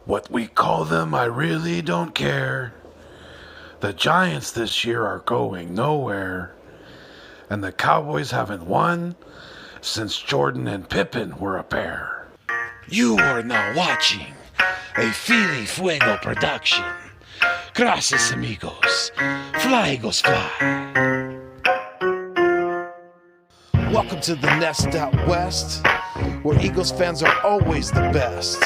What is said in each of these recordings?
What we call them, I really don't care. The Giants this year are going nowhere. And the Cowboys haven't won since Jordan and Pippen were a pair. You are now watching a Philly Fuego production. Gracias, amigos. Fly, Eagles, fly. Welcome to the nest out west, where Eagles fans are always the best.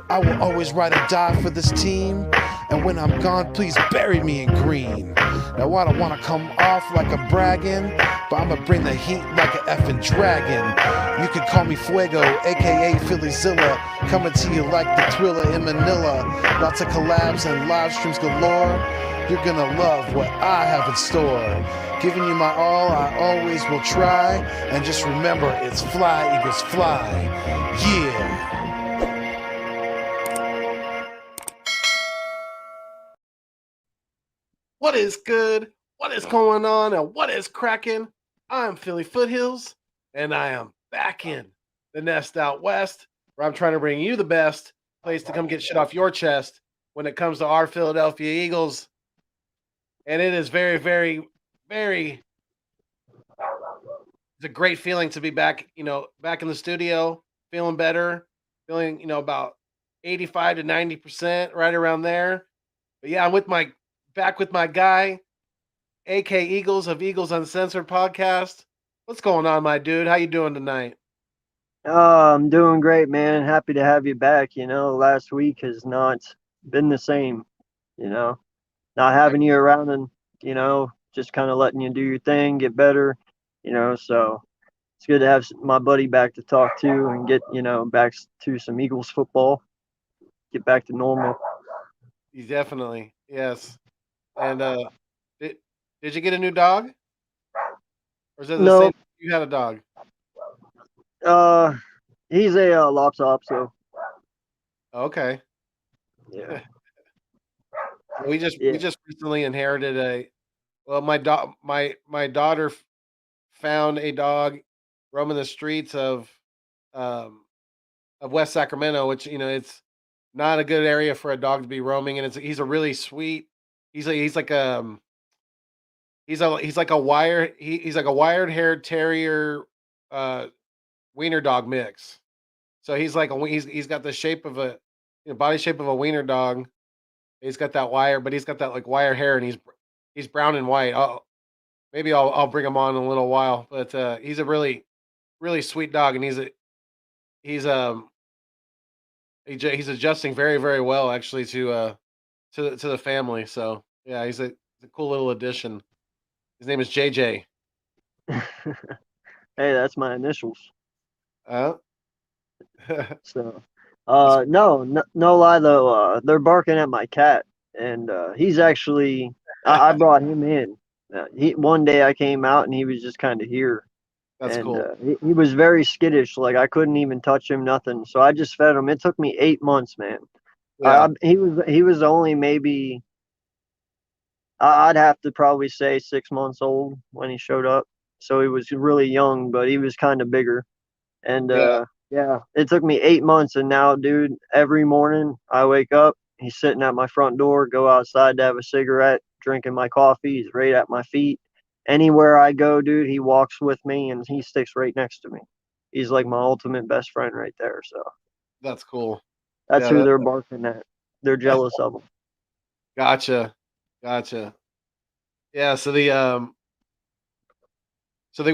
I will always ride or die for this team, and when I'm gone, please bury me in green. Now I don't want to come off like I'm bragging, but I'ma bring the heat like an effing dragon. You can call me Fuego, aka Phillyzilla, coming to you like the Thriller in Manila. Lots of collabs and live streams galore. You're gonna love what I have in store. Giving you my all, I always will try. And just remember, it's fly, Eagles, fly. Yeah. What is good? What is going on? And what is cracking? I'm Philly Foothills, and I am back in the nest out west, where I'm trying to bring you the best place to come get shit off your chest when it comes to our Philadelphia Eagles. And it is very, very, very, it's a great feeling to be back, back in the studio, feeling better, feeling, about 85 to 90%, right around there. But yeah, I'm back with my guy, AK Eagles of Eagles Uncensored podcast. What's going on, my dude? How you doing tonight? I'm doing great, man. Happy to have you back. Last week has not been the same, not having you around and, just kind of letting you do your thing, get better, so it's good to have my buddy back to talk to and get, back to some Eagles football, get back to normal. Definitely. Yes. And did you get a new dog? Or is it the same you had a dog? He's a laptop, so. Okay. Yeah. We just recently inherited my daughter found a dog roaming the streets of West Sacramento, which it's not a good area for a dog to be roaming, and he's a really sweet. He's like a wired haired terrier wiener dog mix. So he's got the shape of body shape of a wiener dog. He's got that wire, but he's got that like wire hair, and he's brown and white. Maybe I'll bring him on in a little while, but he's a really, really sweet dog, and he's adjusting very, very well actually to the family. So yeah, he's a cool little addition. His name is JJ. Hey, that's my initials. So, no lie though. They're barking at my cat, and he's actually. I brought him in. One day I came out and he was just kind of here. That's cool. He was very skittish. Like I couldn't even touch him, nothing. So I just fed him. It took me 8 months, man. Yeah. He was only maybe. I'd have to probably say 6 months old when he showed up. So he was really young, but he was kind of bigger. And yeah, it took me 8 months. And now, dude, every morning I wake up, he's sitting at my front door, go outside to have a cigarette, drinking my coffee. He's right at my feet. Anywhere I go, dude, he walks with me and he sticks right next to me. He's like my ultimate best friend right there. So that's cool. That's who they're barking at. They're jealous of him. Gotcha. Yeah. So we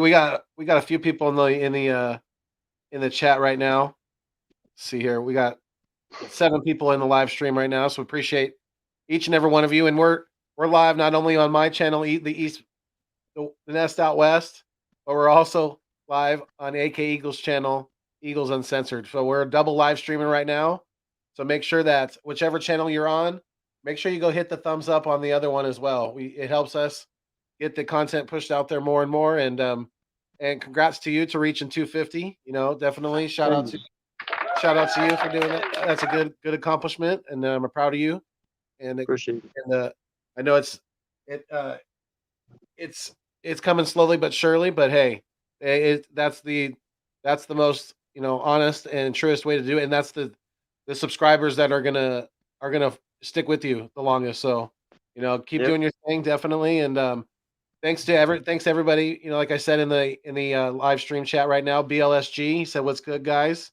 got a few people in the chat right now. Let's see here, we got 7 people in the live stream right now. So we appreciate each and every one of you, and we're live not only on my channel, the Nest Out West, but we're also live on AK Eagles channel, Eagles Uncensored. So we're double live streaming right now. So make sure that whichever channel you're on, make sure you go hit the thumbs up on the other one as well. It helps us get the content pushed out there more and more. And congrats to you to reaching 250. Definitely shout out to you for doing that. That's a good accomplishment, and I'm proud of you. And appreciate it. And I know it's coming slowly but surely. But hey, that's the most honest and truest way to do it, and that's the subscribers that are gonna are gonna stick with you the longest. So, keep Yep. doing your thing, definitely. And thanks to everybody. Like I said in the live stream chat right now, BLSG, he said, "What's good, guys?"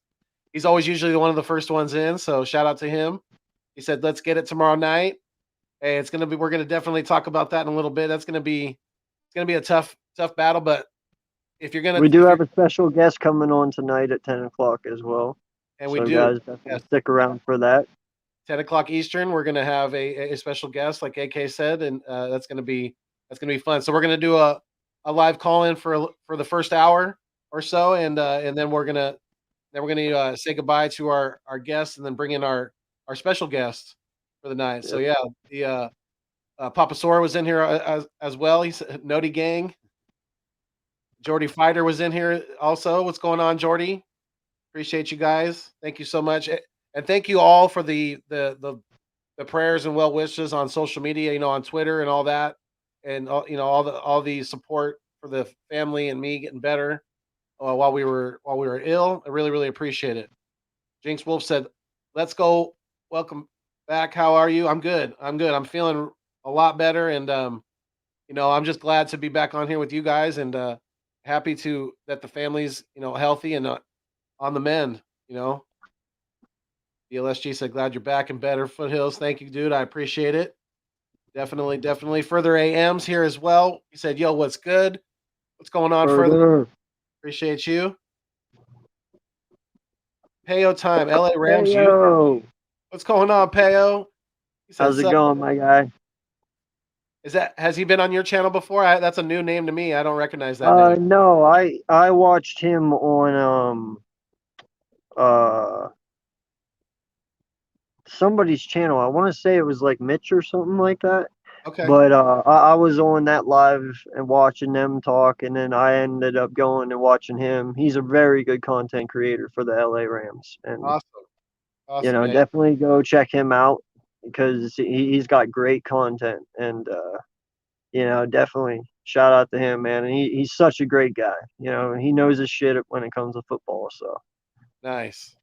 He's always usually one of the first ones in, so shout out to him. He said, "Let's get it tomorrow night." Hey, we're gonna definitely talk about that in a little bit. It's gonna be a tough battle, but if you're gonna We do if you're have a special guest coming on tonight at 10 o'clock as well. and we So, do, guys, definitely yes, stick around for that. 10 o'clock Eastern, we're gonna have a special guest, like AK said, and that's gonna be fun. So we're gonna do a live call in for the first hour or so, and then we're gonna say goodbye to our guests, and then bring in our special guest for the night. So Yep. yeah, the Papa Sora was in here as well. He's Noti Gang. Jordy Fighter was in here also. What's going on, Jordy? Appreciate you guys. Thank you so much, and thank you all for the prayers and well wishes on social media. On Twitter and all that, and all the support for the family and me getting better while we were ill. I really really appreciate it. Jinx Wolf said, "Let's go. Welcome back. How are you? I'm good. I'm good. I'm feeling a lot better, and I'm just glad to be back on here with you guys, and happy that the family's healthy and on the mend. The LSG said, "Glad you're back and better, Foothills." Thank you, dude. I appreciate it. Definitely, definitely. Further AMs here as well. He said, "Yo, what's good? What's going on, Further?" Further. Appreciate you. Payo time, LA Rams. Hey, yo. What's going on, Payo? He said, How's it "Sup?" going, my guy? Has he been on your channel before? That's a new name to me. I don't recognize that name. No, I watched him on somebody's channel. I want to say it was like Mitch or something like that. Okay. But I was on that live and watching them talk, and then I ended up going and watching him. He's a very good content creator for the LA Rams, and Awesome, man. definitely go check him out because he's got great content, and definitely shout out to him, man. And he's such a great guy. He knows his shit when it comes to football. So Nice.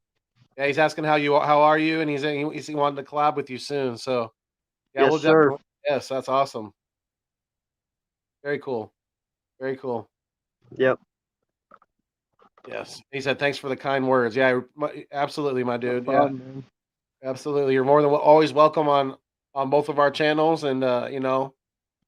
Yeah, he's asking how are you, and he wanted to collab with you soon. So yeah, yes, we'll sir. definitely. Yes, that's awesome. Very cool. Very cool. Yep. Yes, he said thanks for the kind words. Yeah, absolutely, my dude. No problem, man. Absolutely. You're more than always welcome on both of our channels, and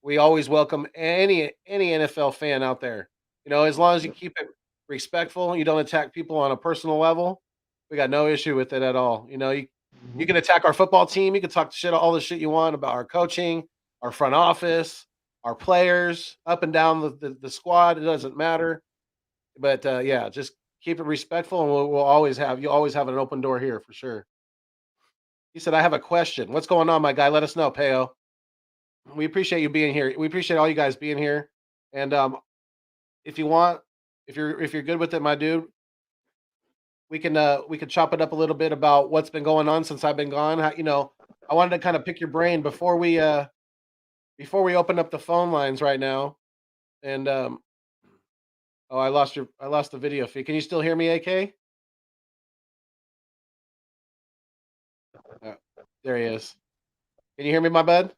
we always welcome any NFL fan out there. As long as you keep it respectful, you don't attack people on a personal level. We got no issue with it at all. You can attack our football team. You can talk all the shit you want about our coaching, our front office, our players, up and down the squad. It doesn't matter. But yeah, just keep it respectful, and you'll always have an open door here for sure. He said, "I have a question. What's going on, my guy? Let us know, Payo. We appreciate you being here. We appreciate all you guys being here. And if you want, if you're good with it, my dude, we can chop it up a little bit about what's been going on since I've been gone. I wanted to kind of pick your brain before we open up the phone lines right now. And I lost the video feed. Can you still hear me, AK? There he is. Can you hear me, my bud?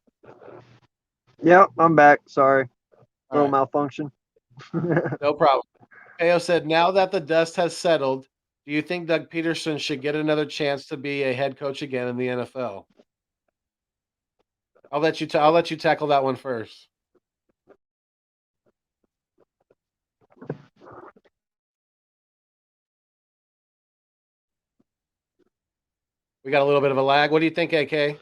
Yep, I'm back. Sorry. All Little right. malfunction. No problem. Payo said, now that the dust has settled, do you think Doug Peterson should get another chance to be a head coach again in the NFL? I'll let you tackle that one first. We got a little bit of a lag. What do you think, AK?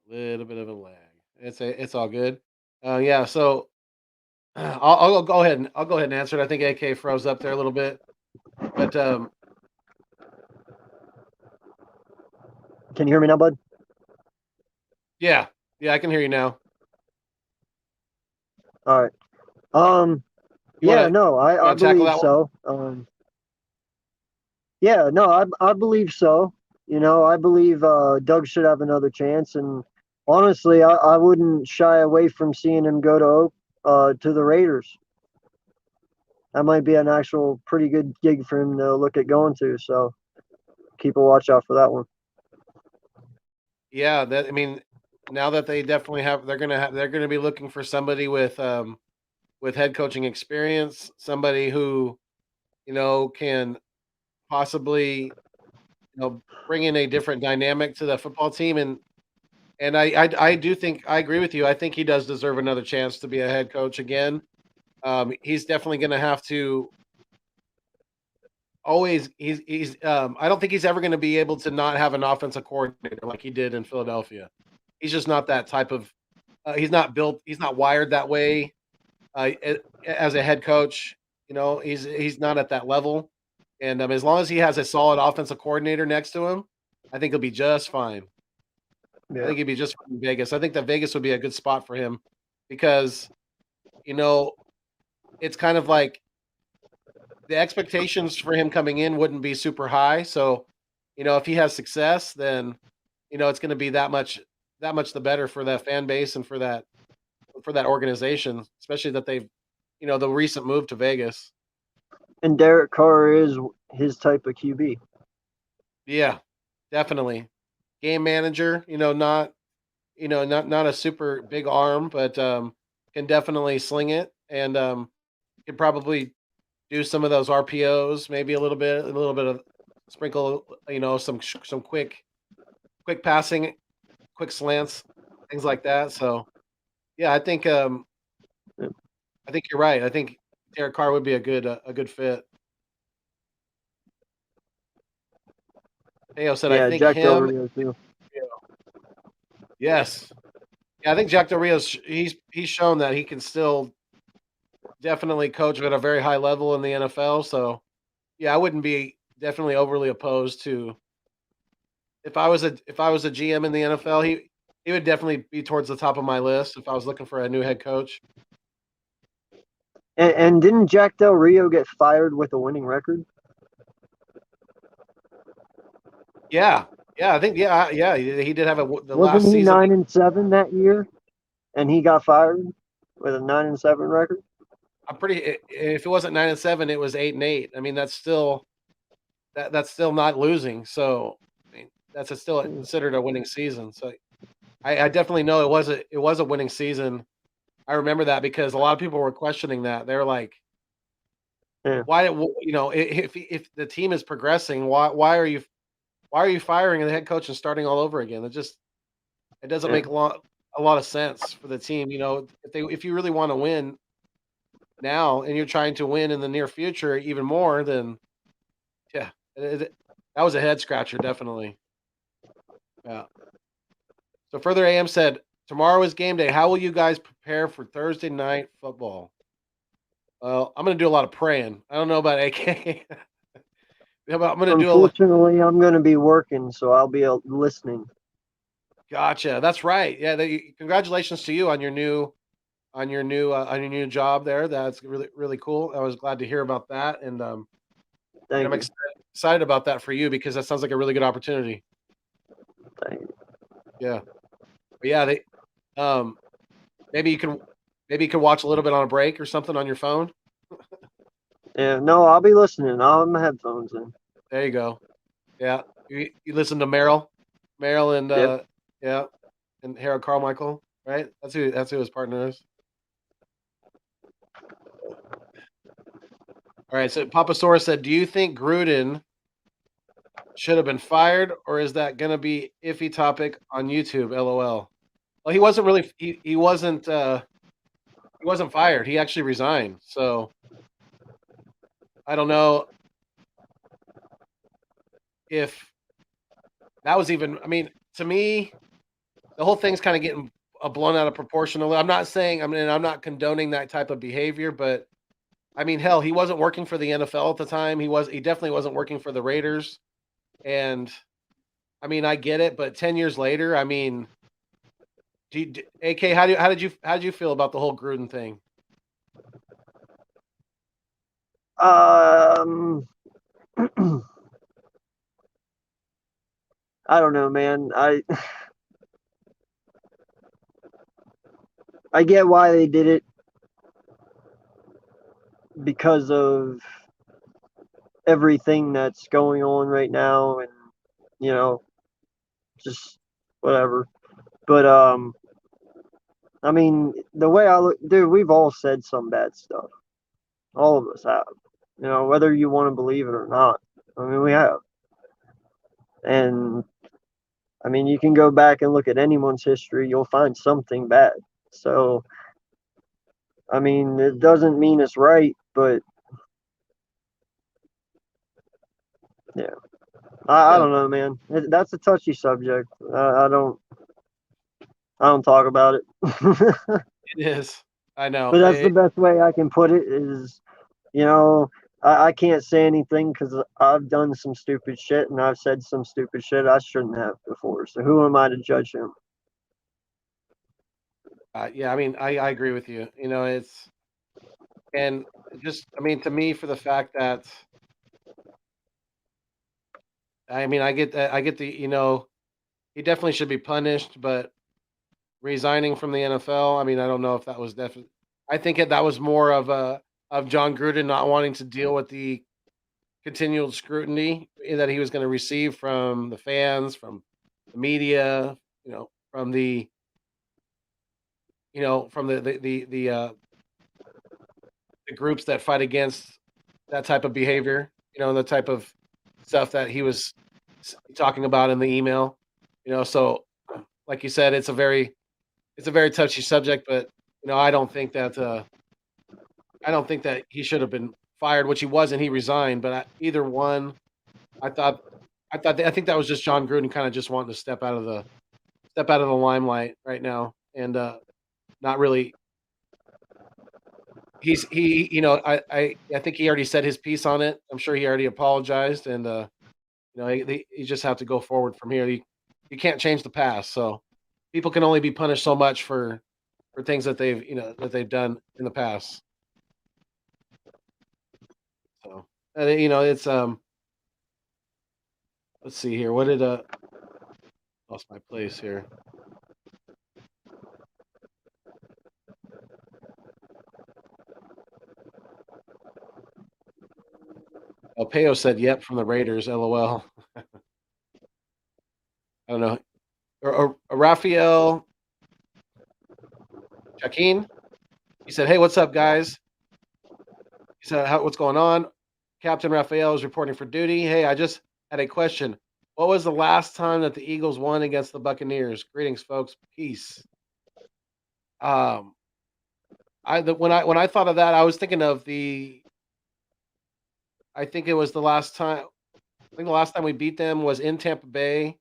Little bit of a lag. It's all good. Yeah. So I'll go ahead and answer it. I think AK froze up there a little bit, but Can you hear me now, bud? yeah, I can hear you now. All right. I believe so. I believe so. I believe Doug should have another chance, and honestly, I wouldn't shy away from seeing him go to the Raiders. that might be an actual pretty good gig for him to look at going to. So keep a watch out for that one. Yeah, that I mean, now that they definitely they're gonna be looking for somebody with head coaching experience, somebody who can possibly bring in a different dynamic to the football team, and I do think I agree with you. I think he does deserve another chance to be a head coach again. He's definitely going to have to always. He's. I don't think he's ever going to be able to not have an offensive coordinator like he did in Philadelphia. He's just not that type of. He's not built. He's not wired that way. As a head coach, he's not at that level. And as long as he has a solid offensive coordinator next to him, I think he'll be just fine. Yeah. I think he'd be just fine in Vegas. I think that Vegas would be a good spot for him because, it's kind of like the expectations for him coming in wouldn't be super high. So, if he has success, then, it's going to be that much the better for that fan base and for that organization, especially that they've, the recent move to Vegas. And Derek Carr is his type of QB. Yeah, definitely. Game manager, not a super big arm, but can definitely sling it and can probably do some of those RPOs, maybe a little bit of sprinkle, some quick passing, quick slants, things like that. So, yeah, I think you're right. I think Derek Carr would be a good fit. Teo said, Yeah, I think Jack Del him. Rio too. Yes. Yeah, I think Jack Del Rio's he's shown that he can still definitely coach at a very high level in the NFL. So, yeah, I wouldn't be definitely overly opposed to if I was a GM in the NFL, he would definitely be towards the top of my list if I was looking for a new head coach. And didn't Jack Del Rio get fired with a winning record? Yeah, I think he did have Wasn't last he season. 9-7 that year, and he got fired with a 9-7 record? If it wasn't 9-7, it was 8-8. I mean, that's still that's still not losing. So, I mean, that's still considered a winning season. So, I definitely know it was a winning season. I remember that because a lot of people were questioning that. They're like, why? If the team is progressing, why are you firing the head coach and starting all over again? It doesn't make a lot of sense for the team. If you really want to win now and you're trying to win in the near future even more, then yeah, that was a head scratcher, definitely. Yeah. So further, AM said, tomorrow is game day. How will you guys prepare for Thursday night football? Well, I'm going to do a lot of praying. I don't know about AK. Unfortunately, I'm going to be working, so I'll be listening. Gotcha. That's right. Yeah. Congratulations to you on your new job there. That's really, really cool. I was glad to hear about that, and I'm excited about that for you because that sounds like a really good opportunity. Thank you. Yeah. But yeah, maybe you can watch a little bit on a break or something on your phone. Yeah, no, I'll be listening. I'll have my headphones in. There you go. Yeah, you listen to Merrill and and Harold Carmichael, right? That's who his partner is. All right, so Papa Sora said, "Do you think Gruden should have been fired, or is that going to be iffy topic on YouTube?" LOL. Well, he wasn't really. He wasn't fired. He actually resigned. So I don't know if that was even. I mean, to me, the whole thing's kind of getting blown out of proportion. I'm not saying. I mean, I'm not condoning that type of behavior, but I mean, hell, he wasn't working for the NFL at the time. He definitely wasn't working for the Raiders. And I mean, I get it, but 10 years later, I mean, AK, how did you feel about the whole Gruden thing? I don't know, man. I get why they did it because of everything that's going on right now, and just whatever. But I mean, the way I look, dude, we've all said some bad stuff. All of us have. Whether you want to believe it or not. I mean, we have. And I mean, you can go back and look at anyone's history, you'll find something bad. So, I mean, it doesn't mean it's right, but yeah. I don't know, man. That's a touchy subject. I don't talk about it. It is. I know. But that's the best way I can put it is, I can't say anything because I've done some stupid shit and I've said some stupid shit I shouldn't have before. So who am I to judge him? Yeah, I mean, I agree with you. It's and just, I mean, to me, for the fact that, I mean, I get the, he definitely should be punished, but resigning from the NFL, I mean, I don't know if that was definitely. I think that was more of John Gruden not wanting to deal with the continual scrutiny that he was going to receive from the fans, from the media, from the groups that fight against that type of behavior, and the type of stuff that he was talking about in the email, So, like you said, it's a very touchy subject, but I don't think that he should have been fired, which he wasn't. He resigned, but either one, I think that was just John Gruden kind of just wanting to step out of the limelight right now, and not really. I think he already said his piece on it. I'm sure he already apologized, and you just have to go forward from here. You can't change the past, so people can only be punished so much for things that they've done in the past. So, it's let's see here. What did lost my place here. Peo said, "Yep," from the Raiders. LOL. I don't know. Or Raphael Jaquin. He said, "Hey, what's up, guys?" He said, "What's going on?" Captain Raphael is reporting for duty. Hey, I just had a question. What was the last time that the Eagles won against the Buccaneers? Greetings, folks. Peace. When I thought of that, I was thinking of I think it was the last time. I think the last time we beat them was in Tampa Bay,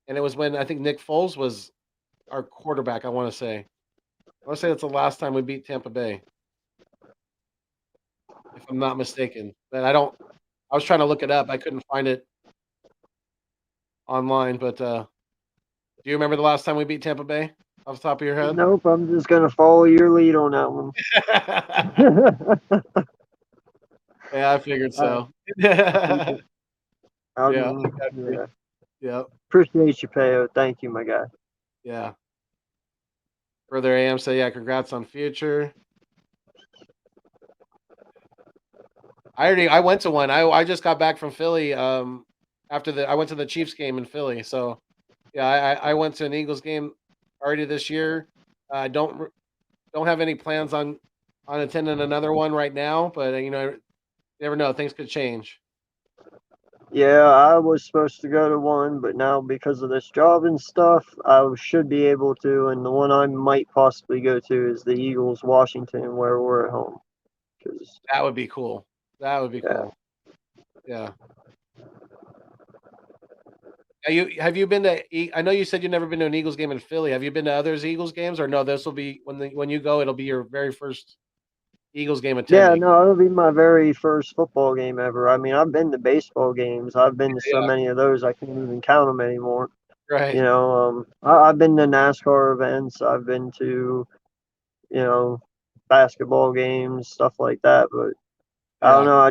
and it was when I think Nick Foles was our quarterback. I want to say that's the last time we beat Tampa Bay, if I'm not mistaken. But I don't. I was trying to look it up. I couldn't find it online. But do you remember the last time we beat Tampa Bay off the top of your head? Nope. I'm just gonna follow your lead on that one. Yeah, I figured so. Yeah. Appreciate you, Peo. Thank you, my guy. Yeah. Brother AM said, "Yeah, congrats on future." I went to one. I just got back from Philly. After I went to the Chiefs game in Philly. So, yeah, I went to an Eagles game already this year. I don't have any plans on attending another one right now, but you never know. Things could change. Yeah, I was supposed to go to one, but now because of this job and stuff, I should be able to. And the one I might possibly go to is the Eagles Washington, where we're at home. That would be cool. That would be cool. Yeah. Have you been to? I know you said you've never been to an Eagles game in Philly. Have you been to others Eagles games, or no? This will be when you go. It'll be your very first Eagles game attending. Yeah, no, it'll be my very first football game ever. I mean, I've been to baseball games. I've been to so many of those I can't even count them anymore. Right. I've been to NASCAR events. I've been to, basketball games, stuff like that. But I don't know.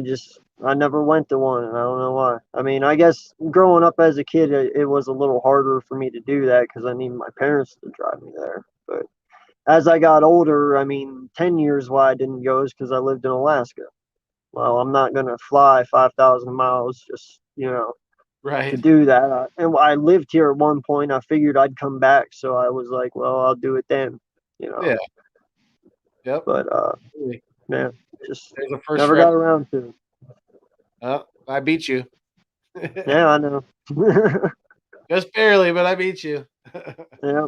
I never went to one, and I don't know why. I mean, I guess growing up as a kid, it was a little harder for me to do that because I needed my parents to drive me there. But as I got older, I mean, 10 years why I didn't go is because I lived in Alaska. well, I'm not gonna fly 5,000 miles just to Right. do that. And I lived here at one point. I figured I'd come back, so I was like, well, I'll do it then. Yeah. Yep. But Really. man, just There's a first never for got around to it. I beat you. Yeah, I know. Just barely, but I beat you. Yeah.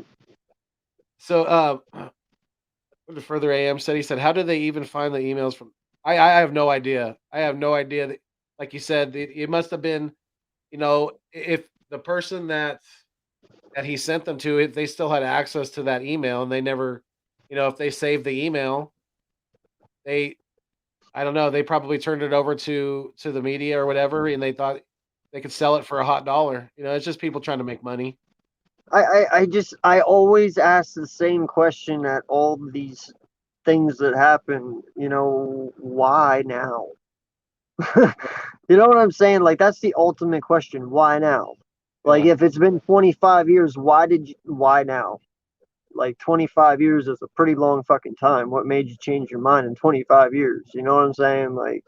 So, what the further AM said, he said, "How did they even find the emails from?" I have no idea. I have no idea. That, like you said, it must have been, if the person that he sent them to, if they still had access to that email and they never, if they saved the email, they, I don't know, they probably turned it over to the media or whatever, and they thought they could sell it for a hot dollar. It's just people trying to make money. I always ask the same question at all these things that happen, why now? You know what I'm saying? Like, that's the ultimate question. Why now? Like, Yeah. if it's been 25 years, why now? Like, 25 years is a pretty long fucking time. What made you change your mind in 25 years? You know what I'm saying? Like,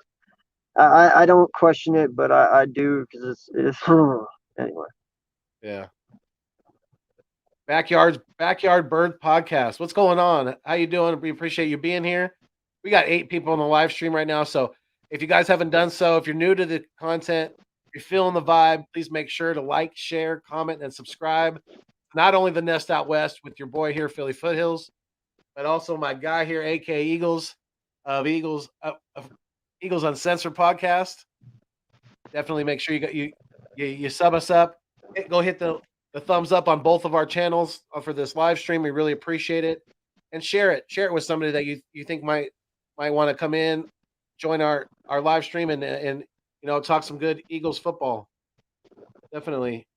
I don't question it, but I do, because it's anyway. Yeah. Backyard Bird Podcast. What's going on? How you doing? We appreciate you being here. We got 8 people on the live stream right now. So if you guys haven't done so, if you're new to the content, if you're feeling the vibe, please make sure to like, share, comment, and subscribe. Not only the Nest Out West with your boy here, Philly Foothills, but also my guy here, aka Eagles of Eagles Uncensored podcast. Definitely make sure you sub us up. Go hit the thumbs up on both of our channels for this live stream. We really appreciate it. And share it. Share it with somebody that you think might want to come in, join our live stream and talk some good Eagles football. Definitely.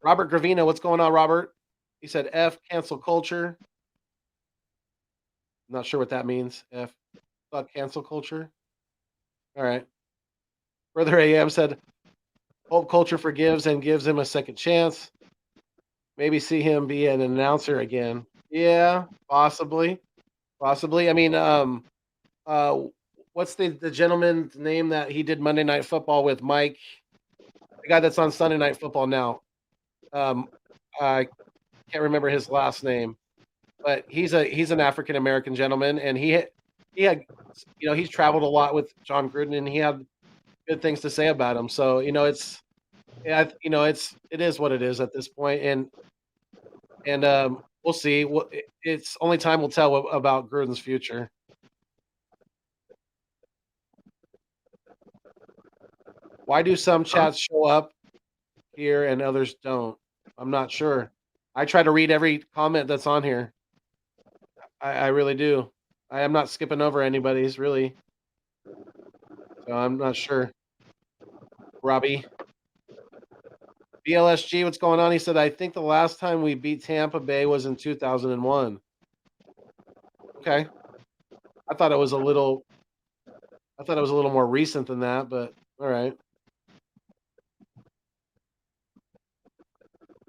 Robert Gravino, what's going on, Robert? He said F cancel culture. I'm not sure what that means. F fuck cancel culture. All right. Brother AM said hope culture forgives and gives him a second chance. Maybe see him be an announcer again. Yeah, possibly. Possibly. I mean, what's the gentleman's name that he did Monday Night Football with, Mike? The guy that's on Sunday Night Football now. I can't remember his last name, but he's an African American gentleman, and he had he's traveled a lot with John Gruden, and he had good things to say about him. So it is what it is at this point, and we'll see. It's only time will tell about Gruden's future. Why do some chats show up here and others don't? I'm not sure. I try to read every comment that's on here. I really do. I am not skipping over anybody's, really. So I'm not sure. Robbie. BLSG, what's going on? He said, I think the last time we beat Tampa Bay was in 2001. Okay. I thought it was a little more recent than that, but all right.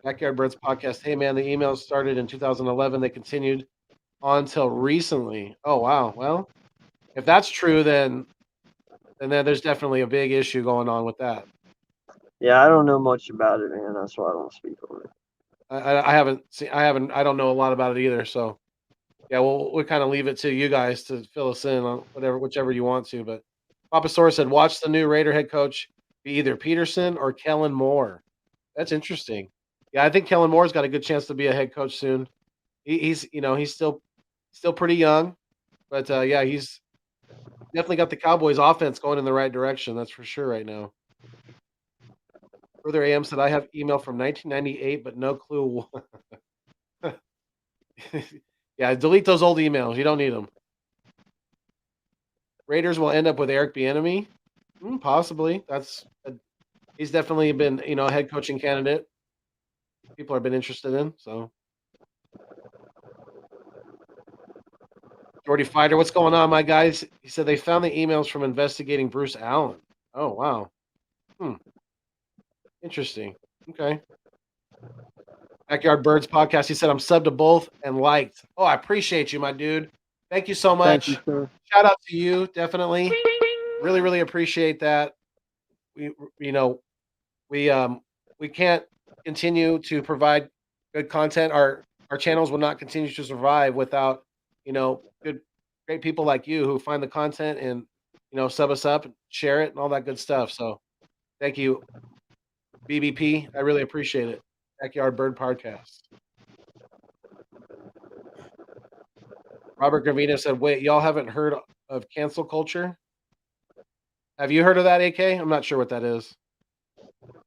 Backyard Birds podcast. Hey man, the emails started in 2011. They continued on till recently. Oh wow. Well, if that's true, then there's definitely a big issue going on with that. Yeah, I don't know much about it, man. That's why I don't speak on it. I don't know a lot about it either. So yeah, we'll kind of leave it to you guys to fill us in on whichever you want to. But Papa Sora said, watch the new Raider head coach be either Peterson or Kellen Moore. That's interesting. Yeah, I think Kellen Moore's got a good chance to be a head coach soon. He's still pretty young, but yeah, he's definitely got the Cowboys offense going in the right direction. That's for sure right now. Further AM said, I have email from 1998, but no clue. Yeah, delete those old emails. You don't need them. Raiders will end up with Eric Bieniemy. Possibly. He's definitely been, a head coaching candidate. People have been interested in. So, Jordy Fighter, what's going on, my guys? He said they found the emails from investigating Bruce Allen. Oh wow. Interesting. Okay. Backyard Birds podcast. He said I'm subbed to both and liked. Oh, I appreciate you, my dude. Thank you so much. Thank you, sir. Shout out to you, definitely. really, really appreciate that. We we can't continue to provide good content. Our channels will not continue to survive without good great people like you who find the content and sub us up and share it and all that good stuff. So thank you, BBP. I really appreciate it. Backyard Bird Podcast. Robert Gravina said, "Wait, y'all haven't heard of cancel culture? Have you heard of that, AK? I'm not sure what that is."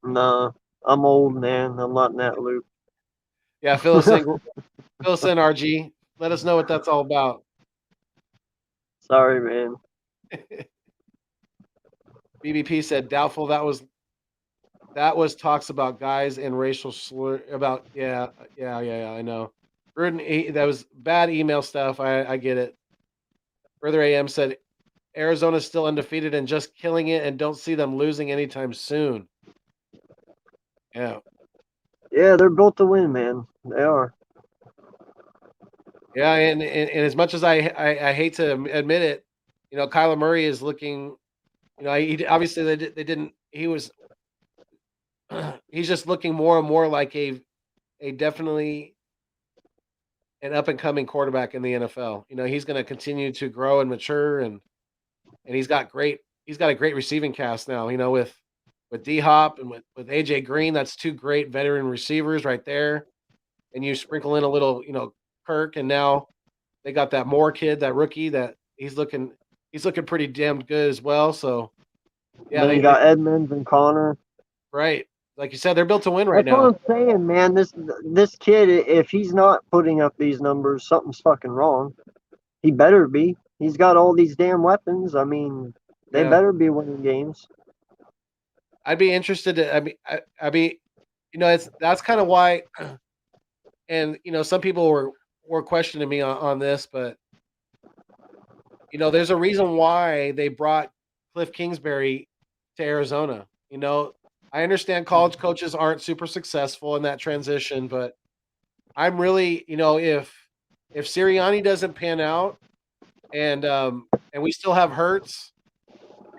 Nah, I'm old, man. I'm not in that loop. Yeah, fill us in, RG. Let us know what that's all about. Sorry, man. BBP said, "Doubtful that was talks about guys and racial slur about yeah, I know. That was bad email stuff. I get it." Further AM said, "Arizona's still undefeated and just killing it, and don't see them losing anytime soon." Yeah. Yeah, they're built to win, man. They are. Yeah, and as much as I hate to admit it, Kyler Murray is looking. He obviously they didn't. He was. He's just looking more and more like a definitely an up and coming quarterback in the NFL. He's going to continue to grow and mature, and he's got a great receiving cast now. With D Hop and with AJ Green, that's two great veteran receivers right there. And you sprinkle in a little, Kirk, and now they got that Moore kid, that rookie, that he's looking pretty damn good as well. So yeah, Then you got Edmonds and Connor. Right. Like you said, they're built to win right now. That's what I'm saying, man. This kid, if he's not putting up these numbers, something's fucking wrong. He better be. He's got all these damn weapons. I mean, they better be winning games. I'd be interested to. That's kind of why. And some people were questioning me on this, but there's a reason why they brought Cliff Kingsbury to Arizona. I understand college coaches aren't super successful in that transition, but I'm really, if Sirianni doesn't pan out, and we still have Hurts,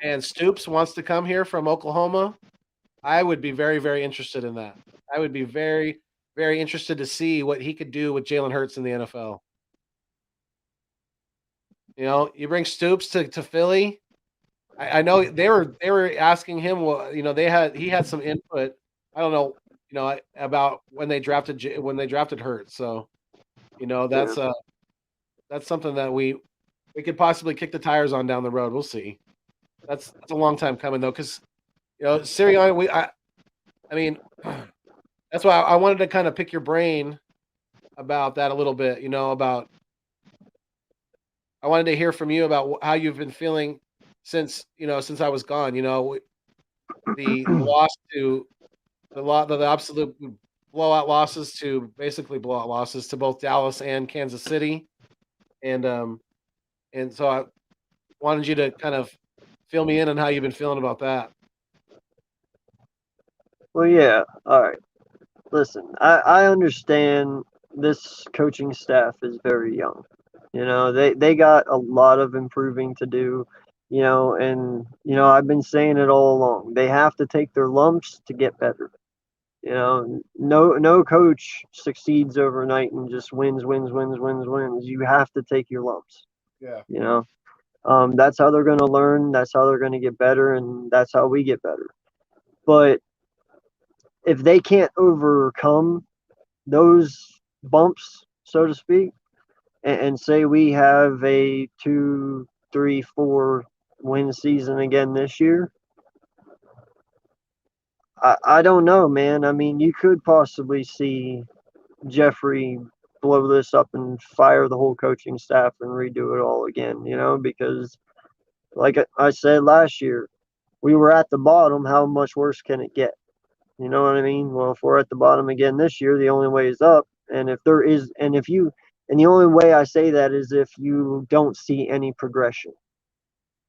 and Stoops wants to come here from Oklahoma, I would be very, very interested in that. I would be very, very interested to see what he could do with Jalen Hurts in the NFL. You bring Stoops to Philly. I know they were asking him. Well, he had some input. I don't know, about when they drafted Hurts. So, that's something that we could possibly kick the tires on down the road. We'll see. That's a long time coming though, because Sirianni. I mean, that's why I wanted to kind of pick your brain about that a little bit. I wanted to hear from you about how you've been feeling since I was gone. The loss to the absolute blowout losses to both Dallas and Kansas City, and so I wanted you to kind of fill me in on how you've been feeling about that. Well, yeah. All right. Listen, I understand this coaching staff is very young. They got a lot of improving to do, and I've been saying it all along. They have to take their lumps to get better. No coach succeeds overnight and just wins. You have to take your lumps. Yeah. That's how they're going to learn. That's how they're going to get better, and that's how we get better. But if they can't overcome those bumps, so to speak, and say we have a 2, 3, 4 win season again this year, I don't know, man. I mean, you could possibly see Jeffrey blow this up and fire the whole coaching staff and redo it all again, because like I said last year, we were at the bottom. How much worse can it get? You know what I mean? Well, if we're at the bottom again this year, the only way is up. And the only way I say that is if you don't see any progression.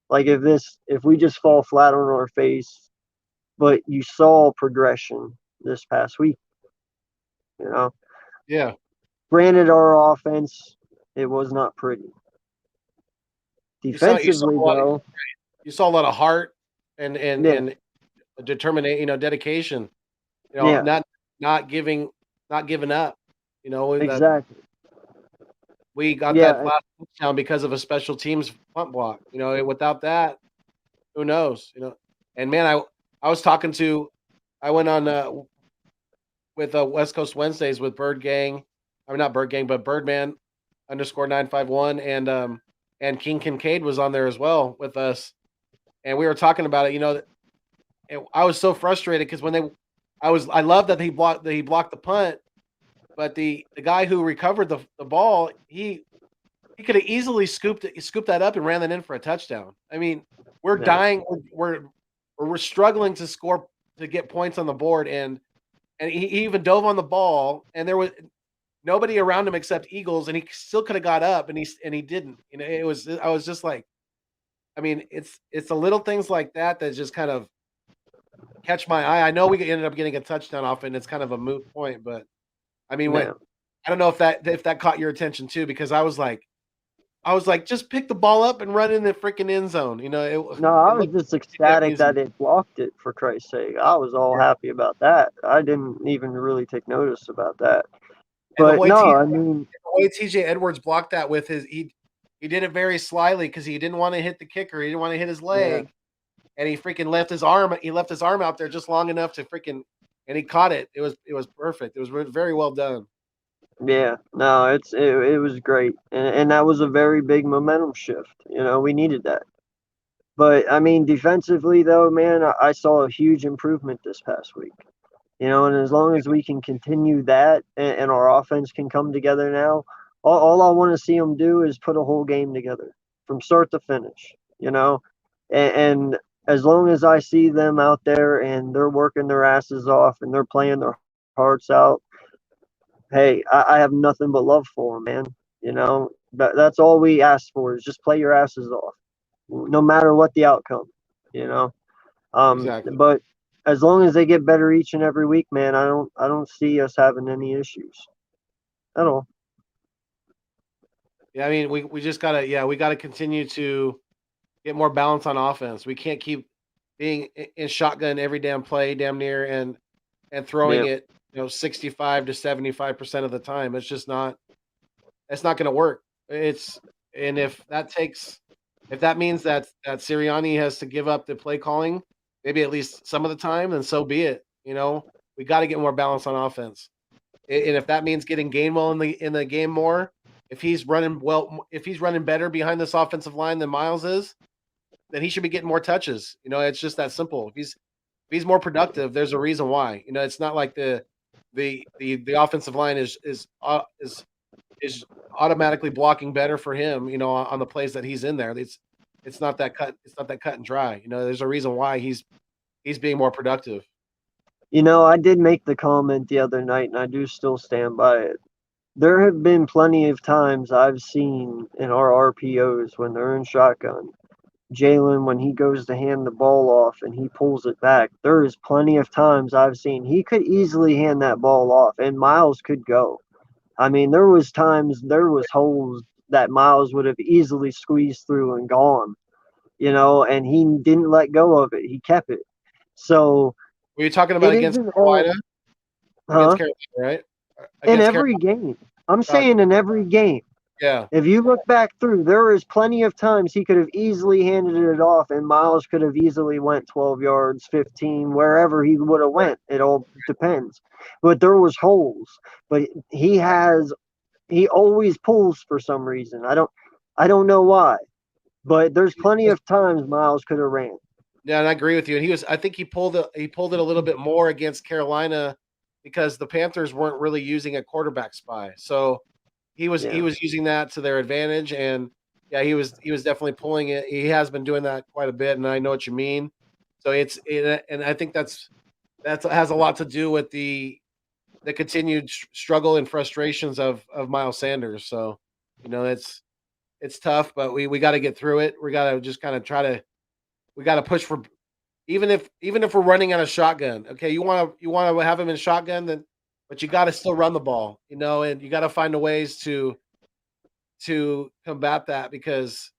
Like if we just fall flat on our face, but you saw progression this past week, Yeah. Granted, our offense, it was not pretty. Defensively, though, you saw a lot of heart and Yeah. and determination, dedication. Yeah. Not giving up. That Exactly. we got Yeah. that last touchdown because of a special teams punt block. Without that, who knows? And man, I was talking to, I went on with West Coast Wednesdays with Bird Gang. I mean, not Bird Gang, but Birdman _951, and King Kincaid was on there as well with us, and we were talking about it. I was so frustrated because I love that he blocked the punt, but the guy who recovered the ball, he could have easily scooped that up and ran that in for a touchdown. I mean, we're Yeah. dying, we're struggling to score, to get points on the board, and he even dove on the ball, and there was nobody around him except Eagles, and he still could have got up, and he didn't. I was just like, I mean, it's the little things like that that just kind of catch my eye. I know we ended up getting a touchdown off, and it's kind of a moot point, but I mean, Yeah. I don't know if that caught your attention too, because I was like, just pick the ball up and run in the freaking end zone. No, I It was looked just that ecstatic easy. that it blocked it, for Christ's sake. I was all happy about that. I didn't even really take notice about that. And But no, I mean, the way TJ Edwards blocked that with he did it very slyly because he didn't want to hit the kicker. He didn't want to hit his leg, and he freaking left his arm. He left his arm out there just long enough to freaking, and he caught it. It was perfect. It was very well done. yeah, no, it was great, and that was a very big momentum shift. We needed that. But I mean, defensively though, man, I saw a huge improvement this past week. And as long as we can continue that, and our offense can come together now, all I want to see them do is put a whole game together from start to finish. And as long as I see them out there and they're working their asses off and they're playing their hearts out, hey, I have nothing but love for them, man. That's all we ask for is just play your asses off, no matter what the outcome. You know, Exactly. but as long as they get better each and every week, man, I don't see us having any issues at all. Yeah, I mean, we just we gotta continue to get more balance on offense. We can't keep being in shotgun every damn play, damn near, and throwing Yeah, it, 65 to 75% of the time. It's just not. It's not going to work. It's and if that means that Sirianni has to give up the play calling, maybe at least some of the time, then so be it. We got to get more balance on offense, and if that means getting Gainwell in the game more, if he's running better behind this offensive line than Miles is, then he should be getting more touches. It's just that simple. If he's more productive, there's a reason why. It's not like the offensive line is automatically blocking better for him, on the plays that he's in there. It's not that cut. It's not that cut and dry. There's a reason why he's being more productive. I did make the comment the other night, and I do still stand by it. There have been plenty of times I've seen in our RPOs when they're in shotgun, Jalen, when he goes to hand the ball off and he pulls it back, there is plenty of times I've seen he could easily hand that ball off and Miles could go. I mean, there was holes that Miles would have easily squeezed through and gone, and he didn't let go of it. He kept it. So Were you talking about it against isn't all, Carolina? huh? Against Carolina, right? In Against every Carolina. game. I'm Gotcha. saying in every game. Yeah. If you look back through, there is plenty of times he could have easily handed it off, and Miles could have easily went 12 yards, 15, wherever he would have went. It all depends. But there was holes. But he always pulls for some reason. I don't know why. But there's plenty of times Miles could have ran. Yeah, and I agree with you. And I think he pulled it a little bit more against Carolina because the Panthers weren't really using a quarterback spy. So he Yeah. was using that to their advantage, and yeah, he was definitely pulling it. He has been doing that quite a bit, and I know what you mean. So and I think that has a lot to do with the continued struggle and frustrations of Miles Sanders. So it's tough, but we got to get through it. We got to just kind of we got to push for, even if we're running out of shotgun. Okay, you want to have him in shotgun, then but you got to still run the ball, and you got to find a ways to combat that, because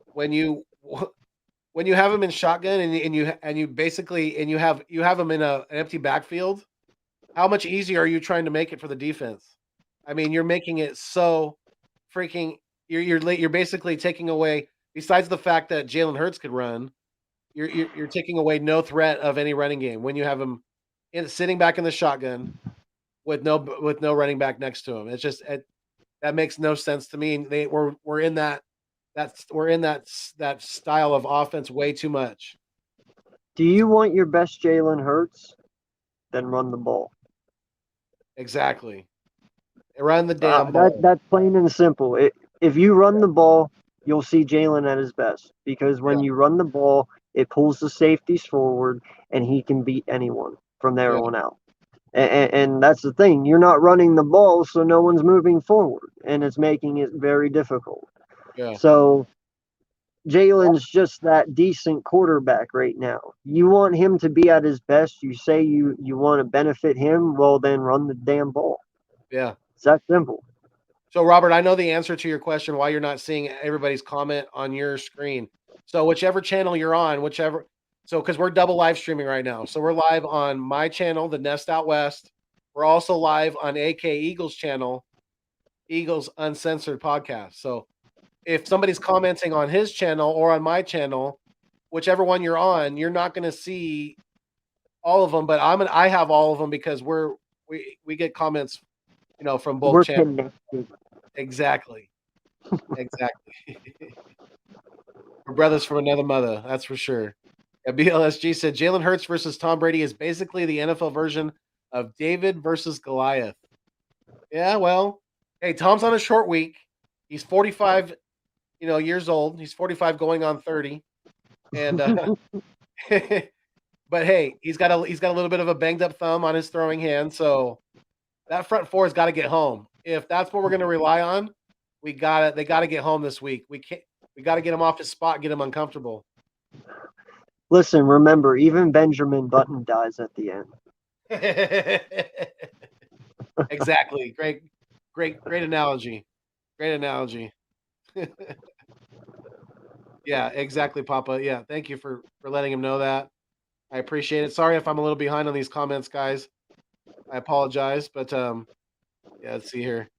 when you when you have him in shotgun and you basically and you have him in an empty backfield, how much easier are you trying to make it for the defense? I mean, you're making it so freaking. You're basically taking away. Besides the fact that Jalen Hurts could run, you're taking away no threat of any running game when you have him sitting back in the shotgun with no running back next to him. It's just that makes no sense to me. We're in that style of offense way too much. Do you want your best Jalen Hurts? Then run the ball. Exactly. Run the damn ball. That's plain and simple. If you run the ball, you'll see Jalen at his best, because when you run the ball, it pulls the safeties forward, and he can beat anyone from there on out. And that's the thing. You're not running the ball, so no one's moving forward, and it's making it very difficult. Yeah. So Jalen's just that decent quarterback right now. You want him to be at his best. You say you want to benefit him, well, then run the damn ball. Yeah. It's that simple. So, Robert, I know the answer to your question why you're not seeing everybody's comment on your screen. So whichever channel you're on, because we're double live streaming right now. So we're live on my channel, The Nest Out West. We're also live on AK Eagles channel, Eagles Uncensored podcast. So if somebody's commenting on his channel or on my channel, whichever one you're on, you're not going to see all of them. But I have all of them because we get comments, from both channels. Exactly. We're brothers from another mother, that's for sure. Yeah, BLSG said Jalen Hurts versus Tom Brady is basically the NFL version of David versus Goliath. Yeah, well, hey, Tom's on a short week. He's 45, years old. He's 45 going on 30. And but hey, he's got a little bit of a banged up thumb on his throwing hand, so that front four has got to get home. If that's what we're going to rely on, they got to get home this week. We got to get him off his spot, get him uncomfortable. Listen, remember, even Benjamin Button dies at the end. Exactly. Great analogy. Great analogy. Yeah, exactly, Papa. Yeah, thank you for letting him know that. I appreciate it. Sorry if I'm a little behind on these comments, guys. I apologize, but yeah, let's see here.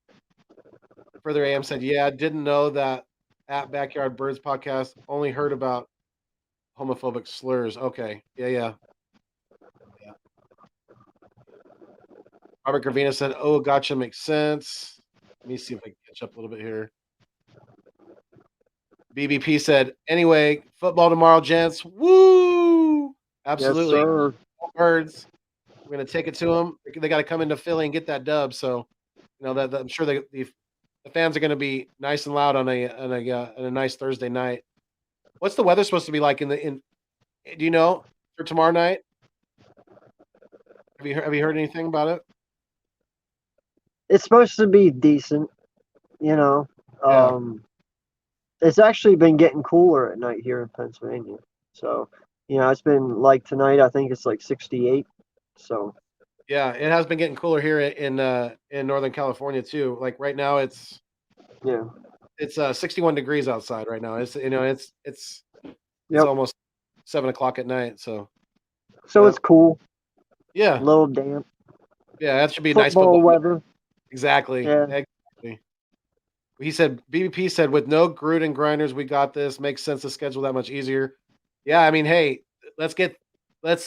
Further AM said, yeah, I didn't know that at Backyard Birds podcast, only heard about homophobic slurs. Okay. Yeah. Robert Gravina said, oh, gotcha, makes sense. Let me see if I can catch up a little bit here. BBP said, anyway, football tomorrow, gents. Woo! Absolutely. Yes, sir. Birds. We're going to take it to them. They got to come into Philly and get that dub. So, that I'm sure the fans are going to be nice and loud on a nice Thursday night. What's the weather supposed to be like do you know, for tomorrow night? Have you heard anything about it? It's supposed to be decent, Yeah. It's actually been getting cooler at night here in Pennsylvania. So, it's been like tonight, I think it's like 68. So yeah, it has been getting cooler here in Northern California too. Like right now it's 61 degrees outside right now. It's it's almost 7:00 at night. So it's cool. Yeah. A little damp. Yeah, that should be nice football weather. Exactly. Yeah. Exactly. He said, BBP said, with no Gruden grinders, we got this. Makes sense to schedule that much easier. Yeah, I mean, hey, let's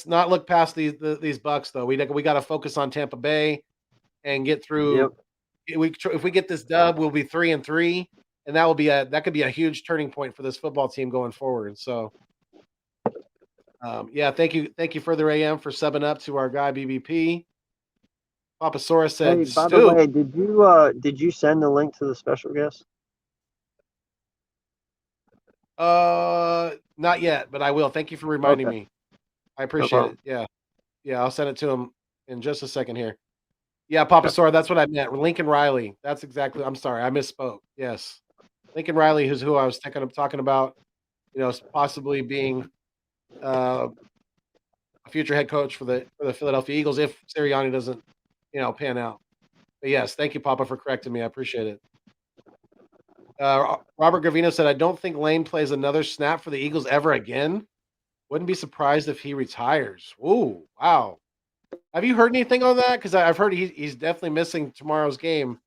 not look past these Bucs though. We got to focus on Tampa Bay and get through. Yep. If we get this dub, we'll be 3-3, and that could be a huge turning point for this football team going forward. So, yeah, thank you, Further AM, for subbing up to our guy BBP. Papasaurus said, hey, by the way, did you send the link to the special guest? Not yet, but I will. Thank you for reminding me. I appreciate it. Yeah, I'll send it to him in just a second here. Yeah, Papasaurus, that's what I meant. Lincoln Riley. That's exactly. I'm sorry, I misspoke. Yes, Lincoln Riley, who's who I was talking about. Possibly being a future head coach for the Philadelphia Eagles if Sirianni doesn't pan out. But yes, thank you, Papa, for correcting me. I appreciate it. Robert Gravino said, "I don't think Lane plays another snap for the Eagles ever again. Wouldn't be surprised if he retires." Ooh, wow. Have you heard anything on that? Because I've heard he's definitely missing tomorrow's game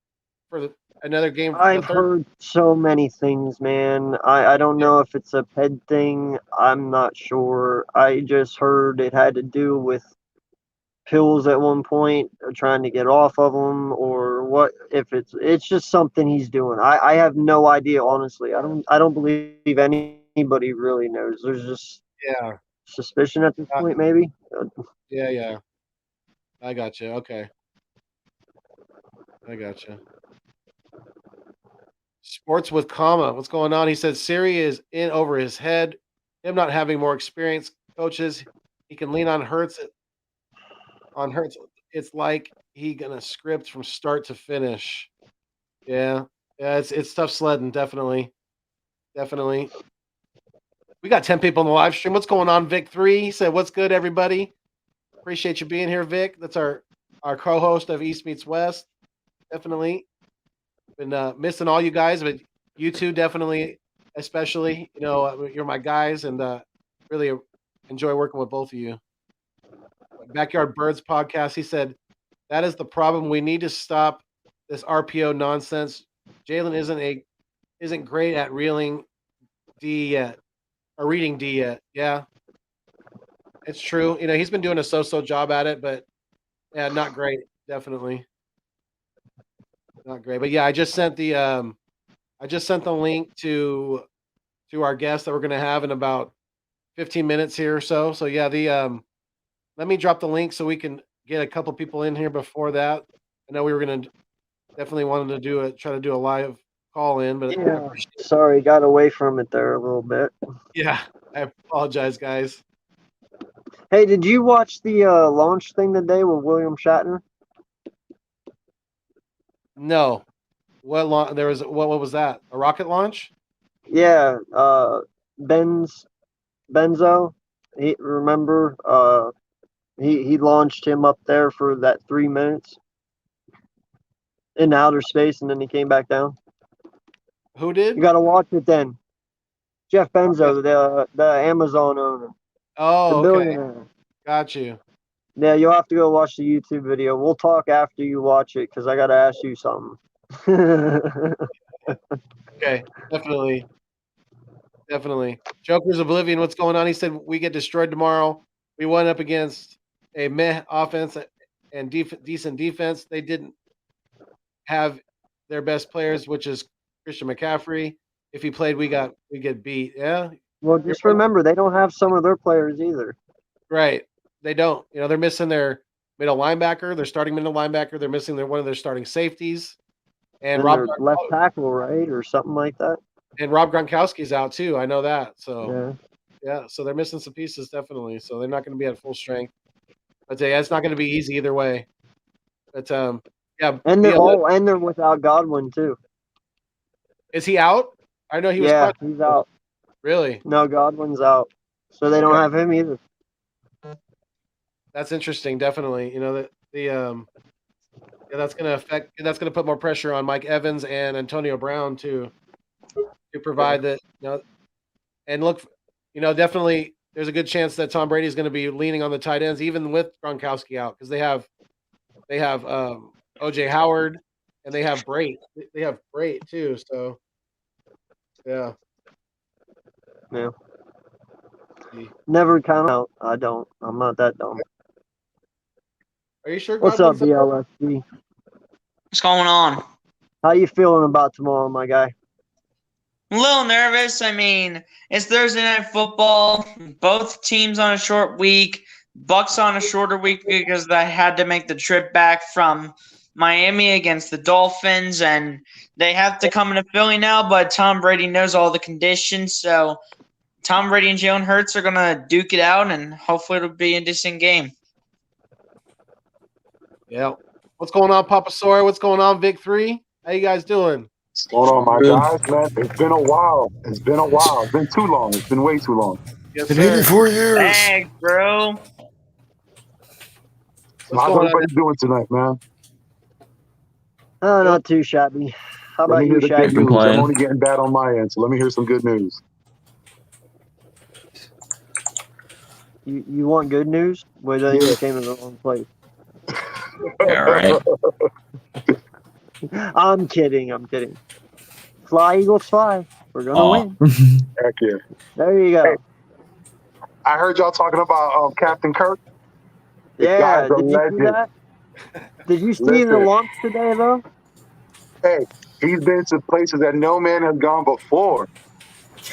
for another game. I've heard so many things, man. I don't know if it's a head thing. I'm not sure. I just heard it had to do with pills at one point, or trying to get off of them, or what. If it's just something he's doing. I have no idea, honestly. I don't believe anybody really knows. There's just suspicion at this point, maybe. Yeah. I got you. Okay. I got you. Sports with comma. What's going on? He said Siri is in over his head. Him not having more experience coaches, he can lean on Hurts. It's like he gonna script from start to finish. Yeah. It's tough sledding. Definitely. We got 10 people in the live stream. What's going on, Vic 3? He said, "What's good, everybody? Appreciate you being here, Vic." That's our co-host of East Meets West. Definitely been missing all you guys, but you two definitely, especially. You're my guys, and really enjoy working with both of you. Backyard Birds podcast. He said, "That is the problem. We need to stop this RPO nonsense. Jalen isn't great at reeling D yet, or reading D yet. Yeah, it's true. He's been doing a so-so job at it, but yeah, not great. Definitely not great. But yeah, I just sent the link to our guest that we're gonna have in about 15 minutes here or so. So yeah, let me drop the link so we can get a couple people in here before that. I know we were gonna definitely wanted to try to do a live call in, but yeah, sorry, got away from it there a little bit. Yeah, I apologize, guys. Hey, did you watch the launch thing today with William Shatner? No. What was that? A rocket launch? Yeah, Benzo. He launched him up there for that 3 minutes in outer space, and then he came back down. Who did? You got to watch it then. Jeff Benzo, the Amazon owner. Oh, the billionaire. Okay. Got you. Yeah, you'll have to go watch the YouTube video. We'll talk after you watch it because I got to ask you something. Okay, definitely. Joker's Oblivion, what's going on? He said we get destroyed tomorrow. We went up against a meh offense and decent defense. They didn't have their best players, which is Christian McCaffrey. If he played, we get beat. Yeah. Well, just remember, they don't have some of their players either. Right. They don't. They're missing their middle linebacker, their starting middle linebacker. They're missing one of their starting safeties. And Rob left tackle, right? Or something like that. And Rob Gronkowski's out too. I know that. So yeah. So they're missing some pieces, definitely. So they're not going to be at full strength. But yeah, it's not going to be easy either way. But yeah. And they're without Godwin too. Is he out? I know he was. Yeah, he's out. Really? No, Godwin's out. So they don't have him either. That's interesting. Definitely. That's going to put more pressure on Mike Evans and Antonio Brown to provide that. And look, definitely there's a good chance that Tom Brady is going to be leaning on the tight ends, even with Gronkowski out, because they have OJ Howard and they have Brait. They have Brait too. So yeah. Never count out. I'm not that dumb. Are you sure? What's up, BLSD? What's going on? How you feeling about tomorrow, my guy? I'm a little nervous. I mean, it's Thursday Night Football. Both teams on a short week. Bucs on a shorter week because they had to make the trip back from Miami against the Dolphins, and they have to come into Philly now, but Tom Brady knows all the conditions, so Tom Brady and Jalen Hurts are going to duke it out, and hopefully it'll be a decent game. Yeah. What's going on, Papa Sawyer? What's going on, Vic 3? How you guys doing? What's going on, my guys, man? It's been a while. It's been too long. It's been way too long. Yes, Been 84 years. Thanks, bro. How's everybody doing tonight, man? Not too shabby. How Let about me hear you, the good Shaggy? news. Playing. I'm only getting bad on my end, so let me hear some good news. You want good news? Well, then Yeah. you came in the wrong place. All right. I'm kidding. Fly, Eagles, fly. We're gonna win. Heck yeah. There you Hey, go. I heard y'all talking about Captain Kirk. The guy's Yeah. a Did you see legend. that? Did you see the Listen, launch today, though? hey, he's been to places that no man has gone before.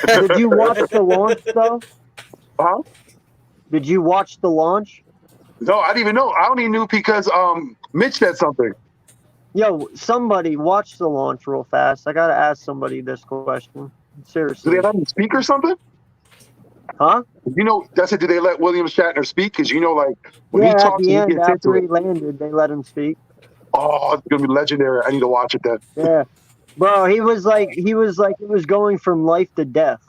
Did you watch the launch, though? Huh? Did you watch the launch? No, I didn't even know. I only knew because Mitch said something. Yo, somebody watch the launch real fast. I gotta ask somebody this question. Do they Seriously. let him speak or something? Huh? You know, that's it. Do they let William Shatner speak? Because you know, like when he Yeah, at talks the and he end, gets into after it, he landed, they let him speak. oh, it's gonna be legendary. I need to watch it then. Yeah. Bro, he was like it was going from life to death.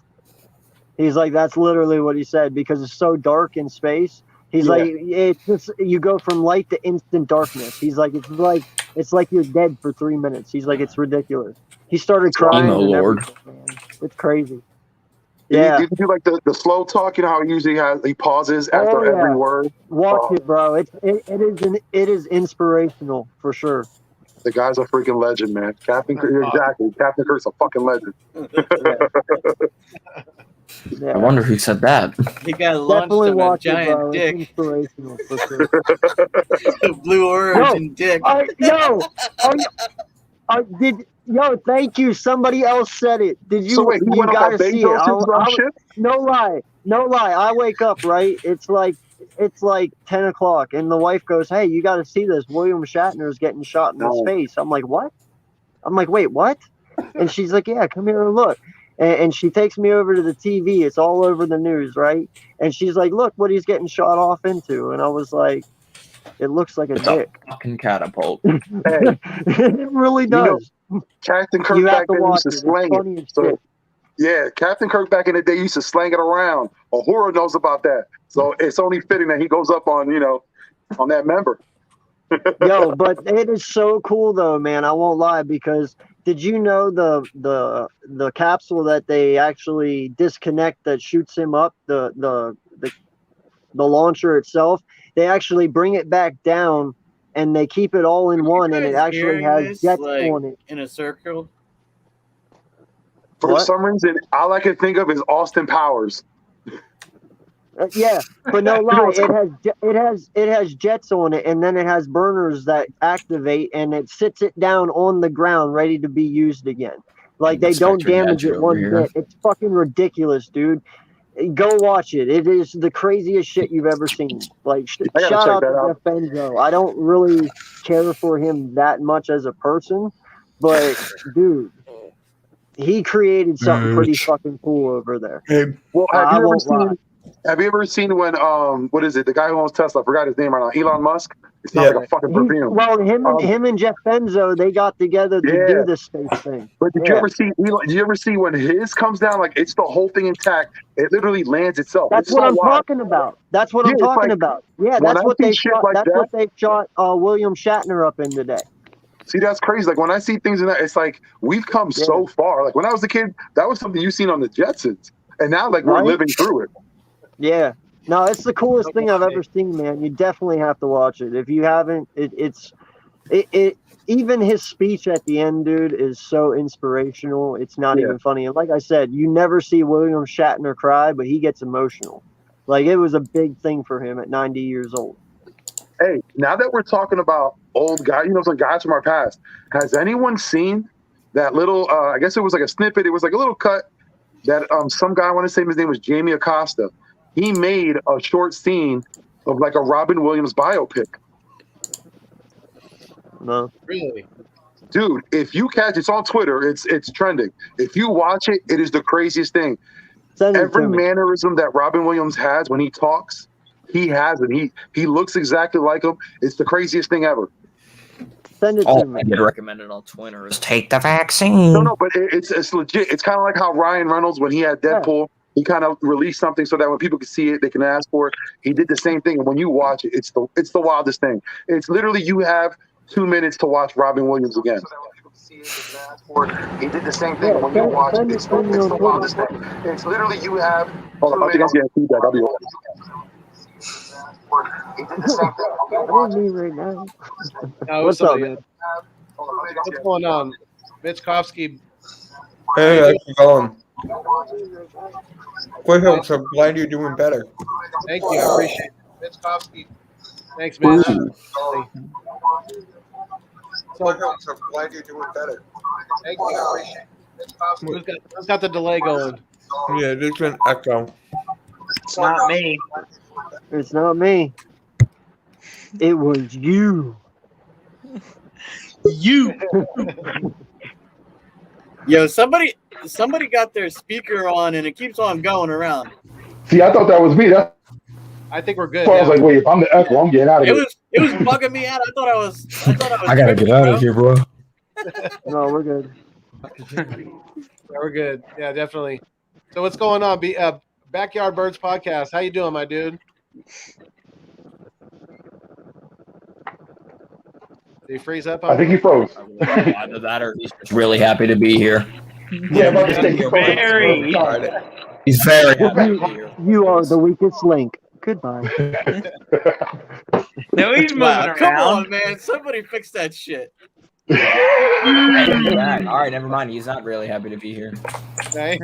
He's like, that's literally what he said, because it's so dark in space. He's Yeah. like, it's just, you go from light to instant darkness. He's like, it's like you're dead for 3 minutes. He's like, it's ridiculous. He started crying Emo and Lord. everything, man. It's crazy. Did Yeah. he do like the slow talk? You know how he usually he pauses after Oh, every yeah. word. Watch Oh, it, bro. It is inspirational for sure. the guy's a freaking legend, man. Captain Kirk, exactly. Captain Kirk's a fucking legend. Yeah. I wonder who said that. He got launched Definitely on a watch it, giant bro. dick. It's inspirational for sure. Blue Origin dick. Thank you. Somebody else said it. Did So you? wait, he You went on gotta that see it. Bezos' ship? No lie. I wake up, right. It's like 10 o'clock, and the wife goes, "Hey, you got to see this. William Shatner is getting shot in the No. face." I'm like, "What?" I'm like, "Wait, what?" And she's like, "Yeah, come here and look." And she takes me over to the TV. It's all over the news, right? And she's like, "Look what he's getting shot off into." And I was like, "It looks like a It's dick." a fucking catapult. Hey, It really you know, does. Captain Kirk You have back to then watch used to it. It's slang it. funny as So shit. yeah, Captain Kirk back in the day used to slang it around. Uhura knows about that. So it's only fitting that he goes up on, on that member. Yo, but it is so cool though, man. I won't lie, because did you know the capsule that they actually disconnect that shoots him up, the launcher itself, they actually bring it back down and they keep it all in one, and it actually has jets on it. In a circle. For What? some reason, all I can think of is Austin Powers. Yeah, but no lie, it has jets on it, and then it has burners that activate, and it sits it down on the ground ready to be used again. Like, they don't Inspector damage Gadget it over one here. bit. It's fucking ridiculous, dude. Go watch it. It is the craziest shit you've ever seen. Like, I gotta shout check out that to out. Jeff Benzo. I don't really care for him that much as a person, but dude, he created something pretty fucking cool over there. Well, I won't lie. have you ever seen when what is it? The guy who owns Tesla, I forgot his name right now. Elon Musk. It sounds like a fucking perfume. Him and Jeff Benzo, they got together to do the space thing. But did you ever see when his comes down, like it's the whole thing intact? It literally lands itself. That's It's what so I'm wild. talking about. That's what I'm it's talking like, about. Yeah, when that's I what see they shit shot. like That's that, what they shot William Shatner up in today. see, that's crazy. Like when I see things in that, it's like we've come so far. Like when I was a kid, that was something you seen on the Jetsons, and now like we're Right? living through it. Yeah. No, it's the coolest thing I've ever seen, man. You definitely have to watch it. If you haven't, it's even his speech at the end, dude, is so inspirational. It's not even funny. And like I said, you never see William Shatner cry, but he gets emotional. Like, it was a big thing for him at 90 years old. Hey, now that we're talking about old guys, some guys from our past, has anyone seen that little? I guess it was like a snippet. It was like a little cut that some guy, I want to say his name was Jamie Acosta. He made a short scene of like a Robin Williams biopic. No. Really? Dude, if you catch it's on Twitter, it's trending. If you watch it, it is the craziest thing. Every mannerism that Robin Williams has when he talks, he has it. He looks exactly like him. It's the craziest thing ever. Send it All to me. I get recommended on Twitter is take the vaccine. No, but it's legit. It's kind of like how Ryan Reynolds, when he had Deadpool, he kind of released something so that when people can see it, they can ask for it. He did the same thing, and when you watch it, it's the wildest thing. It's literally you have 2 minutes to watch Robin Williams again. He did the same thing when you watch. It's the wildest thing. It's literally you have. Hold on, I think I'm getting feedback. I'll be right. He did the same thing. What is me right now? No, What's up, man? What's going on? Mitchkovsky. Hey, how's it going? Good, Hooks. I'm glad you're doing better. Thank you. I appreciate it. Mitchkovsky. Thanks, man. Good, So, Hooks. I'm glad you're doing better. thank you. I appreciate it. Mitchkovsky, who's got the delay going? Yeah, there's an echo. It's not me. It's not me. It was you. You. Yo, somebody got their speaker on and it keeps on going around. See, I thought that was me. That's I think we're good. why I was now. like, wait, if I'm the echo, I'm getting out of It here. was bugging me out. I thought I was. I gotta get out of here, bro. No, we're good. Yeah, we're good. Yeah, definitely. So what's going on? Backyard Birds podcast. How you doing, my dude? Did he freeze up? I think he froze. Either that or he's just really happy to be here. Yeah, I'm about to say he froze. Very. He's very happy to be here. You are the weakest link. Goodbye. No, he's moving Wow, come around. on, man! Somebody fix that shit. All right, never mind. He's not really happy to be here. Okay.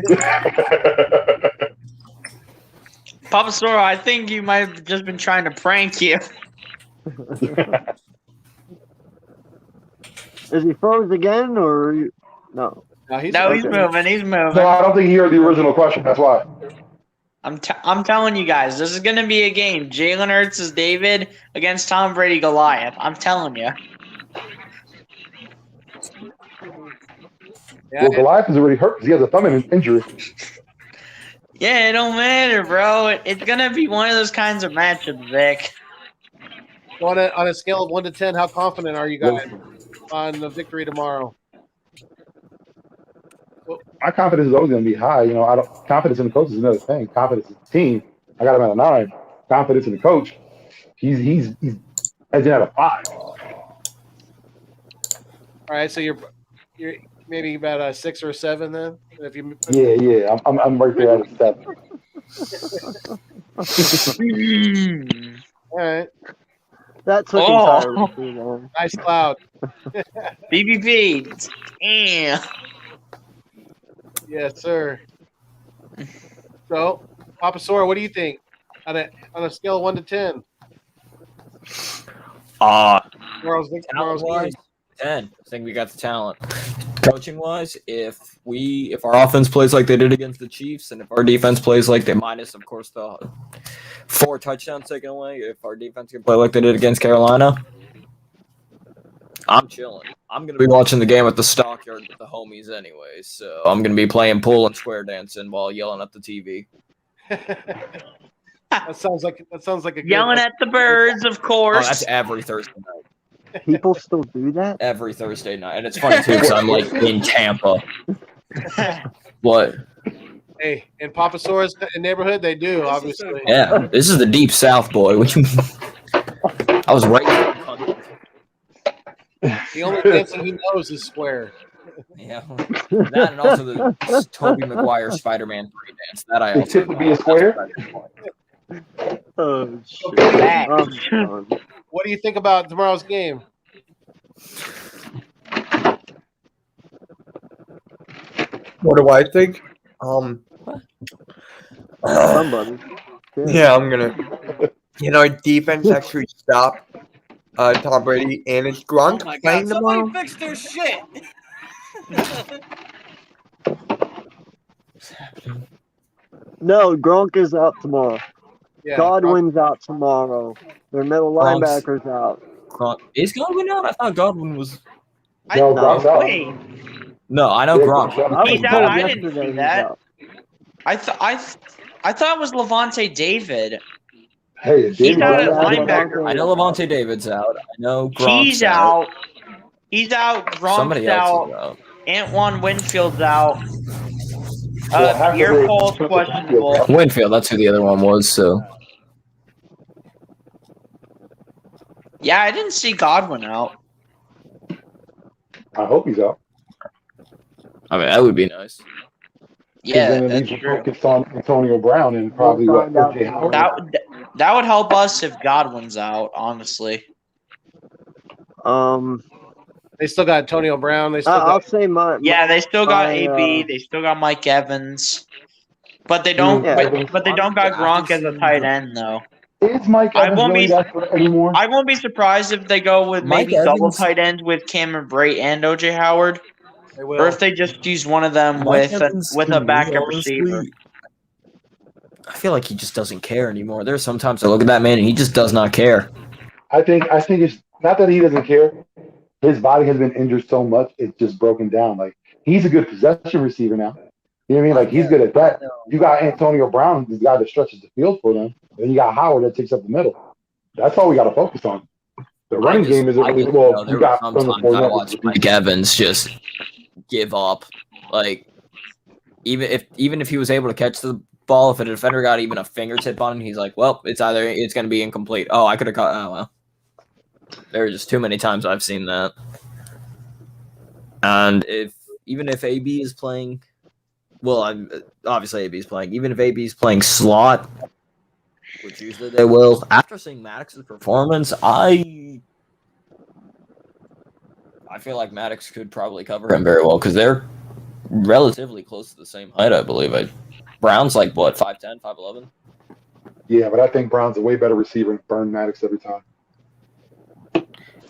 Papa Soro, I think you might have just been trying to prank you. Is he froze again or no? No, he's No, he's okay. moving. He's moving. No, I don't think he heard the original question. That's why. I'm telling you guys, this is gonna be a game. Jalen Hurts is David against Tom Brady Goliath. I'm telling you. Yeah, Well, Goliath is already hurt because he has a thumb injury. Yeah, it don't matter, bro. It's gonna be one of those kinds of matchups, Vic. on a scale of 1 to 10, how confident are you guys on the victory tomorrow? My confidence is always going to be high. You know, confidence in the coach is another thing. Confidence in the team, I got him at a 9. Confidence in the coach, he's edging at a 5. All right, so you're maybe about a 6 or a 7 then. If you Yeah, I'm right there at a 7. all right, That took Oh. entirely too long. nice cloud. BBP. Damn. Yes, sir. So, Papa Sora, what do you think on a scale of 1 to 10? Tomorrow's game. Talent-wise, 10. I think we got the talent. Coaching-wise, if our offense plays like they did against the Chiefs, and if our defense plays like they minus, of course, the 4 touchdowns taken away, if our defense can play like they did against Carolina, I'm chilling. I'm going to be watching the game at the Stockyard with the homies anyways, so I'm going to be playing pool and square dancing while yelling at the TV. That sounds like a good Yelling at the birds, of Oh, course. that's every Thursday night. People still do that? Every Thursday night. And it's funny, too, because I'm, like, in Tampa. What? Hey, in Papa Sora's neighborhood, they do, obviously. Yeah, this is the deep South, boy. What you mean? I was right. The only dancing he knows is square. Yeah, that and also the Tobey Maguire Spider-Man 3 dance. That I They also tip to be a square. Oh shit! Back. I'm done. What do you think about tomorrow's game? What do I think? Somebody. Yeah, I'm gonna. Our defense actually stopped Tom Brady and it's Gronk Oh my playing god! tomorrow. Somebody fix their shit. No, Gronk is out tomorrow. Yeah, Godwin's out tomorrow. Their middle Gronk's- linebacker's out. Gronk. Is Godwin out? I thought Godwin was. No, Gronk's out. Wait, No, I know Yeah, Gronk. Gronk's I was He's out. told I didn't yesterday see he's that. out. I thought it was Levante David. Hey, He's David out at Johnson- linebacker. I know Levante David's out. I know Gronk's He's out. He's out. Gronk's Somebody out. else is out. Antoine Winfield's out. Well, half of Pierre it- Paul's questionable. Winfield, that's who the other one was, so. Yeah, I didn't see Godwin out. I hope he's out. I mean, that would be nice. Yeah, then at that's least we're true. focused on Antonio Brown and probably We'll what find out O.J. Howard. That would help us if Godwin's out, honestly. They still got Antonio Brown. They still I'll got say Yeah, they still got my, AB. They still got Mike Evans, but they Dude, don't. Yeah. But they don't got Gronk as a tight end, though. Is Mike I Evans won't really be- that good anymore? I won't be surprised if they go with Mike maybe double Evans- tight ends with Cameron Brate and OJ Howard, they will. or if they just use one of them Mike with Evans, a to me, backup honestly, receiver. I feel like he just doesn't care anymore. There's sometimes I look at that man and he just does not care. I think it's not that he doesn't care. His body has been injured so much, it's just broken down. Like, he's a good possession receiver now. You know what I mean? Like, he's good at that. You got Antonio Brown, the guy that stretches the field for them. And you got Howard that takes up the middle. That's all we got to focus on. The running game isn't really well. You got from the sometimes I watch Mike Evans just give up. Like, even if he was able to catch the ball, if a defender got even a fingertip on him, he's like, well, it's going to be incomplete. Oh, I could have caught. Oh well. There are just too many times I've seen that. And even if AB is playing, well, obviously AB is playing. Even if AB is playing slot, which usually they will. After seeing Maddox's performance, I feel like Maddox could probably cover him very well because they're relatively close to the same height, I believe. Brown's like, what, 5'10", 5'11"? Yeah, but I think Brown's a way better receiver and burn Maddox every time.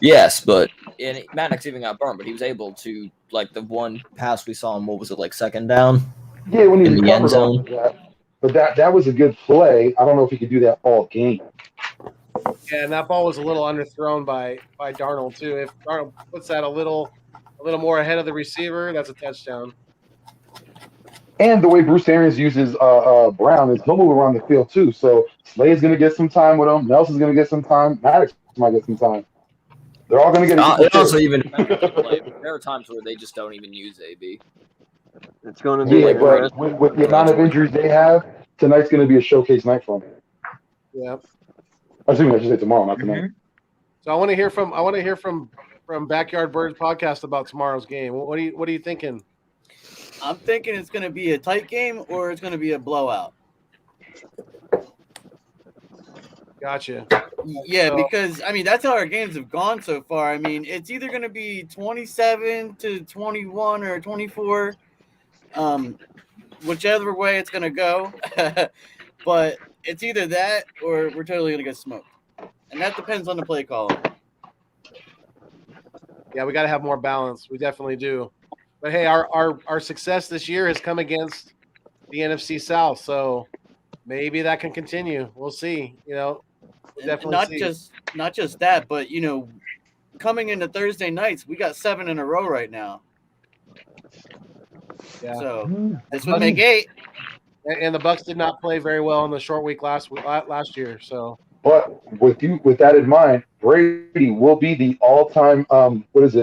Yes, but Maddox even got burned, but he was able to, like, the one pass we saw him, what was it, like, second down? Yeah, when he In the end recovered zone. off of that. But that was a good play. I don't know if he could do that all game. Yeah, and that ball was a little underthrown by Darnold too. If Darnold puts that a little more ahead of the receiver, that's a touchdown. And the way Bruce Arians uses Brown is he'll move around the field too. So Slay's going to get some time with him. Nelson's going to get some time. Maddox might get some time. They're all going to get. It also even there are times where they just don't even use AB. It's going to be. Yeah, but with the amount of injuries they have, tonight's going to be a showcase night for them. Yeah. Assuming I should say tomorrow, not tonight. So I want to hear from Backyard Birds podcast about tomorrow's game. What are you thinking? I'm thinking it's going to be a tight game or it's going to be a blowout. Gotcha. Yeah, because I mean that's how our games have gone so far. I mean, it's either going to be 27-21 or 24, whichever way it's going to go. But it's either that or we're totally going to get smoked, and that depends on the play caller. Yeah, we got to have more balance. We definitely do. But hey, our success this year has come against the NFC South, so maybe that can continue. We'll see. We'll definitely not just that, but coming into Thursday nights, we got 7 in a row right now. Yeah. So this would make 8. And the Bucs did not play very well in the short week last year. So, but with that in mind, Brady will be the all-time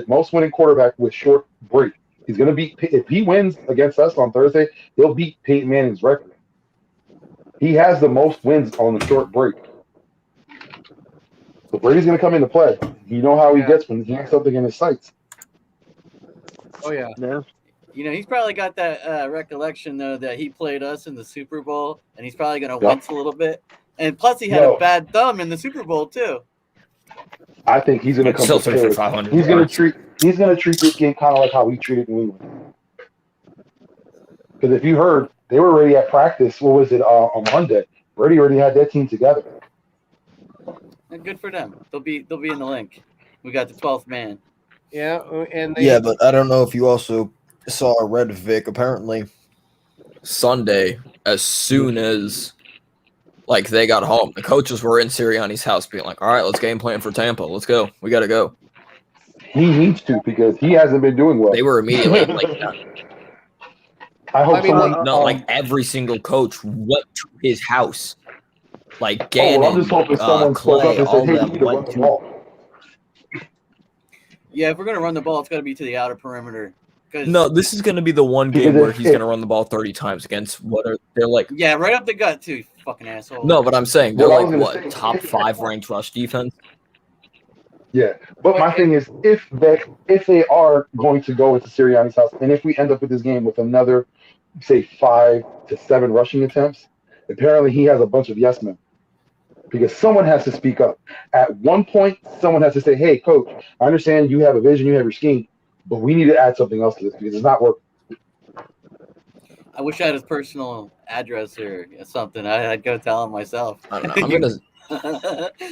most winning quarterback with short break. He's going to beat, if he wins against us on Thursday, he'll beat Peyton Manning's record. He has the most wins on the short break. So Brady's going to come into play. You know how he gets when he has something in his sights. Oh yeah. He's probably got that recollection though that he played us in the Super Bowl, and he's probably going to wince a little bit. And plus, he had a bad thumb in the Super Bowl too. I think he's going to come still prepared. for 500. He's going to treat this game kind of like how we treated New England. Because if you heard, they were already at practice. What was it on Monday? Brady already had that team together. And good for them. They'll be in the link. We got the 12th man. Yeah, and but I don't know if you also saw Red Vic. Apparently, Sunday, as soon as they got home, the coaches were in Sirianni's house being like, all right, let's game plan for Tampa. Let's go. We got to go. He needs to because he hasn't been doing well. They were immediately I hope every single coach went to his house. Like I'm Gannon, just hoping someone spoke up Clay, and all said, hey, them you need to run went the to. ball. Yeah, if we're going to run the ball, it's got to be to the outer perimeter. No, this is going to be the one game where he's going to run the ball 30 times against they're like. Yeah, right up the gut too, you fucking asshole. No, but I'm saying they're Well, I was gonna say, top 5 ranked rush defense. Yeah, but my thing is, if they are going to go into Sirianni's house, and if we end up with this game with another, say, 5 to 7 rushing attempts, apparently he has a bunch of yes men. Because someone has to speak up. At one point, someone has to say, "Hey, coach, I understand you have a vision, you have your scheme, but we need to add something else to this because it's not working." I wish I had his personal address or something. I'd go tell him myself. I don't know. I'm gonna.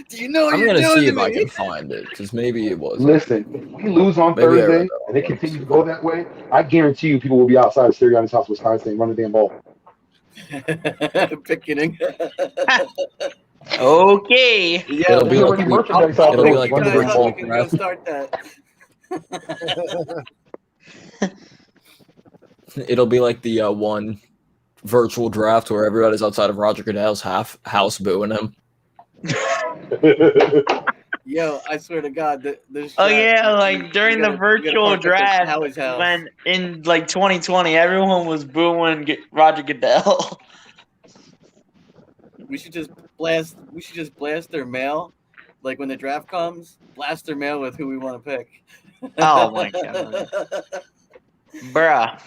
Do you know what I'm you're gonna doing see to if I me? can find it because maybe it was. Listen, if we lose on Maybe I read Thursday that. and they continue to go that way, I guarantee you people will be outside of Sirianni's house, Wisconsin, running the damn ball. Picketing. Okay. Yeah, It'll be There's like already the, merchandise I'll out it'll there. be like running the the guys ball. up, we can go start that. It'll be like the one virtual draft where everybody's outside of Roger Goodell's house booing him. Yo, I swear to God, this. Oh yeah, like during the virtual draft when in like 2020, everyone was booing Roger Goodell. We should just blast their mail, like when the draft comes. Blast their mail with who we want to pick. Oh my God, bruh.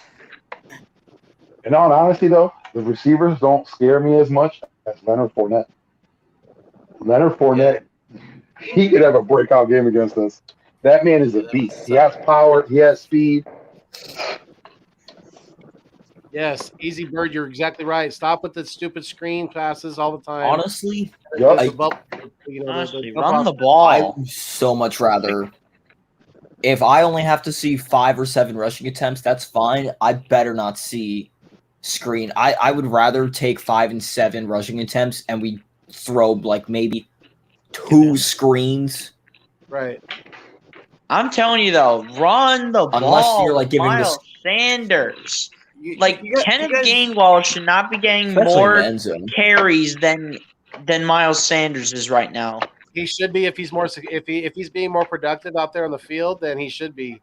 In all honesty, though, the receivers don't scare me as much as Leonard Fournette. Leonard Fournette, he could have a breakout game against us. That man is a beast. He has power. He has speed. Yes, Easy Bird, you're exactly right. Stop with the stupid screen passes all the time. Honestly, Honestly, run the ball. I would so much rather. If I only have to see 5 or 7 rushing attempts, that's fine. I better not see screen. I would rather take 5 and 7 rushing attempts and we throw like maybe 2 screens. Right. I'm telling you though, run the ball. Unless you're like giving Miles this Sanders. Like Kenneth Gainwell should not be getting Especially more in the end zone. carries than Miles Sanders is right now. He should be if he's being more productive out there on the field, then he should be,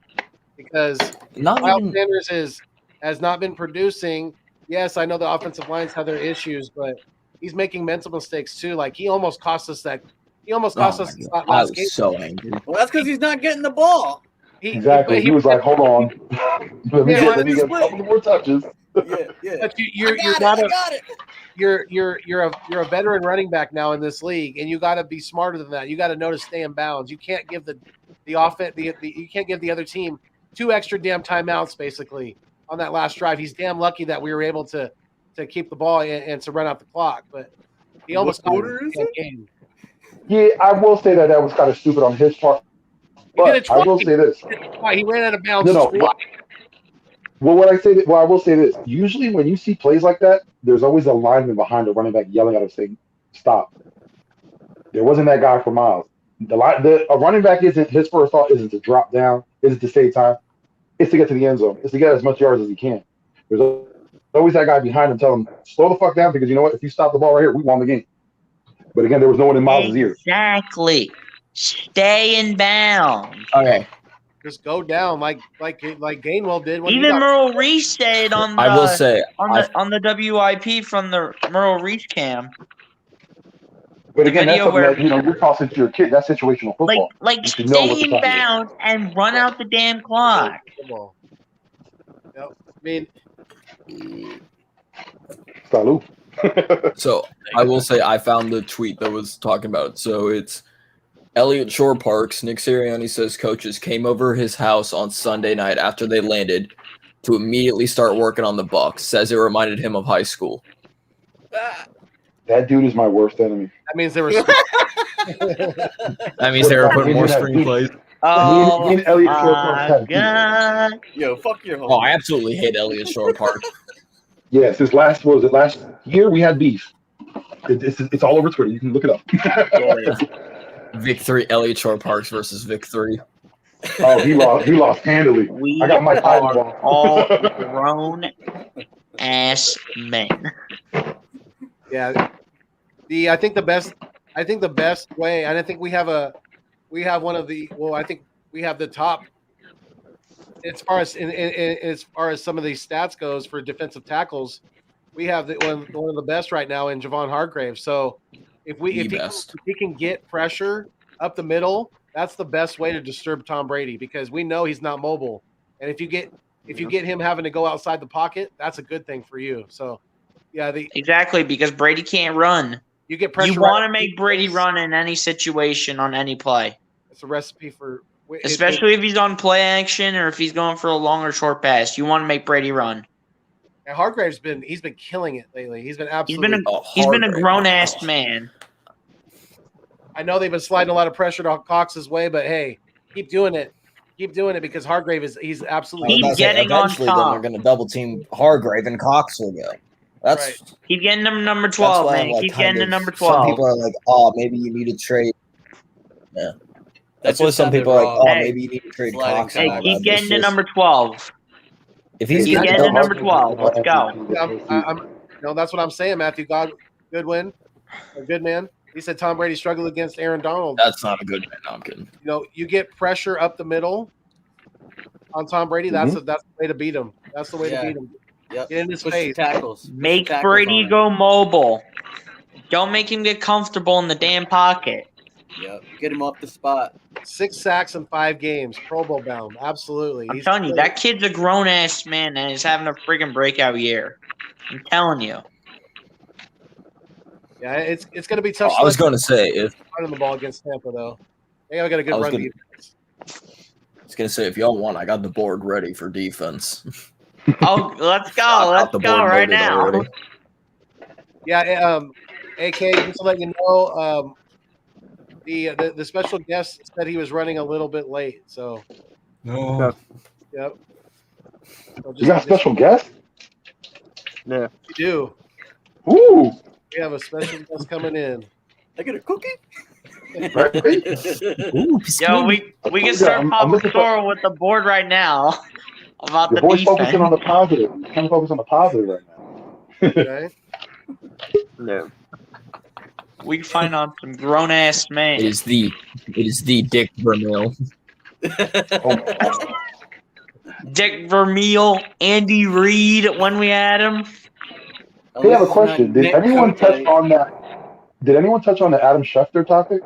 because Miles Sanders has not been producing. Yes, I know the offensive lines have their issues, but he's making mental mistakes too. Like he almost cost us that. He almost cost us that I last game. was so angry. Well, that's because he's not getting the ball. Exactly. He was like, "Hold on, let me get a couple more touches." Yeah. But you're a veteran running back now in this league, and you got to be smarter than that. You got to know to stay in bounds. You can't give the offense you can't give the other team 2 extra damn timeouts basically on that last drive. He's damn lucky that we were able to keep the ball and to run out the clock, but he almost got the game. Yeah, I will say that was kind of stupid on his part. But I will say this: he ran out of bounds. Well, I will say this: usually, when you see plays like that, there's always a lineman behind the running back yelling at him saying, "Stop." There wasn't that guy for Miles. A running back isn't his first thought isn't to drop down, isn't to save time. It's to get to the end zone. It's to get as much yards as he can. There's always that guy behind him telling him, "Slow the fuck down, because you know what? If you stop the ball right here, we won the game." But again, there was no one in Miles' ear. Exactly. Stay in bounds. Okay. Just go down like Gainwell did. When Even Merle Reese said on the I will say on the WIP from the Merle Reese cam. But again, that's something that you're tossing to your kid. That's situational football. Like stay in bounds and run out the damn clock. Yep. I mean, salute. So I will say I found the tweet that was talking about it. So it's Elliott Shore Parks. Nick Sirianni says coaches came over his house on Sunday night after they landed to immediately start working on the Bucs. Says it reminded him of high school. That dude is my worst enemy. That means they were. That means they were putting more screenplays. Oh, me and Elliott Shore Parks have beef. God. Yo, fuck your home. Oh, I absolutely hate Elliott Shore Park. Yes, last year we had beef. It's all over Twitter. You can look it up. Vic 3, Elliott Shore Parks versus Vic 3. Oh, he lost handily. I got my title wrong. All grown ass men. Yeah, I think the best way, and I think we have one of the. Well, I think we have the top. As far as some of these stats goes for defensive tackles, we have one of the best right now in Javon Hargrave. So if he can get pressure up the middle that's the best way to disturb Tom Brady because we know he's not mobile. And if you get him having to go outside the pocket, that's a good thing for you. So, yeah, exactly because Brady can't run. You get pressure. You want to make Brady run in any situation on any play. It's a recipe for, especially if he's on play action or if he's going for a long or short pass. You want to make Brady run. And Hargrave's been killing it lately. He's been absolutely. He's been a grown ass man. I know they've been sliding a lot of pressure to Cox's way, but hey, keep doing it. Keep doing it because Hargrave he's absolutely. He's getting on top. Then they're going to double team Hargrave and Cox will go. That's right. Keep getting him number 12, man. Like, keep getting to number 12. Some people are like, oh, maybe you need to trade. Yeah. That's why some people are like, oh, maybe you need to trade Cox. Hey, keep getting to number 12. If he's getting to number 12, let's go. No, that's what I'm saying, Matthew Goodwin, a good man. He said Tom Brady struggled against Aaron Donald. That's not a good man. No, I'm kidding. You know, you get pressure up the middle on Tom Brady. That's the way to beat him. That's the way to beat him. Yep. Get in his face. Tackles. Make Brady go mobile. Don't make him get comfortable in the damn pocket. Yep. Get him off the spot. 6 sacks in 5 games. Pro Bowl bound. Absolutely. I'm telling you, that kid's a grown ass man and he's having a freaking breakout year. I'm telling you. Yeah, it's going to be tough. I was going to say if running the ball against Tampa though, they got a good run defense. I was going to say if y'all want, I got the board ready for defense. Oh, let's go! Let's go right now. Already. Yeah, AK, just to let you know, the special guest said he was running a little bit late, so. No. Yep. So You got a special guest? Yeah. We do. Ooh. We have a special guest coming in. I get a cookie. Ooh, Yo, we can start popping score with the board right now about Your the boy's defense. focusing on the positive. He's trying to focus on the positive right now. Okay. No. We can find on some grown ass man. It is the Dick Vermeil. Dick Vermeil, Andy Reid when we had him. Hey, I have a question. Did anyone touch on that? Did anyone touch on the Adam Schefter topic?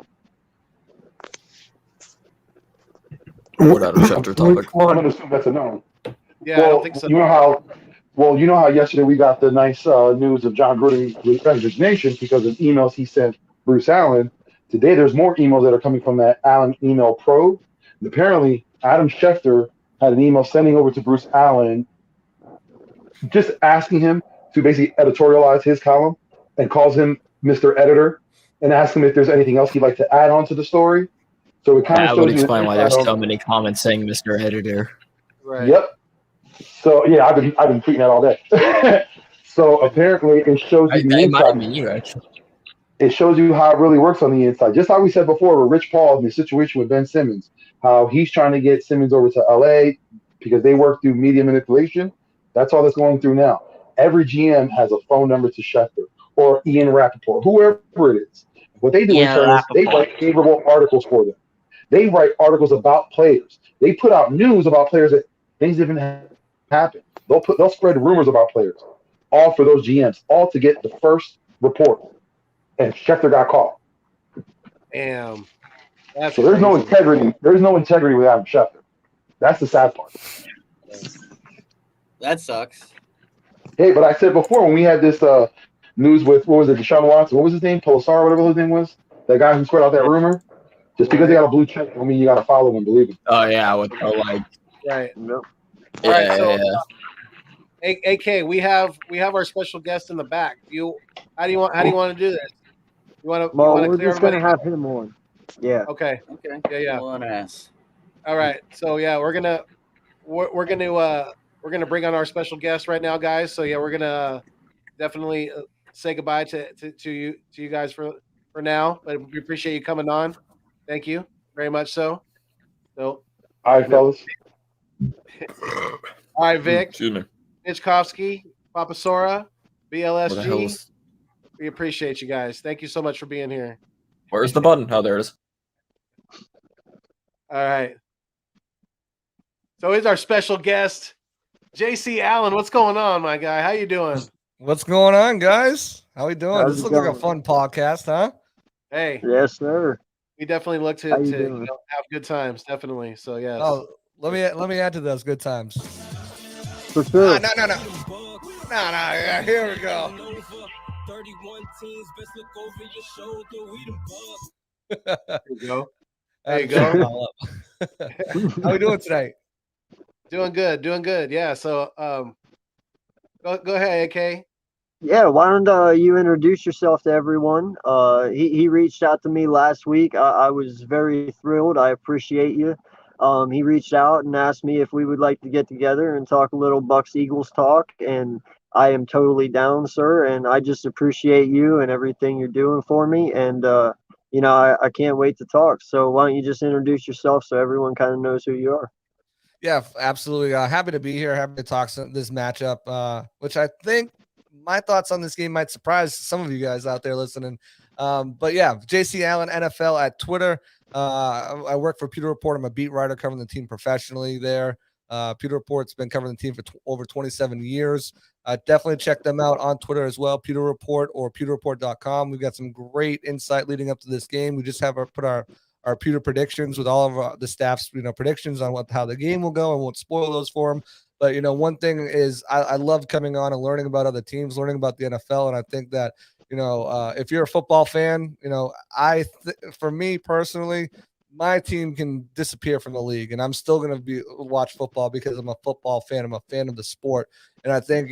What Adam Schefter topic? I'm going to assume that's a no. Yeah, I don't think so. You know how yesterday we got the nice news of John Gruden's resignation because of emails he sent Bruce Allen. Today, there's more emails that are coming from that Allen email probe. And apparently, Adam Schefter had an email sending over to Bruce Allen, just asking him to basically editorialize his column, and calls him Mr. Editor, and asks him if there's anything else he'd like to add on to the story. So it kind of That would explain why there's so many comments saying Mr. Editor. Right. Yep. So yeah, I've been tweeting that all day. So apparently, it shows you the inside. You actually. It shows you how it really works on the inside. Just how we said before with Rich Paul in the situation with Ben Simmons, how he's trying to get Simmons over to LA because they work through media manipulation. That's all that's going through now. Every GM has a phone number to Schefter or Ian Rappaport, whoever it is. What they do in turn is they write favorable articles for them. They write articles about players. They put out news about players that things didn't happen. They'll spread rumors about players, all for those GMs, all to get the first report. And Schefter got caught. Damn. So there's no integrity. There's no integrity with Adam Schefter. That's the sad part. That sucks. Hey, but I said before when we had this news with what was it, Deshaun Watson? What was his name? Polisar, whatever his name was. That guy who spread out that rumor. Just because they got a blue check, I mean you got to follow and believe it. Oh yeah, with the like. Right. Nope. All right, so, Yeah. AK, we have our special guest in the back. How do you want to do this? You want to? Well, clear we're just everybody? gonna have him on. Yeah. Okay. Okay. Yeah. Full on ass. All right. So yeah, we're gonna bring on our special guest right now, guys. So yeah, we're gonna definitely say goodbye to you guys for now. But we appreciate you coming on. Thank you very much. So all right, fellas. All right, Vic. Excuse me. Nichkovsky, Papasora, What the hell BLSG. is- We appreciate you guys. Thank you so much for being here. Where's the button? Oh, there it is. All right. So here's our special guest, JC Allen. What's going on, my guy? How you doing? What's going on, guys? How we doing? How's This it looks like a going? fun podcast, huh? Hey. Yes, sir. we definitely look to How you to doing? have good times. Definitely. So yes. Oh, let me add to those good times. For sure. No. Yeah, here we go. 31 teams, best look over your shoulder. We them Bucs. There you go. There you go. How we doing tonight? Doing good. Yeah. So go ahead, AK. Yeah, why don't you introduce yourself to everyone? He reached out to me last week. I was very thrilled. I appreciate you. He reached out and asked me if we would like to get together and talk a little Bucks Eagles talk, and I am totally down, sir. And I just appreciate you and everything you're doing for me. And I can't wait to talk. So why don't you just introduce yourself so everyone kind of knows who you are? Yeah, absolutely. Happy to be here. Happy to talk this matchup, which I think my thoughts on this game might surprise some of you guys out there listening. But yeah, JC Allen NFL at Twitter. I work for Pewter Report. I'm a beat writer covering the team professionally there. Pewter Report's been covering the team for over 27 years. Definitely check them out on Twitter as well, Pewter Report or pewterreport.com. We've got some great insight leading up to this game. We just have put our Pewter predictions with all of the staff's predictions on how the game will go, and won't spoil those for them. But one thing is I love coming on and learning about other teams, learning about the NFL, and I think that if you're a football fan, for me personally, my team can disappear from the league, and I'm still going to watch football because I'm a football fan. I'm a fan of the sport, and I think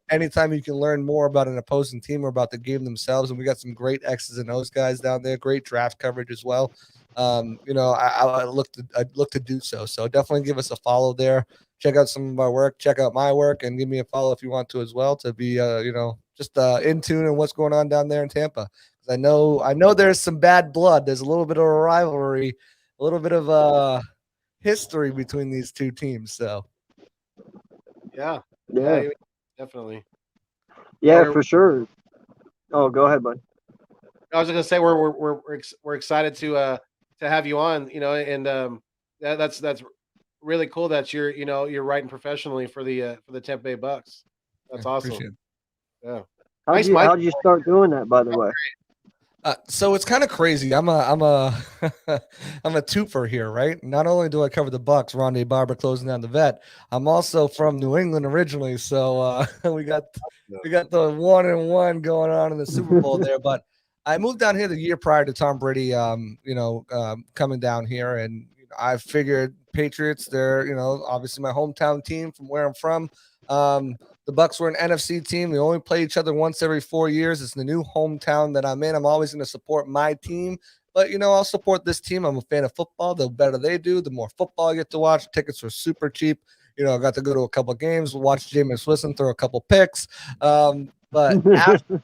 anytime you can learn more about an opposing team or about the game themselves, and we got some great X's and O's guys down there, great draft coverage as well. I look to do so. So definitely give us a follow there. Check out some of our work. Check out my work, and give me a follow if you want to as well, to be just in tune on what's going on down there in Tampa. I know there's some bad blood. There's a little bit of a rivalry, a little bit of history between these two teams. So, yeah, definitely. Yeah, for sure. Oh, go ahead, bud. I was just gonna say we're excited to have you on. And that's really cool that you're writing professionally for the Tampa Bay Bucs. That's awesome. Yeah. How'd you start doing that, by the way? So it's kind of crazy. I'm a twofer here, right? Not only do I cover the Bucs, Rondé Barber closing down the vet, I'm also from New England originally. So we got the 1-1 going on in the Super Bowl there. But I moved down here the year prior to Tom Brady, coming down here, and I figured Patriots, they're obviously my hometown team from where I'm from. The Bucs were an NFC team. They only play each other once every 4 years. It's the new hometown that I'm in. I'm always going to support my team, but I'll support this team. I'm a fan of football. The better they do, the more football I get to watch. Tickets were super cheap. I got to go to a couple of games, watch Jameis Winston throw a couple picks. But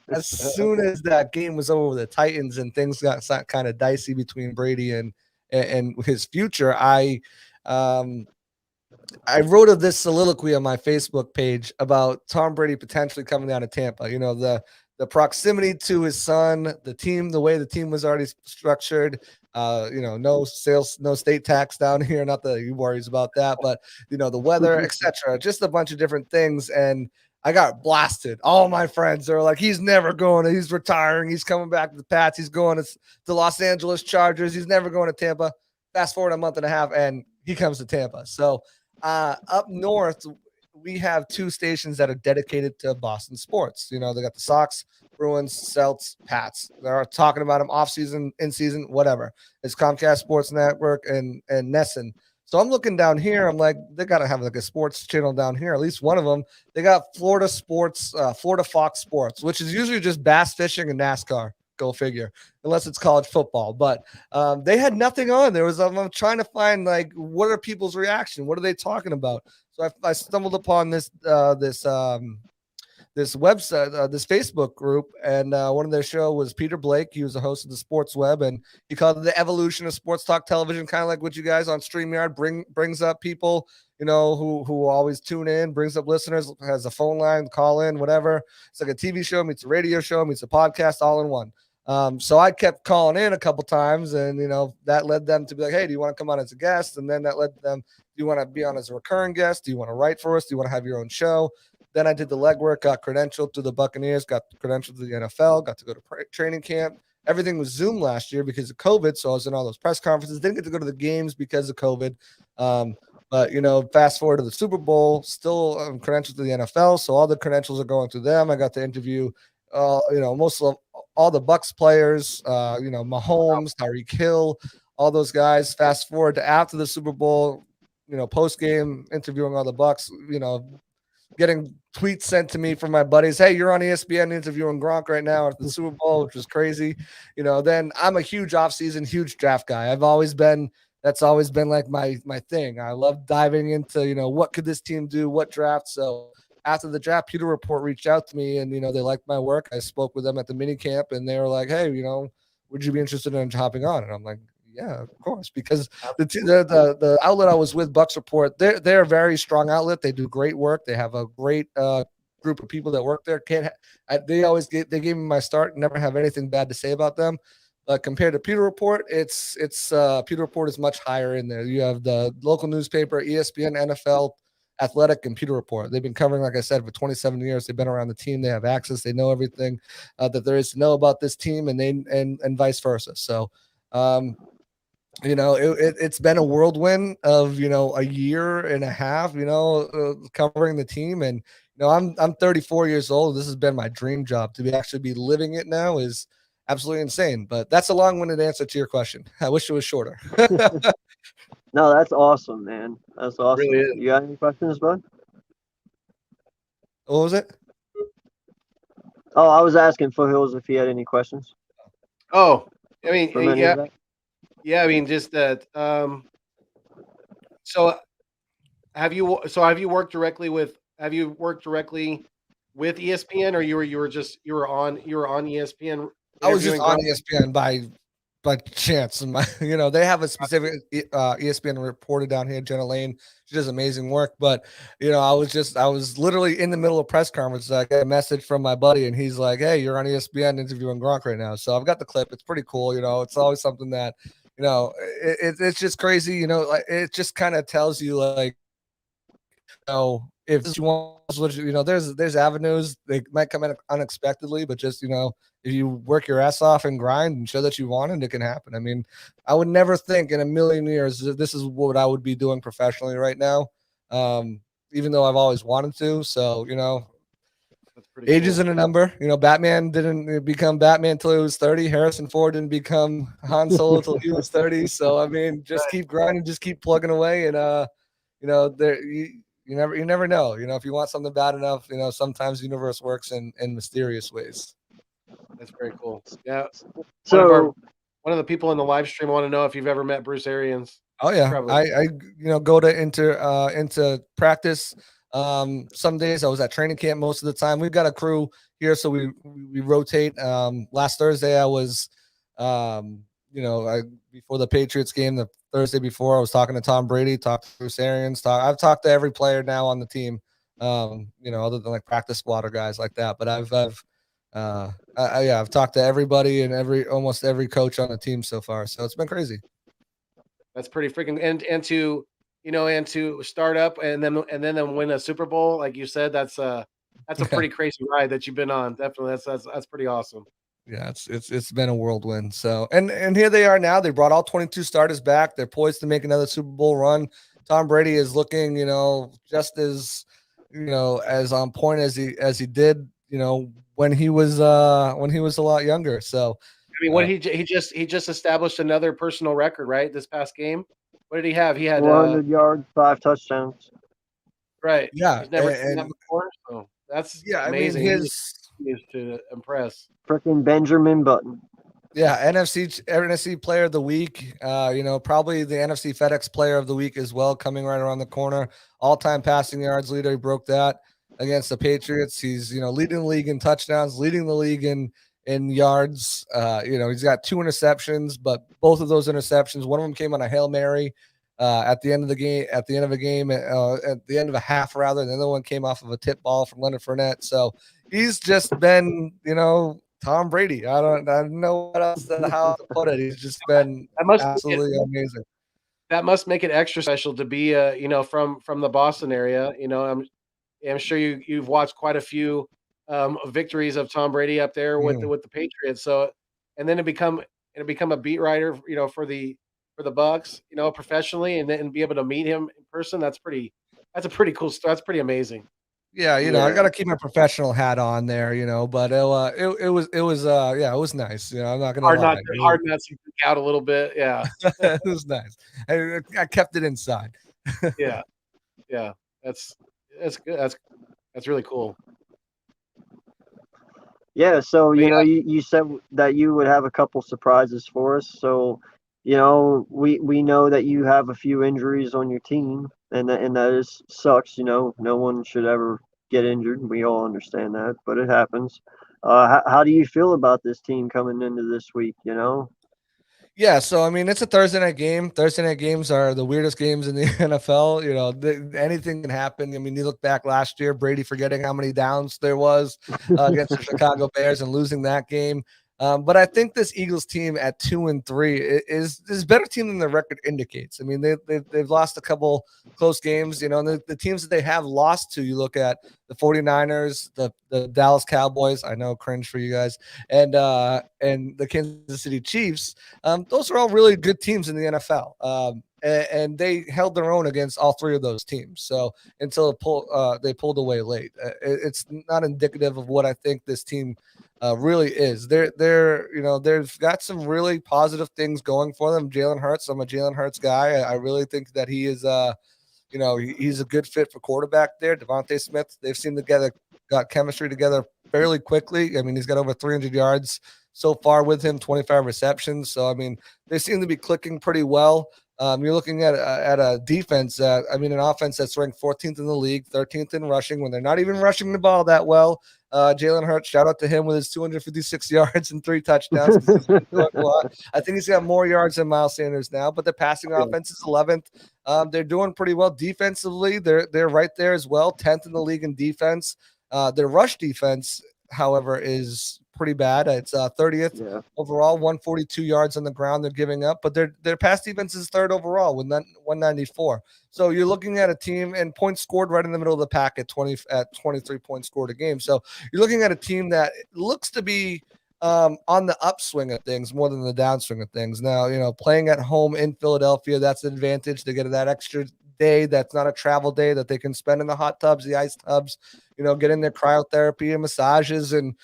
as soon as that game was over with the Titans and things got kind of dicey between Brady and his future, I wrote of this soliloquy on my Facebook page about Tom Brady potentially coming down to Tampa. The proximity to his son, the team, the way the team was already structured. No sales, no state tax down here. Not that he worries about that, but the weather, etc. Just a bunch of different things. And I got blasted. All my friends are like, he's never going. He's retiring. He's coming back to the Pats. He's going to the Los Angeles Chargers. He's never going to Tampa. Fast forward a month and a half, and he comes to Tampa. So up north, we have two stations that are dedicated to Boston sports. They got the Sox, Bruins, Celts, Pats. They're talking about them off season, in season, whatever. It's Comcast Sports Network and Nesson. So I'm looking down here. I'm like, they got to have like a sports channel down here. At least one of them. They got Florida Sports, Florida Fox Sports, which is usually just bass fishing and NASCAR. Go figure, unless it's college football. But they had nothing on. There was I'm trying to find like what are people's reaction? What are they talking about? So I stumbled upon this website, this Facebook group, and one of their show was Peter Blake. He was the host of the Sports Web, and he called it the evolution of sports talk television, kind of like what you guys on StreamYard brings up people, who always tune in, brings up listeners, has a phone line, call in, whatever. It's like a TV show meets a radio show meets a podcast all in one. So I kept calling in a couple times, and that led them to be like, hey, do you want to come on as a guest? And then that led them, do you want to be on as a recurring guest? Do you want to write for us? Do you want to have your own show? Then I did the legwork, got credentialed to the Buccaneers, got credentialed to the NFL, got to go to training camp, everything was Zoom last year because of COVID. So I was in all those press conferences. Didn't get to go to the games because of COVID. But fast forward to the Super Bowl, still credentialed to the NFL. So all the credentials are going through them. I got to interview, most of all the Bucs players. Mahomes, Tyreek Hill, all those guys. Fast forward to after the Super Bowl, post game interviewing all the Bucs. Getting tweets sent to me from my buddies. Hey, you're on ESPN interviewing Gronk right now at the Super Bowl, which was crazy. Then I'm a huge offseason, huge draft guy. That's always been like my thing. I love diving into, what could this team do? What draft? So after the draft, Pewter Report reached out to me and, they liked my work. I spoke with them at the mini camp and they were like, hey, would you be interested in hopping on? And I'm like, yeah, of course, because the outlet I was with, Bucs Report, they're a very strong outlet. They do great work. They have a great group of people that work there. They gave me my start. Never have anything bad to say about them. Compared to Pewter Report, it's Pewter Report is much higher in there. You have the local newspaper, ESPN, NFL, Athletic, and Pewter Report. They've been covering, like I said, for 27 years. They've been around the team. They have access. They know everything that there is to know about this team, and vice versa. So. It's been a whirlwind of a year and a half, covering the team, and I'm 34 years old. This has been my dream job. To actually be living it now is absolutely insane. But that's a long-winded answer to your question. I wish it was shorter. No, that's awesome, man. That's awesome. Really is. You got any questions, bud? What was it? Oh, I was asking Foothills if he had any questions. Oh, I mean, From any yeah. of that? Yeah, I mean, just that. So have you worked directly with ESPN, or you were on ESPN? I was just interviewing on Gronk? ESPN by chance. They have a specific ESPN reporter down here, Jenna Lane. She does amazing work. But I was literally in the middle of press conference. I got a message from my buddy, and he's like, "Hey, you're on ESPN interviewing Gronk right now." So I've got the clip. It's pretty cool. It's always something that it's just crazy. Like it just kind of tells you like, if you want, there's avenues. They might come in unexpectedly, but just if you work your ass off and grind and show that you want it can happen. I mean, I would never think in a million years that this is what I would be doing professionally right now. Even though I've always wanted to. So age cool. isn't a number. Batman didn't become Batman until he was 30. Harrison Ford didn't become Han Solo until he was 30. So I mean, just keep grinding, just keep plugging away, and you never know. If you want something bad enough, sometimes the universe works in mysterious ways. That's very cool. Yeah. So one of the people in the live stream want to know if you've ever met Bruce Arians. Oh yeah, Probably. I go into practice. Some days I was at training camp most of the time. We've got a crew here, so we rotate. Last Thursday I was, before the Patriots game, the Thursday before I was talking to Tom Brady, talked to Bruce Arians. I've talked to every player now on the team. Other than like practice squad or guys like that. But I've talked to everybody and almost every coach on the team so far. So it's been crazy. That's pretty freaking and to start up and then win a Super Bowl, like you said, that's a pretty crazy ride that you've been on. Definitely, that's pretty awesome. Yeah, it's been a whirlwind. So and here they are now. They brought all 22 starters back. They're poised to make another Super Bowl run. Tom Brady is looking, just as as on point as he did, when he was a lot younger. So I mean, he just established another personal record, right? This past game, what did he have? He had 400 yards, 5 touchdowns. Right. Yeah, He's never seen that before. So that's amazing. I mean, he is to impress. Freaking Benjamin Button. Yeah, NFC Player of the Week. Probably the NFC FedEx Player of the Week as well, coming right around the corner. All-time passing yards leader. He broke that against the Patriots. He's leading the league in touchdowns, leading the league in yards. He's got 2 interceptions, but both of those interceptions, one of them came on a Hail Mary at the end of a game, at the end of a half rather. And the other one came off of a tip ball from Leonard Fournette. So he's just been, Tom Brady. I don't know how to put it. He's just been absolutely amazing. That must make it extra special to be from the Boston area. I'm sure you've watched quite a few victories of Tom Brady up there with the Patriots. So and then to become a beat writer, for the Bucs, professionally, and then be able to meet him in person. That's a pretty cool story. That's pretty amazing. Yeah, I got to keep my professional hat on there, but it was nice. I'm not gonna lie. Hard not to freak out a little bit. Yeah, it was nice. I kept it inside. yeah, that's good. That's really cool. Yeah, so you said that you would have a couple surprises for us. So, we know that you have a few injuries on your team, and that sucks. No one should ever get injured. We all understand that, but it happens. How do you feel about this team coming into this week? Yeah, so I mean, it's a Thursday night game. Thursday night games are the weirdest games in the NFL. Anything can happen. I mean, you look back last year, Brady forgetting how many downs there was against the Chicago Bears and losing that game. But I think this Eagles team at 2-3 is a better team than the record indicates. I mean, they've lost a couple close games, and the teams that they have lost to, you look at the 49ers, the Dallas Cowboys, I know, cringe for you guys, and the Kansas City Chiefs. Those are all really good teams in the NFL. And they held their own against all three of those teams. So until they pulled away late, it's not indicative of what I think this team really is. They've got some really positive things going for them. Jalen Hurts, I'm a Jalen Hurts guy. I really think that he is, he's a good fit for quarterback there. Devontae Smith, they've seen got chemistry together fairly quickly. I mean, he's got over 300 yards so far with him, 25 receptions. So, I mean, they seem to be clicking pretty well. You're looking at a defense an offense that's ranked 14th in the league, 13th in rushing when they're not even rushing the ball that well. Jalen Hurts, shout out to him with his 256 yards and 3 touchdowns. I think he's got more yards than Miles Sanders now, but the passing offense is 11th. They're doing pretty well defensively. They're right there as well, 10th in the league in defense. Their rush defense, however, is pretty bad. It's 30th overall, 142 yards on the ground they're giving up, but their pass defense is 3rd overall with 194. So you're looking at a team and points scored right in the middle of the pack at 23 points scored a game. So you're looking at a team that looks to be on the upswing of things more than the downswing of things. Now, playing at home in Philadelphia, that's an advantage. They get that extra day that's not a travel day that they can spend in the hot tubs, the ice tubs, get in their cryotherapy and massages and,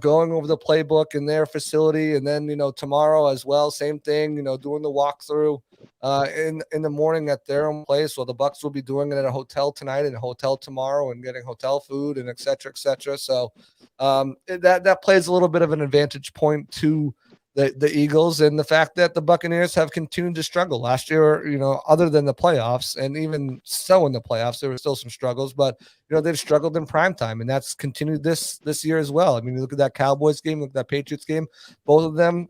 going over the playbook in their facility. And then, tomorrow as well, same thing, doing the walkthrough in the morning at their own place. Well, the Bucs will be doing it at a hotel tonight and a hotel tomorrow and getting hotel food and et cetera, et cetera. So that plays a little bit of an advantage point to the Eagles, and the fact that the Buccaneers have continued to struggle last year, other than the playoffs, and even so in the playoffs, there were still some struggles, but they've struggled in primetime, and that's continued this year as well. I mean, you look at that Cowboys game, look at that Patriots game, both of them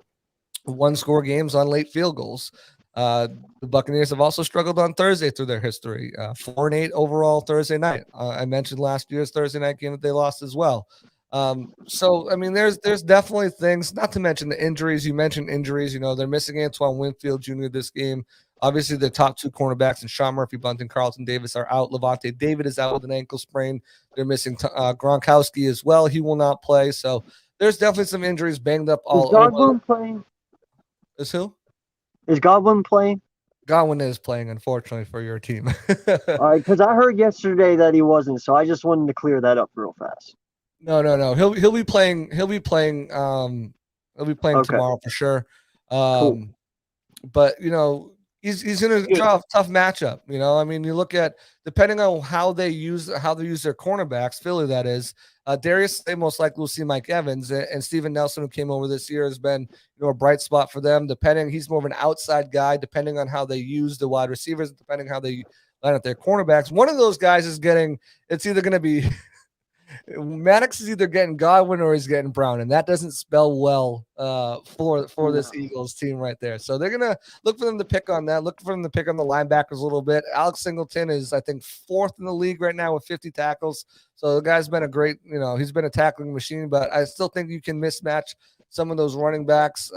1-score games on late field goals. The Buccaneers have also struggled on Thursday through their history, 4-8 overall Thursday night. I mentioned last year's Thursday night game that they lost as well. So I mean, there's definitely things, not to mention the injuries. You mentioned injuries, they're missing Antoine Winfield Jr. this game. Obviously, the top 2 cornerbacks and Sean Murphy Bunting, Carlton Davis are out. Levante David is out with an ankle sprain. They're missing Gronkowski as well. He will not play. So there's definitely some injuries banged up all over. Is Godwin playing? Is who? Is Godwin playing? Godwin is playing, unfortunately, for your team. All right, because I heard yesterday that he wasn't, so I just wanted to clear that up real fast. No. He'll be playing. He'll be playing tomorrow for sure. Cool. But he's in a tough matchup. I mean, you look at, depending on how they use their cornerbacks, Philly that is. Darius Slay most likely will see Mike Evans, and Steven Nelson, who came over this year, has been a bright spot for them. He's more of an outside guy, depending on how they use the wide receivers, depending on how they line up their cornerbacks. One of those guys is it's either going to be Maddox is either getting Godwin or he's getting Brown, and that doesn't spell well for this Eagles team right there. So they're gonna look for them to pick on that. Look for them to pick on the linebackers a little bit. Alex Singleton is, I think, 4th in the league right now with 50 tackles. So the guy's been a great, he's been a tackling machine. But I still think you can mismatch some of those running backs.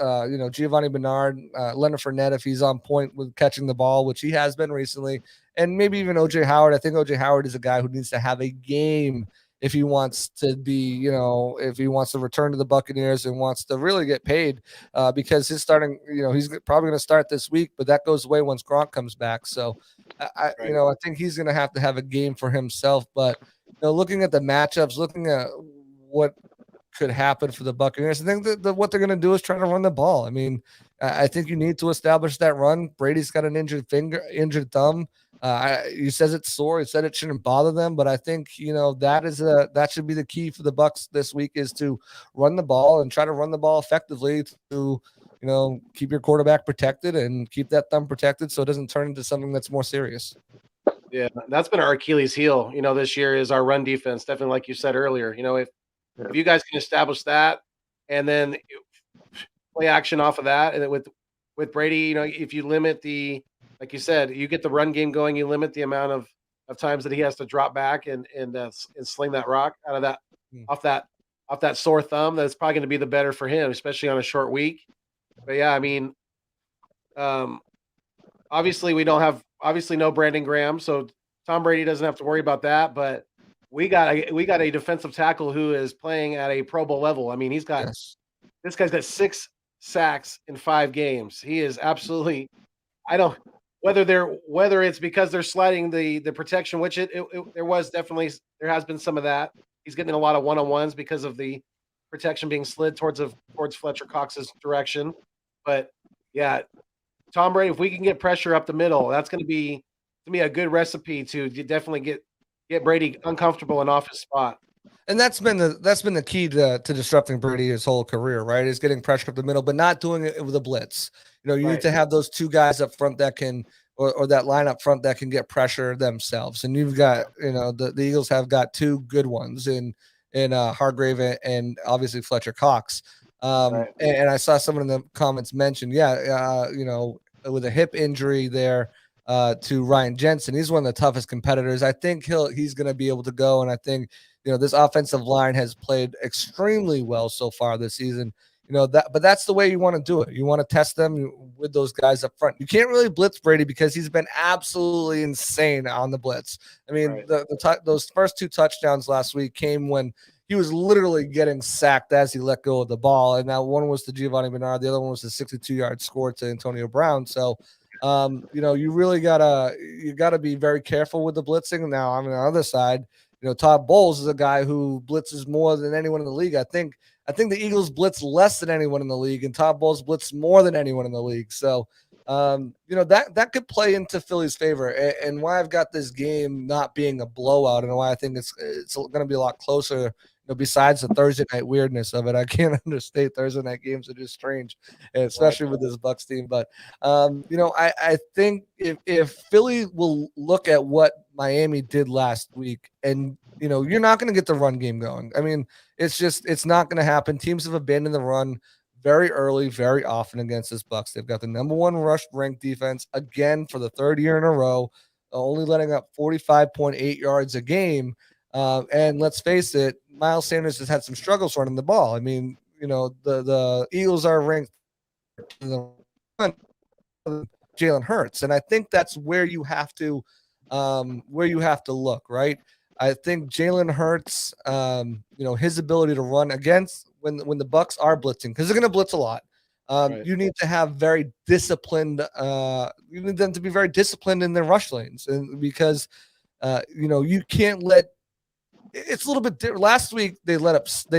Giovanni Bernard, Leonard Fournette, if he's on point with catching the ball, which he has been recently, and maybe even OJ Howard. I think OJ Howard is a guy who needs to have a game if he wants to be, if he wants to return to the Buccaneers and wants to really get paid, because he's starting, he's probably going to start this week, but that goes away once Gronk comes back. So I think he's going to have a game for himself. But looking at the matchups, looking at what could happen for the Buccaneers, I think that what they're going to do is try to run the ball. I mean, I think you need to establish that run. Brady's got an injured injured thumb. He says it's sore. He said it shouldn't bother them, but I think that should be the key for the Bucs this week, is to run the ball and try to run the ball effectively to keep your quarterback protected and keep that thumb protected so it doesn't turn into something that's more serious. Yeah, that's been our Achilles heel. This year is our run defense. Definitely, like you said earlier. If you guys can establish that and then play action off of that, and with Brady, if you limit like you said, you get the run game going, you limit the amount of times that he has to drop back and sling that rock out of that off that sore thumb. That's probably going to be the better for him, especially on a short week. But yeah, I mean, obviously we don't have no Brandon Graham, so Tom Brady doesn't have to worry about that. But we got a defensive tackle who is playing at a Pro Bowl level. I mean, this guy's got 6 sacks in 5 games. He is absolutely. I don't whether it's because they're sliding the protection, which there has been some of that. He's getting a lot of one-on-ones because of the protection being slid towards Fletcher Cox's direction. But yeah, Tom Brady, if we can get pressure up the middle, that's going to be a good recipe to definitely get Brady uncomfortable and off his spot. And that's been the key to disrupting Brady his whole career, right? Is getting pressure up the middle, but not doing it with a blitz. You need to have those 2 guys up front that can, or that line up front that can get pressure themselves. And you've got, the Eagles have got 2 good ones in Hargrave and obviously Fletcher Cox. And I saw someone in the comments mention, with a hip injury there to Ryan Jensen, he's one of the toughest competitors. I think he's going to be able to go, and I think this offensive line has played extremely well so far this season. But that's the way you want to do it. You want to test them with those guys up front. You can't really blitz Brady because he's been absolutely insane on the blitz. I mean, those first 2 touchdowns last week came when he was literally getting sacked as he let go of the ball. And now one was to Giovanni Bernard, the other one was a 62-yard score to Antonio Brown. So, you really gotta be very careful with the blitzing. Now, on the other side, Todd Bowles is a guy who blitzes more than anyone in the league. I think the Eagles blitz less than anyone in the league, and Todd Bowles blitz more than anyone in the league. So, that could play into Philly's favor, and why I've got this game not being a blowout, and why I think it's going to be a lot closer. Besides the Thursday night weirdness of it, I can't understate Thursday night games are just strange, especially with this Bucs team. But I think if Philly will look at what Miami did last week, and you're not going to get the run game going. I mean, it's not going to happen. Teams have abandoned the run very early, very often against this Bucs. They've got the number 1 rush ranked defense again for the 3rd year in a row, only letting up 45.8 yards a game. And let's face it, Miles Sanders has had some struggles running the ball. I mean, the Eagles are ranked Jalen Hurts, and I think that's where you have to look, right? I think Jalen Hurts, his ability to run against when the Bucs are blitzing, because they're going to blitz a lot. You need to have very disciplined. You need them to be very disciplined in their rush lanes, and because you can't let. It's a little bit different. Last week they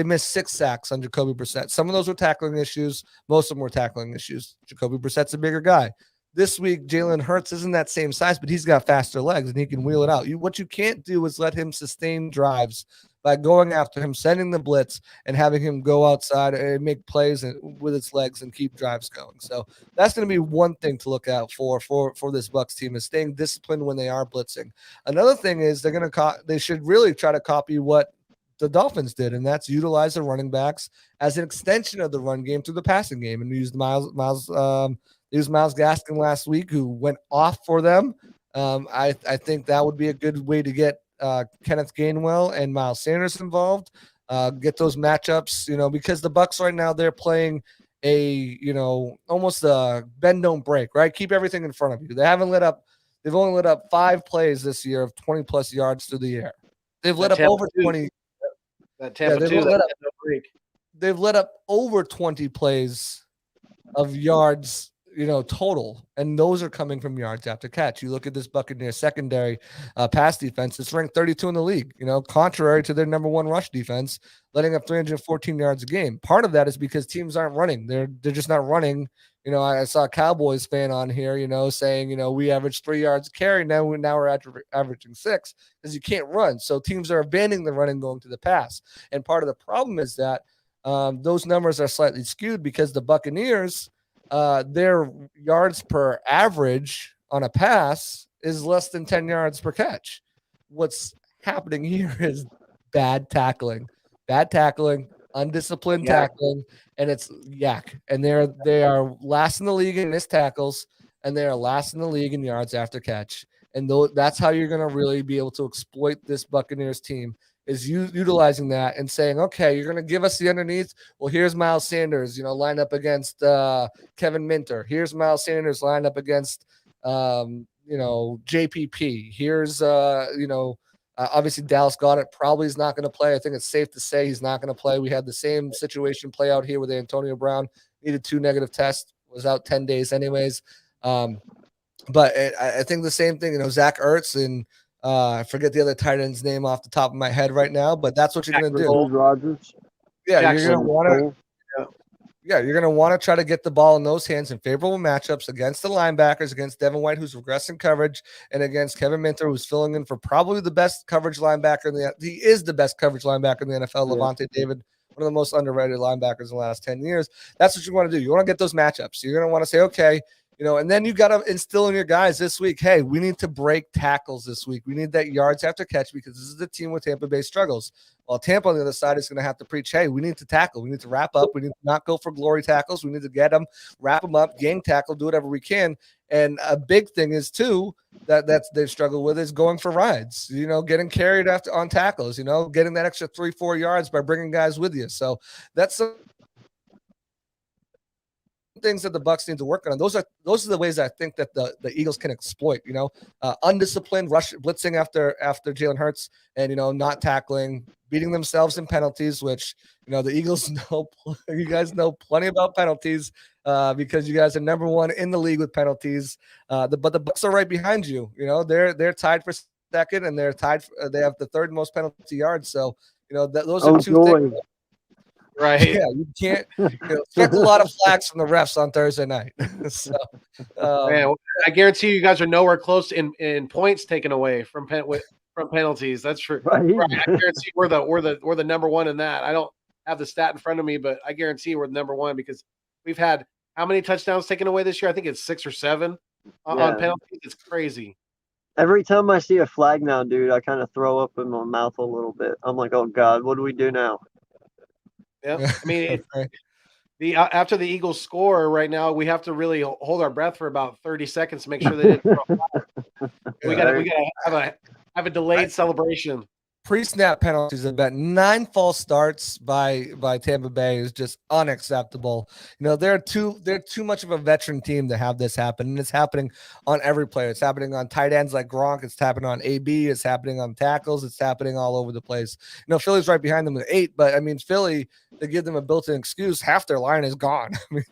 missed 6 sacks on Jacoby Brissett. Some of those were tackling issues. Most of them were tackling issues. Jacoby Brissett's a bigger guy. This week, Jalen Hurts isn't that same size, but he's got faster legs and he can wheel it out. What you can't do is let him sustain drives by going after him, sending the blitz, and having him go outside and make plays with his legs and keep drives going. So that's going to be one thing to look out for this Bucs team, is staying disciplined when they are blitzing. Another thing is they should really try to copy what the Dolphins did, and that's utilize the running backs as an extension of the run game through the passing game, and used Miles Gaskin last week, who went off for them. I think that would be a good way to get Kenneth Gainwell and Miles Sanders involved, get those matchups, because the Bucs right now, they're playing almost a bend don't break, right? Keep everything in front of you. They've only let up 5 plays this year of 20 plus yards through the air. They've let up over 20. That Tampa 2, they've let up over 20 plays of yards, total, and those are coming from yards after catch. You look at this Buccaneers secondary pass defense; it's ranked 32 in the league. Contrary to their number one rush defense, letting up 314 yards a game. Part of that is because teams aren't running; they're just not running. I saw a Cowboys fan on here, saying, we average 3 yards a carry. Now we're averaging 6 because you can't run. So teams are abandoning the run and going to the pass. And part of the problem is that those numbers are slightly skewed because the Buccaneers, their yards per average on a pass is less than 10 yards per catch. What's happening here is bad tackling, undisciplined tackling, and it's yak. And they are last in the league in missed tackles, and they are last in the league in yards after catch. And that's how you're going to really be able to exploit this Buccaneers team, is utilizing that and saying, okay, you're going to give us the underneath. Well, here's Miles Sanders, lined up against Kevin Minter. Here's Miles Sanders lined up against, JPP. Here's, obviously Dallas Goedert probably is not going to play. I think it's safe to say he's not going to play. We had the same situation play out here with Antonio Brown. Needed 2 negative tests, was out 10 days anyways. But I think the same thing, Zach Ertz and I forget the other tight end's name off the top of my head right now, but that's what you're going to do. Rodgers. Yeah, Jackson. You're going to want to. Yeah, you're going to want to try to get the ball in those hands in favorable matchups against the linebackers, against Devin White, who's regressing coverage, and against Kevin Minter, who's filling in for probably the best coverage linebacker he is the best coverage linebacker in the NFL. Yeah. Levante David, one of the most underrated linebackers in the last 10 years. That's what you want to do. You want to get those matchups. You're going to want to say, okay, and then you got to instill in your guys this week, hey, we need to break tackles this week. We need that yards after catch because this is the team where Tampa Bay struggles. While Tampa on the other side is going to have to preach, hey, we need to tackle. We need to wrap up. We need to not go for glory tackles. We need to get them, wrap them up, gang tackle, do whatever we can. And a big thing is, too, that they've struggled with is going for rides, getting carried on tackles, getting that extra 3-4 yards by bringing guys with you. So that's things that the Bucs need to work on. Those are the ways I think that the Eagles can exploit, undisciplined rush blitzing after Jalen Hurts and, not tackling, beating themselves in penalties, which, the Eagles know, you guys know plenty about penalties because you guys are number one in the league with penalties. But the Bucs are right behind you. They're tied for second and they're tied. They have the third most penalty yards. So, those are two things. Right. Yeah, you can't expect a lot of flags from the refs on Thursday night. So, man, I guarantee you guys are nowhere close in points taken away from penalties. That's true. Right. I guarantee we're the number one in that. I don't have the stat in front of me, but I guarantee we're the number one because we've had how many touchdowns taken away this year? I think it's 6 or 7 on penalties. It's crazy. Every time I see a flag now, dude, I kind of throw up in my mouth a little bit. I'm like, oh God, what do we do now? Yeah, I mean, after the Eagles score right now, we have to really hold our breath for about 30 seconds to make sure they didn't throw a flag. We gotta have a delayed celebration. Pre-snap penalties have been 9 false starts by Tampa Bay is just unacceptable. They're too much of a veteran team to have this happen, and it's happening on every player. It's happening on tight ends like Gronk. It's happening on AB. It's happening on tackles. It's happening all over the place. Philly's right behind them with 8, but I mean, Philly, to give them a built-in excuse, half their line is gone. I mean,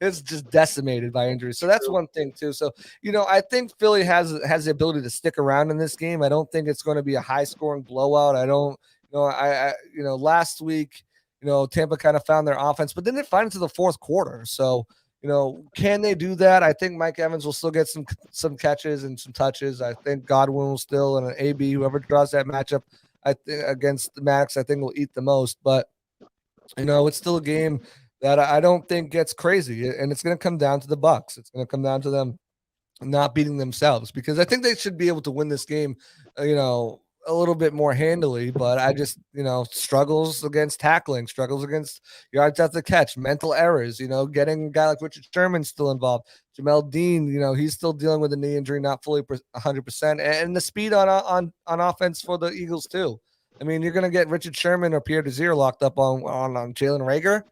it's just decimated by injuries. So that's one thing too. So I think Philly has the ability to stick around in this game. I don't think it's going to be a high-scoring blowout. I don't, last week, Tampa kind of found their offense, but then they find it to the fourth quarter. So, can they do that? I think Mike Evans will still get some catches and some touches. I think Godwin will still, and an AB, whoever draws that matchup, I think against the Max, I think will eat the most. But, it's still a game that I don't think gets crazy, and it's going to come down to the Bucs. It's going to come down to them not beating themselves because I think they should be able to win this game, a little bit more handily, but I just, struggles against tackling, struggles against yards after catch, mental errors, getting a guy like Richard Sherman still involved. Jamel Dean, he's still dealing with a knee injury, not fully 100%. And the speed on offense for the Eagles too. I mean, you're going to get Richard Sherman or Pierre Desir locked up on Jalen Reagor,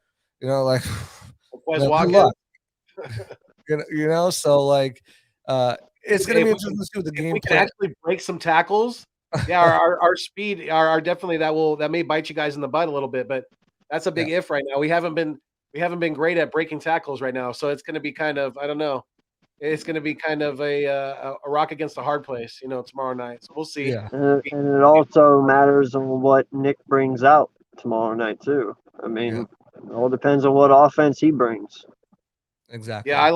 so like, it's going to be interesting to see what the game we can actually break some tackles. Yeah, our speed are definitely that may bite you guys in the butt a little bit, but that's a big if right now. We haven't been great at breaking tackles right now, so it's going to be kind of, I don't know. It's going to be kind of a rock against a hard place, tomorrow night. So we'll see. Yeah. And it also matters on what Nick brings out tomorrow night too. I mean, it all depends on what offense he brings. Exactly. Yeah, I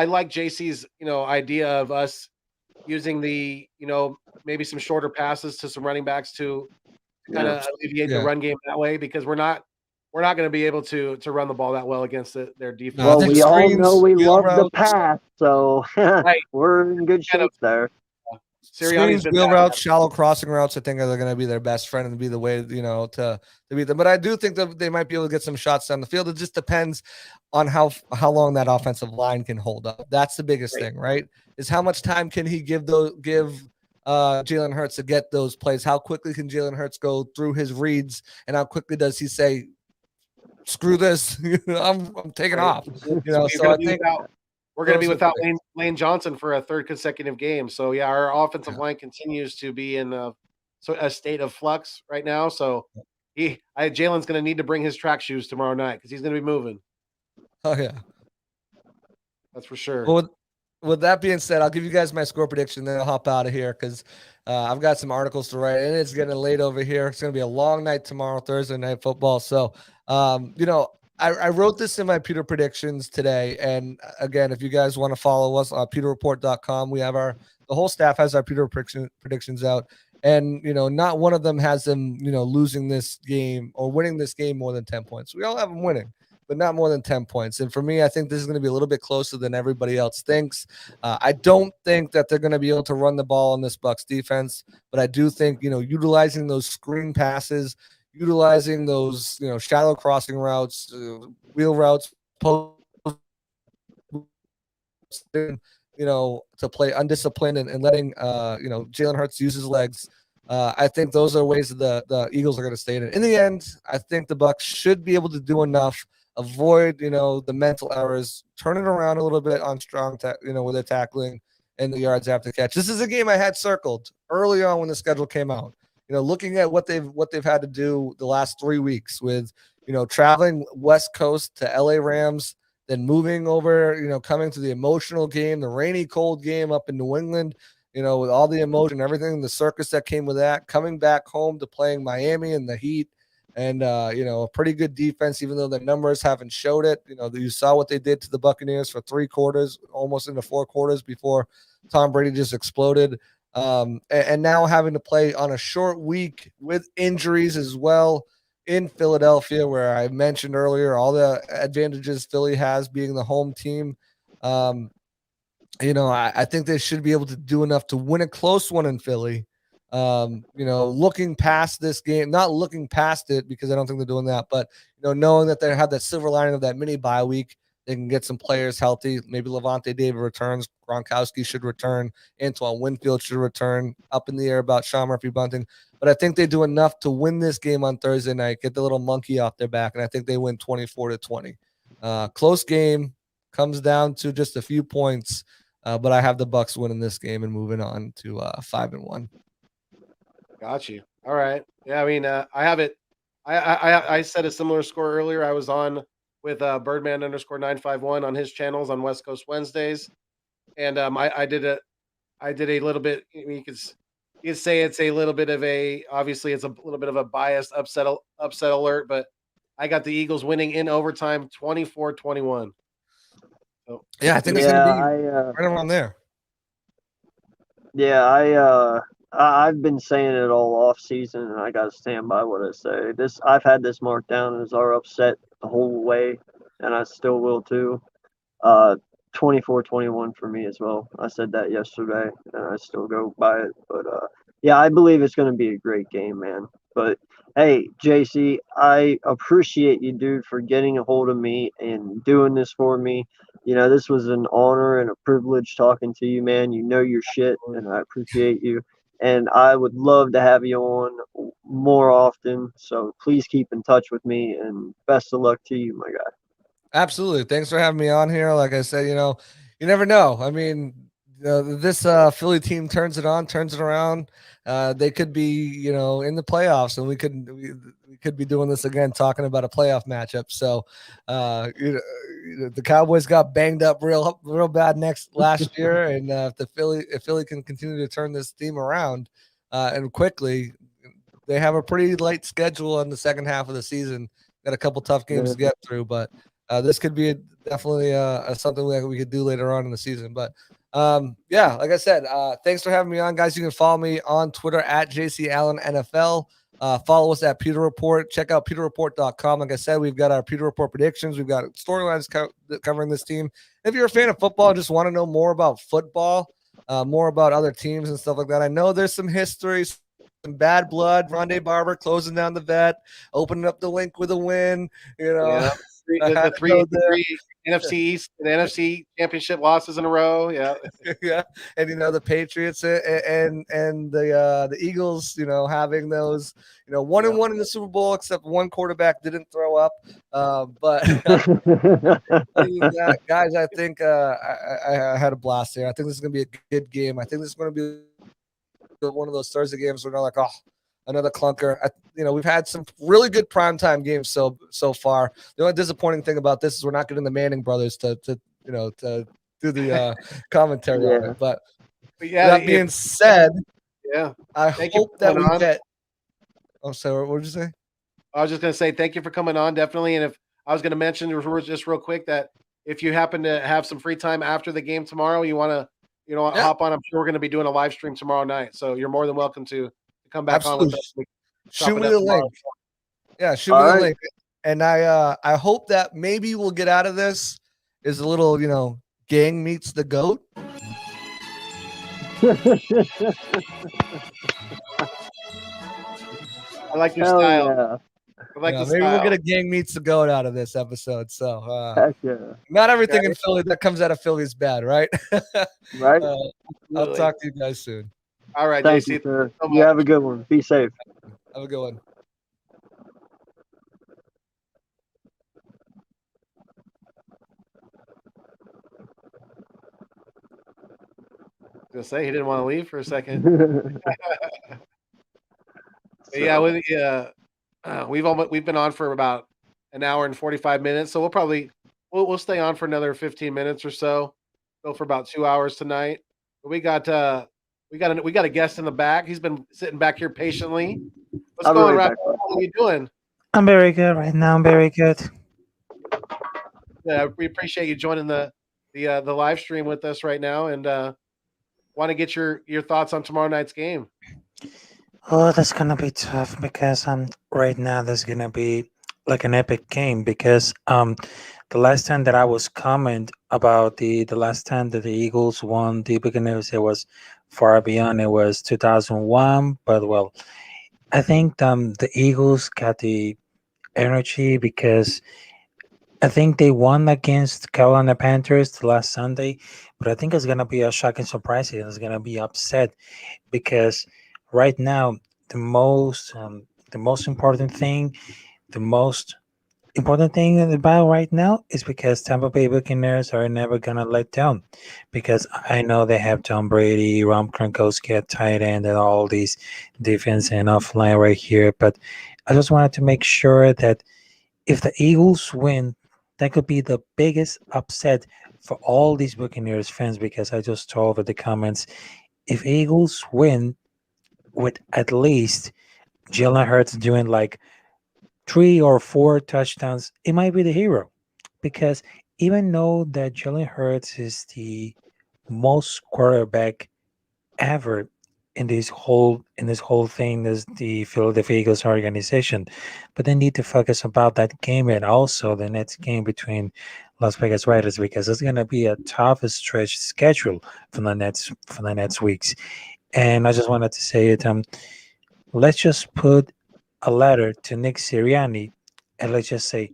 like JC's idea of us using the maybe some shorter passes to some running backs to kind of alleviate the run game that way, because we're not going to be able to run the ball that well against their defense. Well, we all know we love the pass, so we're in good shape there. Screens, wheel routes, shallow crossing routes, I think are going to be their best friend and be the way, to beat them. But I do think that they might be able to get some shots down the field. It just depends on how long that offensive line can hold up. That's the biggest thing, right? Is how much time can he give Jalen Hurts to get those plays? How quickly can Jalen Hurts go through his reads, and how quickly does he say, "Screw this, I'm taking off"? So I think we're going to be without Lane Johnson for a third consecutive game. So yeah, our offensive line continues to be in a state of flux right now. So Jalen's going to need to bring his track shoes tomorrow night because he's going to be moving. Oh yeah, that's for sure. Well, with that being said, I'll give you guys my score prediction, then I'll hop out of here because I've got some articles to write, and it's getting late over here. It's going to be a long night tomorrow, Thursday Night Football. So, I wrote this in my Pewter predictions today. And again, if you guys want to follow us on pewterreport.com, we have the whole staff has our Pewter predictions out. And, not one of them has them, losing this game or winning this game more than 10 points. We all have them winning, but not more than 10 points. And for me, I think this is going to be a little bit closer than everybody else thinks. I don't think that they're going to be able to run the ball on this Bucs defense, but I do think, utilizing those screen passes, utilizing those, shallow crossing routes, wheel routes, to play undisciplined and letting, Jalen Hurts use his legs. I think those are ways that the Eagles are going to stay in it. In the end, I think the Bucs should be able to do enough, avoid, the mental errors, turn it around a little bit on strong, with their tackling and the yards after catch. This is a game I had circled early on when the schedule came out. Looking at what they've had to do the last 3 weeks with, traveling West Coast to LA Rams, then moving over, coming to the emotional game, the rainy, cold game up in New England, with all the emotion, everything, the circus that came with that, coming back home to playing Miami and the Heat, and, a pretty good defense, even though the numbers haven't showed it. You saw what they did to the Buccaneers for 3 quarters, almost into 4 quarters before Tom Brady just exploded. And now having to play on a short week with injuries as well in Philadelphia, where I mentioned earlier all the advantages Philly has being the home team. I think they should be able to do enough to win a close one in Philly. Looking past this game, not looking past it because I don't think they're doing that, but knowing that they have that silver lining of that mini bye week. They can get some players healthy. Maybe Levante David returns. Gronkowski should return. Antoine Winfield should return. Up in the air about Sean Murphy-Bunting. But I think they do enough to win this game on Thursday night, get the little monkey off their back, and I think they win 24-20. Close game. Comes down to just a few points. But I have the Bucs winning this game and moving on to 5-1. Got you. All right. Yeah, I mean, I have it. I said a similar score earlier. I was on with Birdman_951 on his channels on West Coast Wednesdays, and I did a little bit. You could say it's a little bit of obviously it's a little bit of a biased upset alert, but I got the Eagles winning in overtime, 24-21. So, yeah, I think it's going to be right around there. Yeah, I've been saying it all off season, and I got to stand by what I say. I've had this marked down as our upset the whole way, and I still will too. 24-21 for me as well. I said that yesterday, and I still go by it. But yeah, I believe it's going to be a great game, man. But hey, JC, I appreciate you, dude, for getting a hold of me and doing this for me. This was an honor and a privilege talking to you, man. You know your shit, and I appreciate you. And I would love to have you on more often. So please keep in touch with me, and best of luck to you, my guy. Absolutely. Thanks for having me on here. Like I said, you never know. I mean, this Philly team turns it on, turns it around. They could be, in the playoffs, and we could be doing this again, talking about a playoff matchup. So, the Cowboys got banged up real bad last year, and if Philly can continue to turn this team around and quickly, they have a pretty light schedule in the second half of the season. Got a couple tough games to get through, but this could be definitely something that we could do later on in the season. But like I said, thanks for having me on, guys. You can follow me on Twitter at JC Allen NFL. Follow us at Pewter Report. Check out pewterreport.com. Like I said, we've got our Pewter Report predictions. We've got storylines covering this team. If you're a fan of football, just want to know more about football, more about other teams and stuff like that. I know there's some history, some bad blood. Rondé Barber closing down the vet, opening up the link with a win. Yeah. The three NFC East and NFC Championship losses in a row. Yeah, yeah, and the Patriots and the Eagles, having those, 1-1 in the Super Bowl, except one quarterback didn't throw up. But guys, I think I had a blast here. I think this is going to be a good game. I think this is going to be one of those Thursday games where they're like, oh, another clunker. We've had some really good primetime games so far. The only disappointing thing about this is we're not getting the Manning brothers to do the commentary on it. But that being said, I hope that we get. Oh, so what did you say? I was just going to say thank you for coming on, definitely. And if I was going to mention just real quick that if you happen to have some free time after the game tomorrow, you want to hop on. I'm sure we're going to be doing a live stream tomorrow night, so you're more than welcome to come back on with us. Shoot me the link. Yeah, shoot me the link. And I hope that maybe we'll get out of this is a little, gang meets the goat. I like your style. Yeah. I like the maybe style. we'll get a gang meets the goat out of this episode. So Heck yeah. not everything in Philly that comes out of Philly is bad, right? Right. I'll talk to you guys soon. All right, Thank JC. you, sir. So You have a good one. Be safe. Have a good one. Gonna say he didn't want to leave for a second. Yeah, we've been on for about an hour and 45 minutes, so we'll stay on for another 15 minutes or so. Go for about 2 hours tonight. But we got a guest in the back. He's been sitting back here patiently. What's going on, Raphael? How are you doing? I'm very good right now. I'm very good. Yeah, we appreciate you joining the live stream with us right now, and want to get your thoughts on tomorrow night's game. Oh, that's gonna be tough because right now there's gonna be like an epic game because the last time that I was comment about the last time that the Eagles won the Buccaneers, it was far beyond. It was 2001, but well, I think the Eagles got the energy because I think they won against Carolina Panthers the last Sunday, but I think it's gonna be a shocking surprise. It's gonna be upset because right now the most important thing about right now is because Tampa Bay Buccaneers are never gonna let down because I know they have Tom Brady, Ron Gronkowski at tight end, and all these defense and offline right here. But I just wanted to make sure that if the Eagles win, that could be the biggest upset for all these Buccaneers fans because I just told over the comments, if Eagles win with at least Jalen Hurts doing like 3 or 4 touchdowns, it might be the hero. Because even though that Jalen Hurts is the most quarterback ever in this whole thing is the Philadelphia Eagles organization, but they need to focus about that game and also the next game between Las Vegas Raiders because it's gonna be a tough stretch schedule for the next weeks. And I just wanted to say it. Let's just put a letter to Nick Sirianni and let's just say,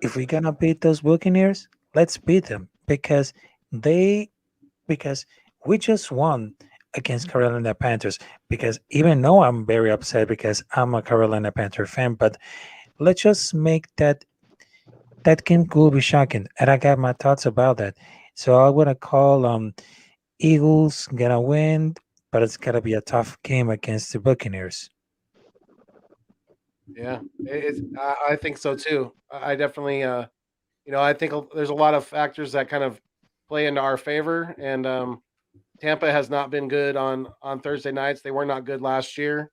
if we're gonna beat those Buccaneers, let's beat them because we just won against Carolina Panthers. Because even though I'm very upset because I'm a Carolina Panther fan, but let's just make that game could be shocking. And I got my thoughts about that. So I want to call Eagles gonna win, but it's gonna be a tough game against the Buccaneers. Yeah, I think so too. I definitely, I think there's a lot of factors that kind of play into our favor, and Tampa has not been good on Thursday nights. They were not good last year,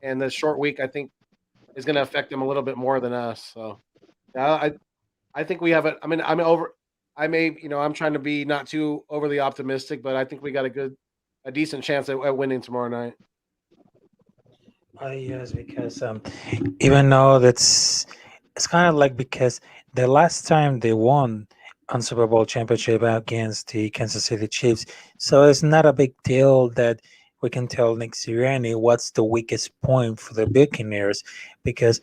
and the short week I think is going to affect them a little bit more than us. So, yeah, I think we have it. I mean, I'm over. I may, I'm trying to be not too overly optimistic, but I think we got a decent chance at winning tomorrow night. Yes, because even though it's kind of like because the last time they won on Super Bowl championship against the Kansas City Chiefs, so it's not a big deal that we can tell Nick Sirianni what's the weakest point for the Buccaneers because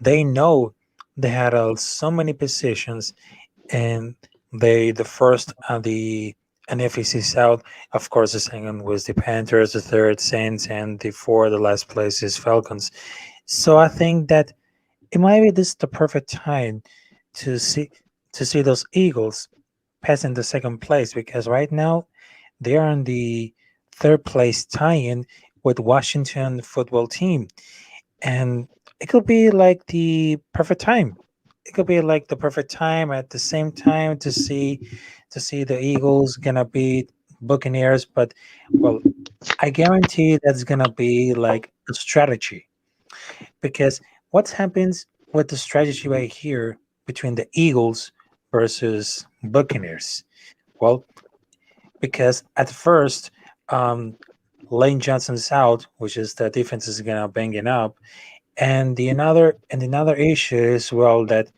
they know they had so many positions and the first on the NFC South, of course, the second was the Panthers, the third Saints, and the last place is Falcons. So I think that it might be this the perfect time to see those Eagles passing the second place because right now they are in the third place tie-in with Washington football team, and it could be like the perfect time. It could be like the perfect time at the same time to see the Eagles gonna beat Buccaneers, but well, I guarantee that's gonna be like a strategy because what happens with the strategy right here between the Eagles versus Buccaneers? Well, because at first, um, Lane Johnson's out, which is the defense is gonna bang it up, and another issue is well that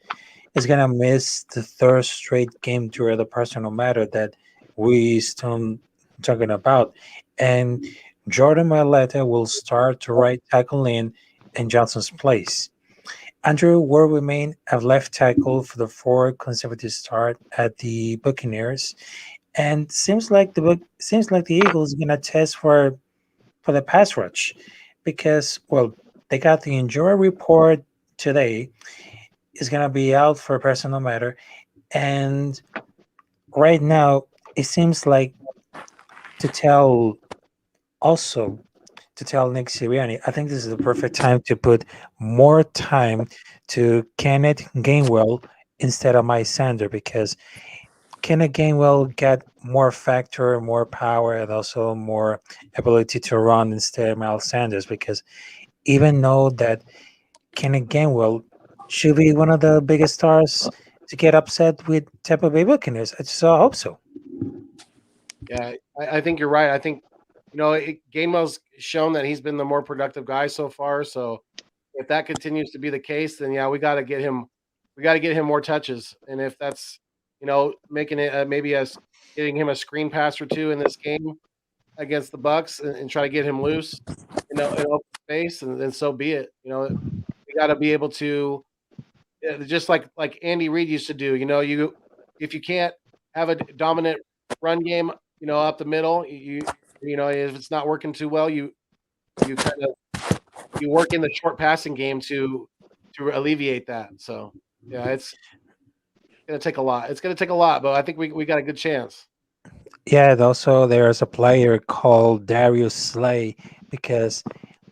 is gonna miss the third straight game due to the personal matter that we still talking about, and Jordan Mailata will start to right tackle in Johnson's place. Andrew will remain at left tackle for the fourth consecutive start at the Buccaneers, and seems like the Eagles gonna test for the pass rush because well they got the injury report today is gonna be out for a personal matter, and right now it seems like to tell also to tell Nick Sirianni, I think this is the perfect time to put more time to Kenneth Gainwell instead of Mike Sander because Kenneth Gainwell got more factor, more power, and also more ability to run instead of Miles Sanders because even though that Kenneth Gainwell should be one of the biggest stars to get upset with Tampa Bay Buccaneers. I hope so. Yeah, I think you're right. I think Gainwell's shown that he's been the more productive guy so far. So if that continues to be the case, then yeah, we got to get him. We got to get him more touches, and if that's making it maybe as getting him a screen pass or two in this game against the Bucs and try to get him loose, in open space, and then so be it. We got to be able to just like Andy Reid used to do. If you can't have a dominant run game, up the middle, if it's not working too well, you kind of work in the short passing game to alleviate that. So yeah, it's gonna take a lot. It's gonna take a lot, but I think we got a good chance. Yeah, and also there's a player called Darius Slay because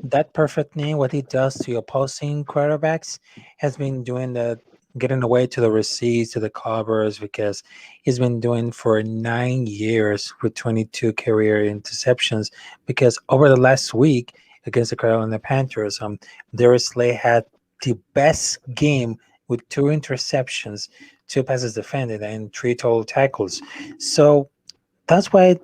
that perfect name, what he does to opposing quarterbacks, has been doing the getting away to the receipts, to the covers, because he's been doing for 9 years with 22 career interceptions. Because over the last week against the Carolina Panthers, Darius Slay had the best game with 2 interceptions, 2 passes defended, and 3 total tackles. So that's why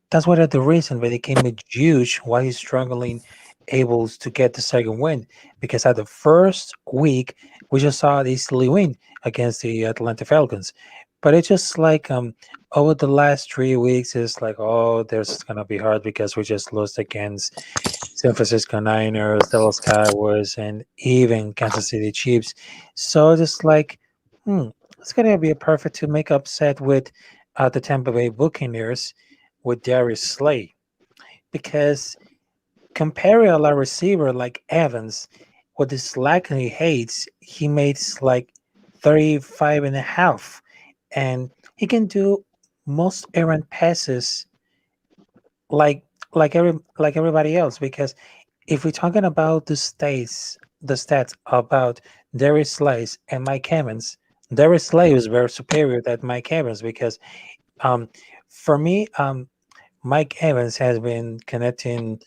that's one of the reasons why they came with huge why he's struggling able to get the second win. Because at the first week we just saw it easily win against the Atlanta Falcons. But it's just like over the last 3 weeks it's like oh there's gonna be hard because we just lost against San Francisco Niners, Dallas Cowboys, and even Kansas City Chiefs. So just like it's gonna be a perfect to make upset with the Tampa Bay Buccaneers with Darius Slay because comparing a receiver like Evans with the slack he hates, he makes like 35 and a half, and he can do most errant passes like everybody else. Because if we're talking about the stats about Darius Slay and Mike Evans, Darius Slay was very superior than Mike Evans because um for me Mike Evans has been connecting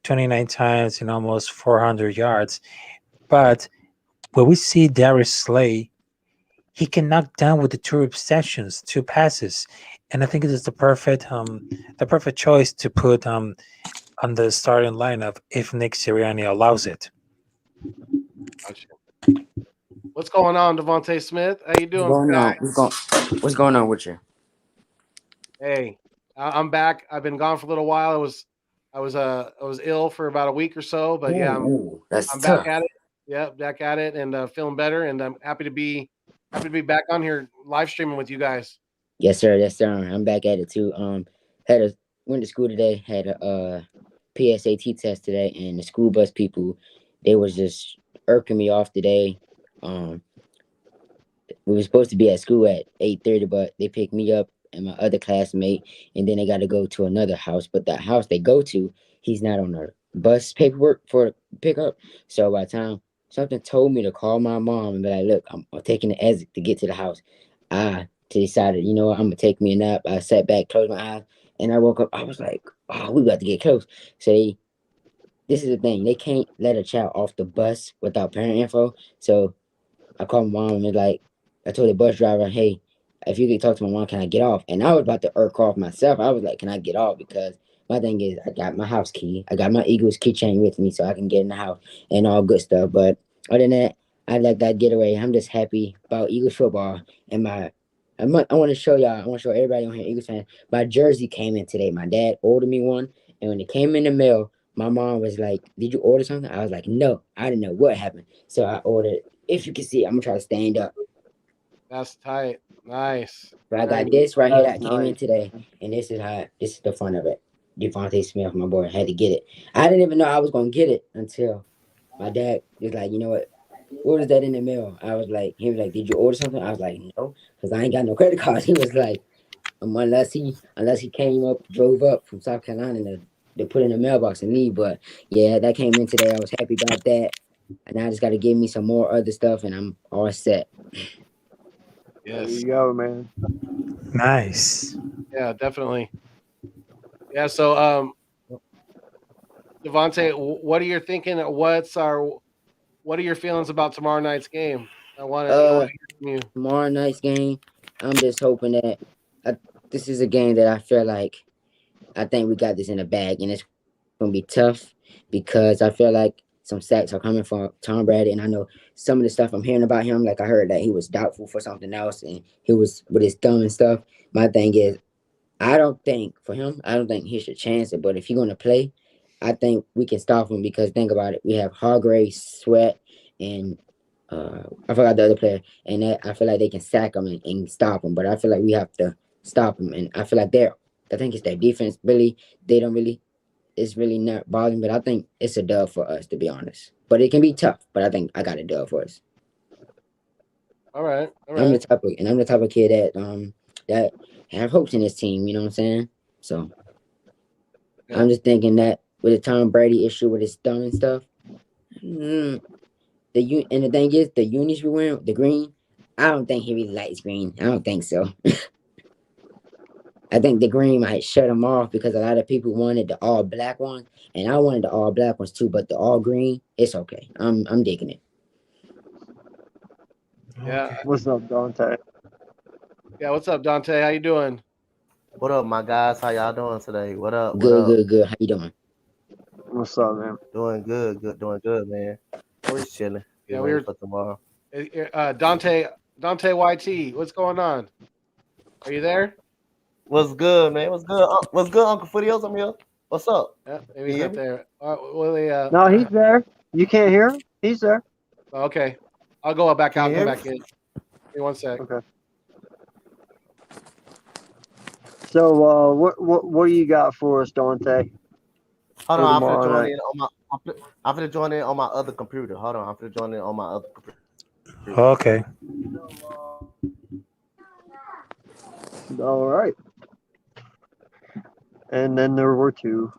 29 times in almost 400 yards, but when we see Darius Slay, he can knock down with the two receptions, two passes, and I think it is the perfect choice to put on the starting lineup if Nick Sirianni allows it. Gotcha. What's going on, Devontae Smith? How you doing? What's going on with you? Hey, I'm back. I've been gone for a little while. I was ill for about a week or so, but yeah, That's I'm tough. back at it. Yeah, back at it, and feeling better. And I'm happy to be back on here live streaming with you guys. Yes, sir. Yes, sir. I'm back at it too. Went to school today. Had a PSAT test today, and the school bus people, they was just irking me off today. We were supposed to be at school at 8:30, but they picked me up and my other classmate, and then they got to go to another house. But that house they go to, he's not on the bus paperwork for pickup. So by the time something told me to call my mom and be like, "Look, I'm taking the exit to get to the house," I decided, you know what, I'm gonna take me a nap. I sat back, closed my eyes, and I woke up. I was like, "Oh, we got to get close." So this is the thing, they can't let a child off the bus without parent info. So I called my mom and I told the bus driver, "Hey, if you could talk to my mom, can I get off?" And I was about to irk off myself. I was like, "Can I get off?" Because my thing is, I got my house key. I got my Eagles keychain with me so I can get in the house and all good stuff. But other than that, I let that get away. I'm just happy about Eagles football. And I want to show y'all, I want to show everybody on here, Eagles fans, my jersey came in today. My dad ordered me one. And when it came in the mail, my mom was like, "Did you order something?" I was like, "No, I didn't know what happened." So I ordered. If you can see, I'm gonna try to stand up. That's tight. Nice. But I got this right here that came in today, and this is the fun of it. Devontae Smith, my boy, had to get it. I didn't even know I was gonna get it until my dad was like, "You know what is that in the mail?" He was like, "Did you order something?" I was like, "No, because I ain't got no credit cards." He was like, unless he drove up from South Carolina to put in the mailbox and leave." But yeah, that came in today. I was happy about that. And I just got to give me some more other stuff, and I'm all set. Yes. There you go, man. Nice. Yeah, definitely. Yeah. So, Devontae, what are you thinking? What are your feelings about tomorrow night's game? I want to hear from you. Tomorrow night's game, I'm just hoping that this is a game that I feel like I think we got this in the bag, and it's gonna be tough because I feel like some sacks are coming from Tom Brady, and I know some of the stuff I'm hearing about him. Like I heard that he was doubtful for something else, and he was with his thumb and stuff. My thing is, I don't think he should chance it. But if he's gonna play, I think we can stop him because think about it. We have Hargrave, Sweat, and I forgot the other player, and I feel like they can sack him and stop him. But I feel like we have to stop him, and I feel like I think it's their defense. Really, it's really not bothering. But I think it's a dub for us, to be honest. But it can be tough. But I think I got a dub for us. All right. I'm the type of kid that have hopes in this team. You know what I'm saying? So I'm just thinking that with the Tom Brady issue with his thumb and stuff. And the thing is, the unis we're wearing, the green, I don't think he really likes green. I don't think so. I think the green might shut him off because a lot of people wanted the all black one, and I wanted the all black ones too. But the all green, it's okay. I'm digging it. Yeah. What's up, Dante? Yeah. What's up, Dante? How you doing? What up, my guys? How y'all doing today? What up? Good. How you doing? What's up, man? Doing good, man. We're just chilling. Yeah, Get ready for tomorrow. Dante YT, what's going on? Are you there? What's good, man? What's good? What's good, Uncle Footios? I'm here. What's up? Yeah, maybe he's not there. No, he's there. You can't hear him? He's there. Okay. I'll go back out and come Can you back in. Give me 1 sec. Okay. So, what do you got for us, Dante? Hold on, I'm gonna join in on I'm gonna join in on my other computer. Hold on, I'm gonna join in on my other computer. Okay. All right. And then there were two.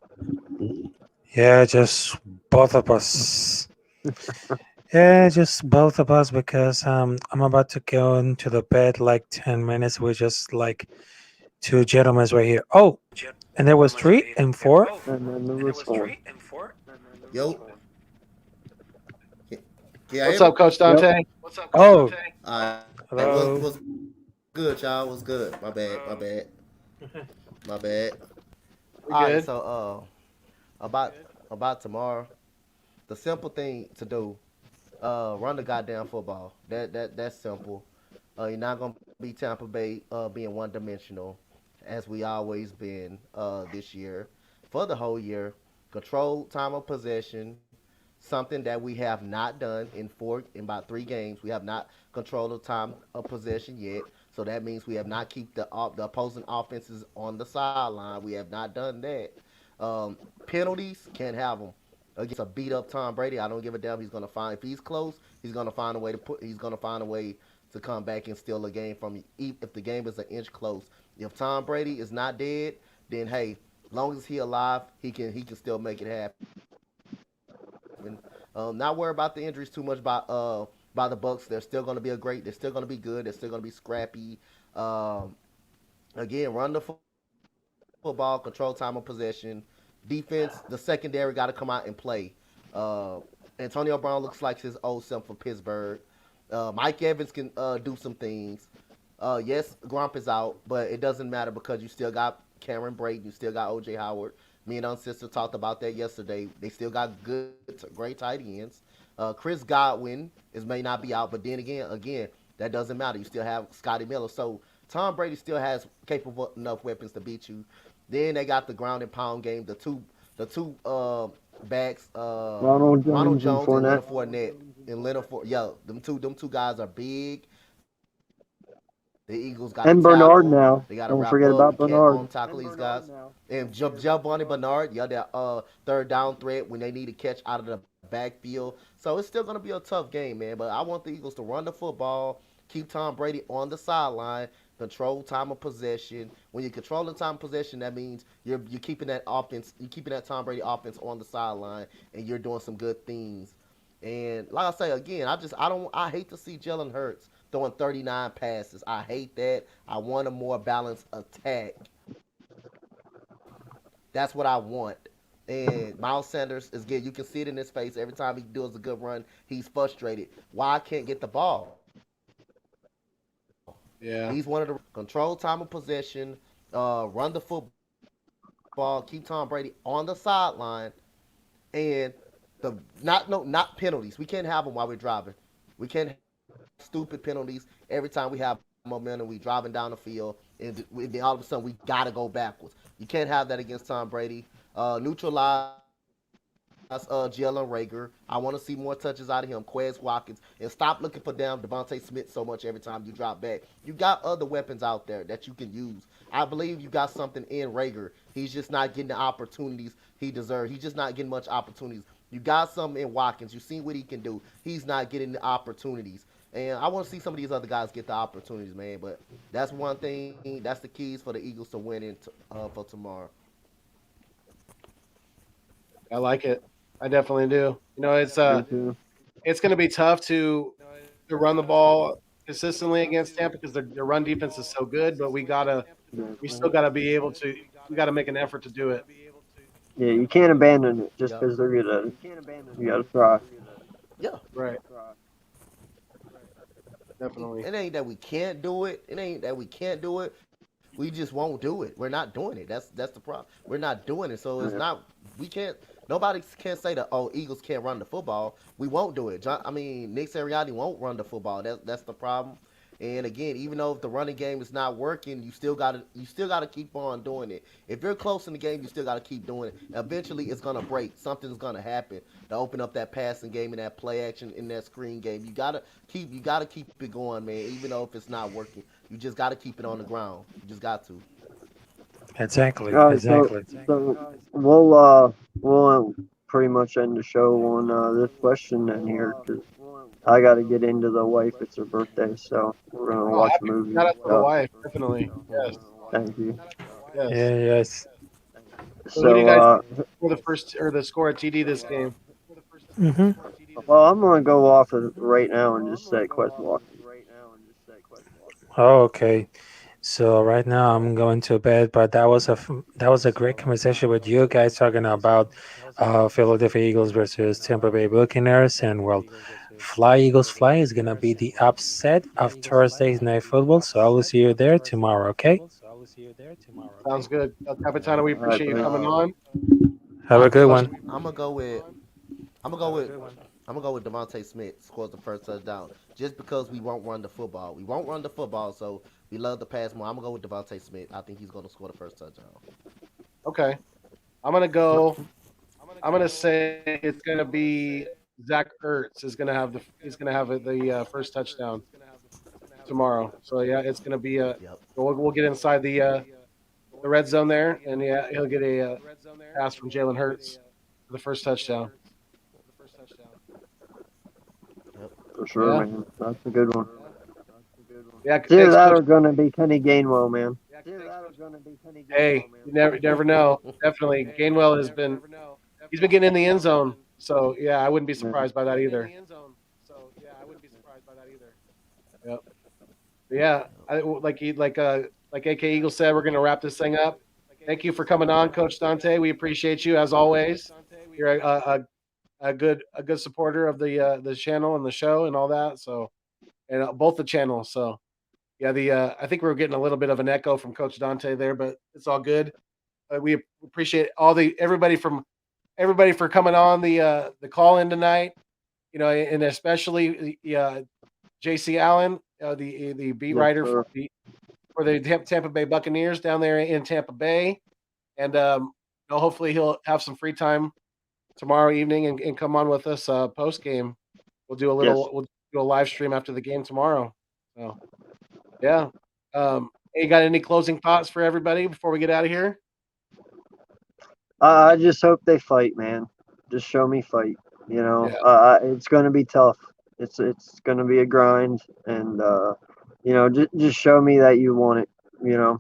Yeah, just both of us. Yeah, just both of us because I'm about to go into the bed like 10 minutes. We're just like two gentlemen right here. Oh, and there was 3 and 4. And then there was 4. Yo. Yeah, What's up, Coach Dante? What's up, Coach Dante? What's Hello. good, y'all? What's good? My bad. My bad. We All right, good. so about tomorrow, the simple thing to do, run the goddamn football. That's simple. You're not gonna be Tampa Bay being one dimensional, as we always been this year. For the whole year, control time of possession, something that we have not done in about 3 games. We have not controlled the time of possession yet. So that means we have not keep the opposing offenses on the sideline. We have not done that. Penalties, can't have them against a beat up Tom Brady. I don't give a damn. He's gonna find, if he's close, he's gonna find a way to He's gonna find a way to come back and steal a game from you. If the game is an inch close. If Tom Brady is not dead, then hey, long as he alive, he can still make it happen. Not worry about the injuries too much by the Bucs. They're still going to be They're still going to be good. They're still going to be scrappy. Again, run the football, control time of possession, defense. The secondary got to come out and play. Antonio Brown looks like his old self for Pittsburgh. Mike Evans can do some things. Yes, Grump is out, but it doesn't matter because you still got Cameron Brayton. You still got O.J. Howard. Me and Uncensored talked about that yesterday. They still got great tight ends. Chris Godwin may not be out, but then again, that doesn't matter. You still have Scotty Miller. So Tom Brady still has capable enough weapons to beat you. Then they got the ground and pound game. The two backs, Ronald Jones and Leonard Fournette. Them two guys are big. The Eagles got and Bernard tackle. now. They got to Don't wrap forget up. about You can't Bernard. tackle these guys. And Giovanni Bernard, that third down threat when they need to catch out of the backfield. So it's still going to be a tough game, man. But I want the Eagles to run the football, keep Tom Brady on the sideline, control time of possession. When you control the time of possession, that means you're keeping that offense, you're keeping that Tom Brady offense on the sideline, and you're doing some good things. And like I say again, I hate to see Jalen Hurts throwing 39 passes. I hate that. I want a more balanced attack. That's what I want. And Miles Sanders is good. You can see it in his face every time he does a good run. He's frustrated. Why I can't get the ball? Yeah. He's one of the control time of possession, run the football, keep Tom Brady on the sideline, and not penalties. We can't have them while we're driving. We can't have stupid penalties every time we have momentum. We driving down the field, and then all of a sudden we gotta go backwards. You can't have that against Tom Brady. Neutralize Jalen Rager. I want to see more touches out of him. Quez Watkins, and stop looking for Devontae Smith so much every time you drop back. You got other weapons out there that you can use. I believe you got something in Rager. He's just not getting the opportunities he deserves. He's just not getting much opportunities. You got something in Watkins. You've seen what he can do. He's not getting the opportunities. And I want to see some of these other guys get the opportunities, man. But that's one thing. That's the keys for the Eagles to win for tomorrow. I like it. I definitely do. It's going to be tough to run the ball consistently against Tampa because their run defense is so good. But we still gotta be able to. We got to make an effort to do it. Yeah, you can't abandon it just because they're good at it. You got to try. Yeah. Right. Definitely. It ain't that we can't do it. It ain't that we can't do it. We just won't do it. We're not doing it. That's the problem. We're not doing it. So it's not. We can't. Nobody can say that. Oh, Eagles can't run the football. We won't do it. Nick Sirianni won't run the football. That's the problem. And again, even though if the running game is not working, you still gotta keep on doing it. If you're close in the game, you still gotta keep doing it. Eventually, it's gonna break. Something's gonna happen to open up that passing game and that play action in that screen game. You gotta keep it going, man. Even though if it's not working, you just gotta keep it on the ground. You just got to. Exactly. So we'll pretty much end the show on this question then here because I got to get into the wife. It's her birthday, so we're gonna watch a movie. Shout out to the wife, definitely. Yes. Thank you. Yes. Yeah, yes. So who do you guys So, for the first or the score at TD this game? well, I'm gonna go off of right now and just say Quest Walker. Oh, okay. So right now I'm going to bed, but that was a great conversation with you guys talking about Philadelphia Eagles versus Tampa Bay Buccaneers, and well, Fly Eagles Fly is gonna be the upset of Thursday's Night Football. So I will see you there tomorrow. Okay. Sounds good. Capitano, we All right, appreciate you buddy. coming on. Have a good one. I'm gonna go with Devontae Smith scores the first touchdown. Just because we won't run the football. We won't run the football, so we love to pass more. I'm gonna go with Devontae Smith. I think he's gonna score the first touchdown. Okay. I'm gonna say it's gonna be Zach Ertz is gonna have the first touchdown tomorrow. So yeah, it's gonna be we'll get inside the red zone there, and yeah, he'll get a pass from Jalen Hurts for the first touchdown. For sure, Yeah. man. That's a good one. Yeah, Either thanks, that Coach. or gonna be Kenny Gainwell, man. Hey, you never know. Definitely, Gainwell he's been getting in the end zone. So yeah, I wouldn't be surprised by that either. Yep. But yeah, like AK Eagle said, we're gonna wrap this thing up. Thank you for coming on, Coach Dante. We appreciate you as always. You're a good supporter of the channel and the show and all that. So, and both the channels. So, yeah, I think we were getting a little bit of an echo from Coach Dante there, but it's all good. We appreciate everybody for coming on the call in tonight. You know, and especially JC Allen, the beat writer for the Tampa Bay Buccaneers down there in Tampa Bay, and hopefully he'll have some free time tomorrow evening and come on with us post game. We'll do we'll do a live stream after the game tomorrow. So yeah. You got any closing thoughts for everybody before we get out of here? I just hope they fight, man. Just show me fight. You know, it's gonna be tough. It's gonna be a grind, and you know, just show me that you want it. You know,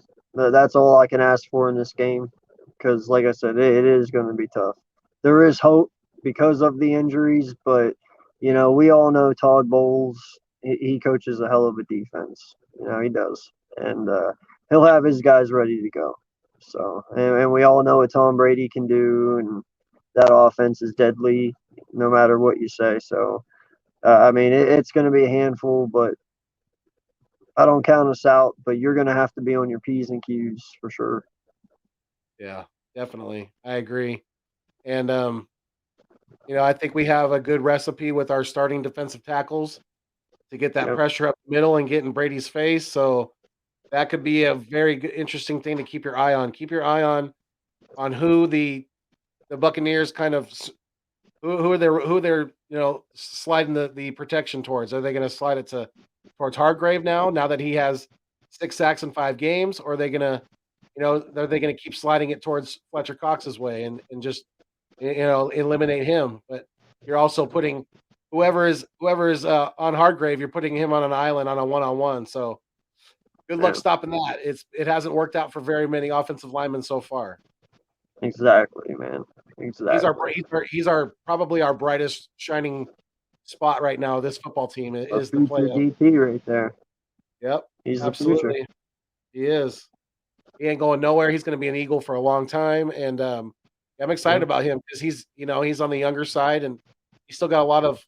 that's all I can ask for in this game. Because, like I said, it is gonna be tough. There is hope because of the injuries, but you know, we all know Todd Bowles. He coaches a hell of a defense. You know, he does, and he'll have his guys ready to go. So, and we all know what Tom Brady can do, and that offense is deadly, no matter what you say. So, I mean, it's going to be a handful, but I don't count us out. But you're going to have to be on your P's and Q's for sure. Yeah, definitely, I agree. And you know, I think we have a good recipe with our starting defensive tackles to get that pressure up the middle and get in Brady's face. So that could be a very good, interesting thing to keep your eye on. Keep your eye on who the Buccaneers kind of who they're sliding the protection towards. Are they going to slide it towards Hargrave now that he has 6 sacks in 5 games, or are they going to are they going to keep sliding it towards Fletcher Cox's way and just eliminate him? But you're also putting whoever is on Hargrave, you're putting him on an island on a one-on-one. So good luck stopping that. It hasn't worked out for very many offensive linemen so far. Exactly, man. Exactly. He's probably our brightest shining spot right now. This football team is the play. DT right there. Yep, he's absolutely. The future. He is. He ain't going nowhere. He's going to be an Eagle for a long time, and I'm excited about him because he's on the younger side and he's still got a lot of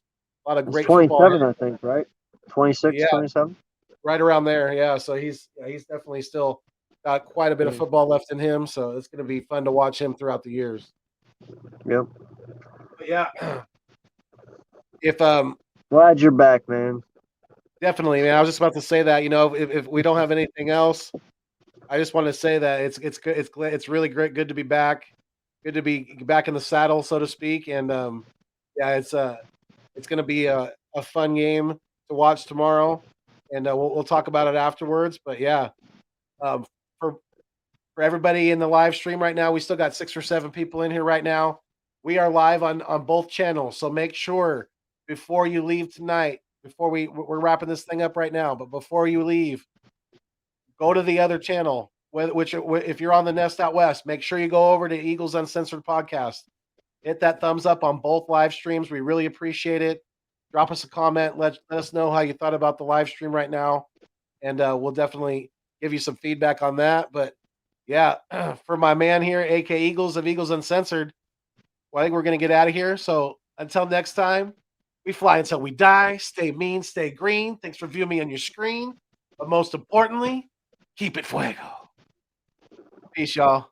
great 27, football. I think, right? 26, 27. Right around there, yeah. So he's definitely still got quite a bit of football left in him. So it's going to be fun to watch him throughout the years. Yep. But yeah. If glad you're back, man. Definitely, man. I was just about to say that. If we don't have anything else, I just want to say that it's good. It's really great. Good to be back. Good to be back in the saddle, so to speak. And it's going to be a fun game to watch tomorrow, and we'll talk about it afterwards. But yeah, for everybody in the live stream right now, we still got 6 or 7 people in here right now. We are live on both channels, so make sure before you leave tonight, before we're wrapping this thing up right now, but before you leave, go to the other channel, which if you're on the Nest Out West, make sure you go over to Eagles Uncensored podcast. Hit that thumbs up on both live streams. We really appreciate it. Drop us a comment. Let us know how you thought about the live stream right now, and we'll definitely give you some feedback on that. But yeah, for my man here, AK Eagles of Eagles Uncensored, well, I think we're going to get out of here. So until next time, we fly until we die. Stay mean, stay green. Thanks for viewing me on your screen. But most importantly, keep it fuego. Peace, y'all.